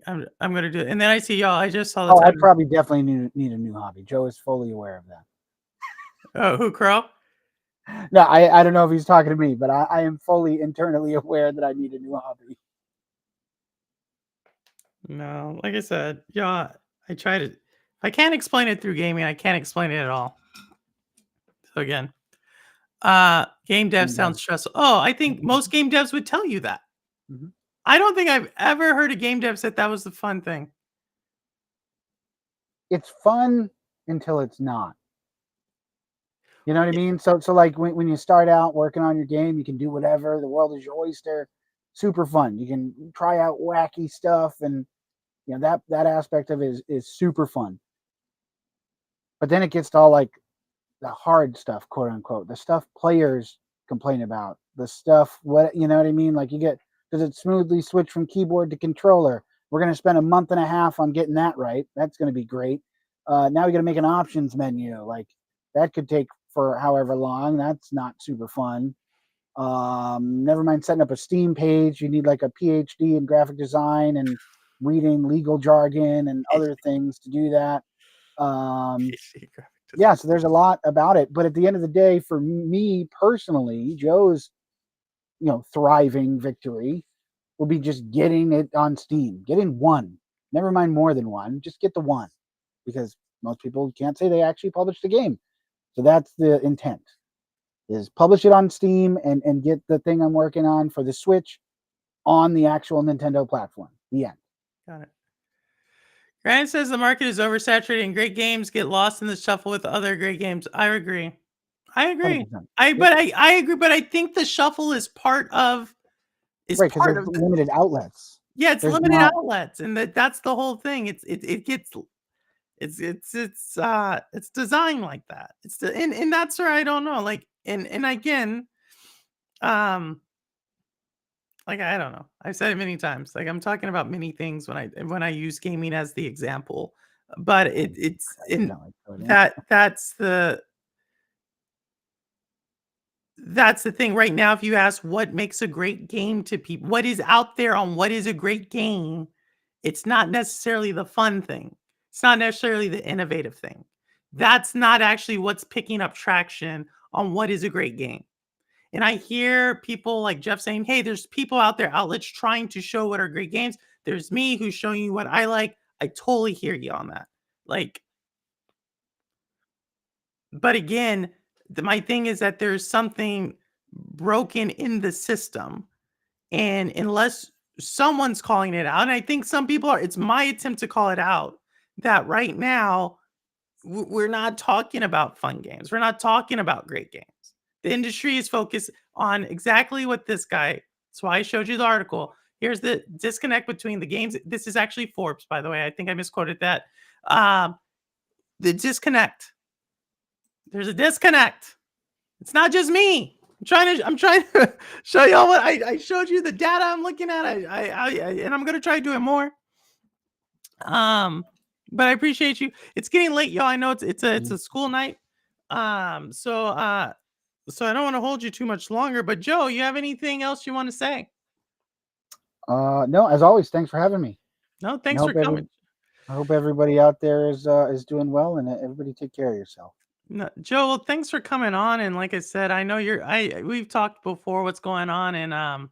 I'm gonna do it. And then I see y'all, I just saw the Oh, I time. probably definitely need a new hobby. Joe is fully aware of that. Oh, who Crow? No, I don't know if he's talking to me, but I am fully internally aware that I need a new hobby. No, like I said, yeah, I try to. I can't explain it through gaming. I can't explain it at all. So again, game dev And sounds stressful. Oh, I think most game devs would tell you that. Mhm. I don't think I've ever heard a game dev said that was the fun thing. it's fun until it's not. You know what I mean? So like when you start out working on your game, you can do whatever. The world is your oyster. Super fun. You can try out wacky stuff, and that aspect of it is super fun. But then it gets to all like the hard stuff, quote unquote, the stuff players complain about, the stuff what you know what I mean? Like does it smoothly switch from keyboard to controller? We're gonna spend a month and a half on getting that right. That's gonna be great. Now we gotta make an options menu. Like that could take for however long. That's not super fun. Never mind setting up a Steam page. You need like a PhD in graphic design and reading legal jargon and other things to do that. Um, yeah, so there's a lot about it. But at the end of the day, for me personally, Joe's thriving victory will be just getting it on Steam, getting one. Never mind more than one. Just get the one, because most people can't say they actually published the game. So that's the intent: is publish it on Steam and get the thing I'm working on for the Switch on the actual Nintendo platform. The end. Got it. Grant says the market is oversaturated and great games get lost in the shuffle with other great games. I agree. I agree. 100%. I agree, but I think the shuffle is part of Right, because there's limited outlets. yeah, it's There's limited not outlets, and that's the whole thing. It gets it's designed like that. And that's where I don't know. Like and again, um like I don't know. I've said it many times. Like I'm talking about many things when I use gaming as the example. But it's in no, I totally- that's the thing right now. If you ask what makes a great game to people, what is out there on what is a great game, it's not necessarily the fun thing. It's not necessarily the innovative thing. That's not actually what's picking up traction on what is a great game. And I hear people like Jeff saying, hey, there's people out there, outlets trying to show what are great games. There's me who's showing you what I like. I totally hear you on that. Like, but again, my thing is that there's something broken in the system. And unless someone's calling it out, and I think some people are, it's my attempt to call it out that right now we're not talking about fun games. We're not talking about great games. The industry is focused on exactly what this guy. That's why I showed you the article. Here's the disconnect between the games. This is actually Forbes, by the way. I think I misquoted that. The disconnect. There's a disconnect. It's not just me. I'm trying to show y'all what I showed you the data I'm looking at. And I'm gonna try doing more. But I appreciate you. It's getting late, y'all. I know it's a school night. So I don't want to hold you too much longer. But Joe, you have anything else you want to say? No, as always, thanks for having me. No, thanks for coming. I hope everybody out there is doing well, and everybody take care of yourself. No, Joe, well, thanks for coming on. And like I said, I know we've talked before what's going on, and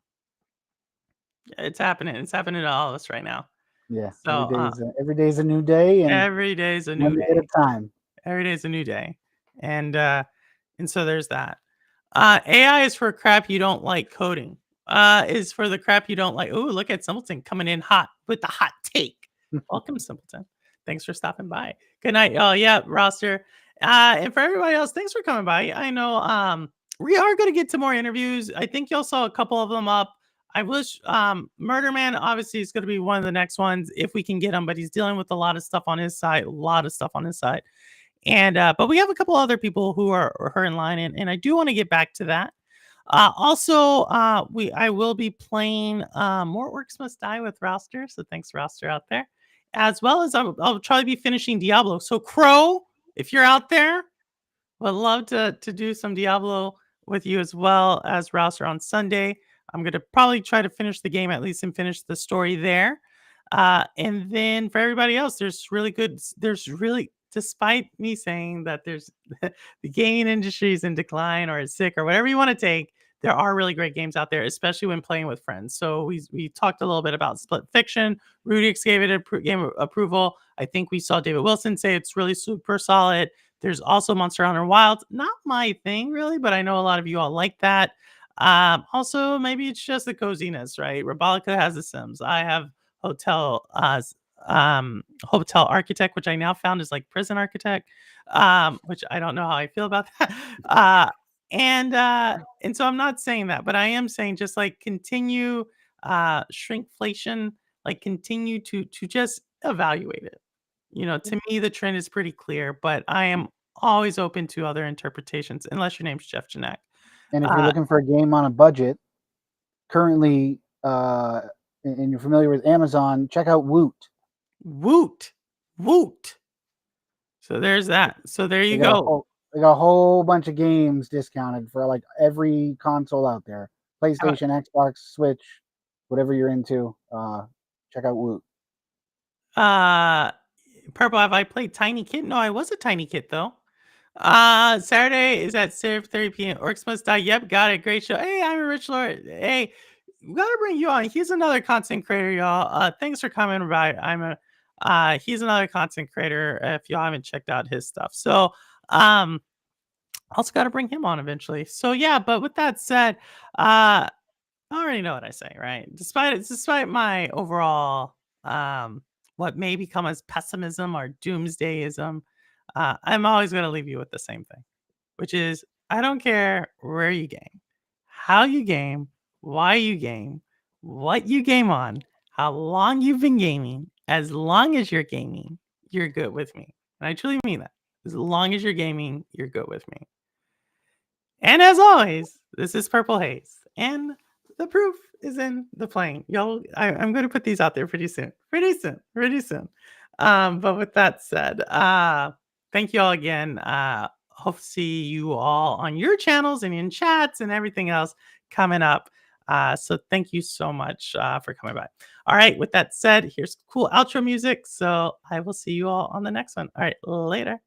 it's happening. It's happening to all of us right now. Yeah, So every day's a new day, and every day's a new one day at day. a time. Every day is a new day. And so there's that. AI is for crap you don't like. Coding is for the crap you don't like. Oh, look at Simpleton coming in hot with the hot take. Welcome, Simpleton. Thanks for stopping by. Good night. Oh, yeah, roster. And for everybody else, thanks for coming by. I know we are going to get to more interviews. I think y'all saw a couple of them up. I wish Murder Man obviously is going to be one of the next ones if we can get him, but he's dealing with a lot of stuff on his side, And but we have a couple other people who are in line, and I do want to get back to that. Also, I will be playing More Orcs Must Die with Roster. So thanks, Roster, out there. As well as I'll try to be finishing Diablo. So Crow, if you're out there, would love to do some Diablo with you as well as Roster on Sunday. I'm gonna probably try to finish the game at least and finish the story there. And then for everybody else, there's really, despite me saying that there's the gaming industry is in decline or it's sick or whatever you want to take, there are really great games out there, especially when playing with friends. So we talked a little bit about Split Fiction. Rudix gave it a game approval. I think we saw David Wilson say it's really super solid. There's also Monster Hunter Wilds. Not my thing really, but I know a lot of you all like that. Also, maybe it's just the coziness, right? Rebolica has The Sims. I have Hotel hotel architect, which I now found is like prison architect, which I don't know how I feel about that. And so I'm not saying that, but I am saying just like continue shrinkflation, like continue to just evaluate it. To me, the trend is pretty clear, but I am always open to other interpretations, unless your name's Jeff Janek. And if you're Uh, looking for a game on a budget, currently, and you're familiar with Amazon, check out Woot. Woot, Woot. So there's that. So there you go. They got a whole bunch of games discounted for like every console out there: PlayStation, Xbox, Switch, whatever you're into. Check out Woot. Purple, have I played Tiny Kit? No, I was a Tiny Kit though. Saturday is at 7:30 p.m. Orcs Must Die. Yep, got it. Great show. Hey, I'm a Rich Lord. Hey, we gotta bring you on. He's another content creator, y'all. Thanks for coming by. He's another content creator. If y'all haven't checked out his stuff, so also got to bring him on eventually. So yeah, but with that said, I already know what I say, right? Despite my overall what may become as pessimism or doomsdayism, I'm always going to leave you with the same thing, which is I don't care where you game, how you game, why you game, what you game on, how long you've been gaming. As long as you're gaming, you're good with me. And I truly mean that. As long as you're gaming, you're good with me. And as always, this is Purple Haze, and the proof is in the playing. Y'all, I'm going to put these out there pretty soon, pretty soon. But with that said, thank you all again. Hope to see you all on your channels and in chats and everything else coming up. So thank you so much for coming by. All right, with that said, here's cool outro music. So I will see you all on the next one. All right, later.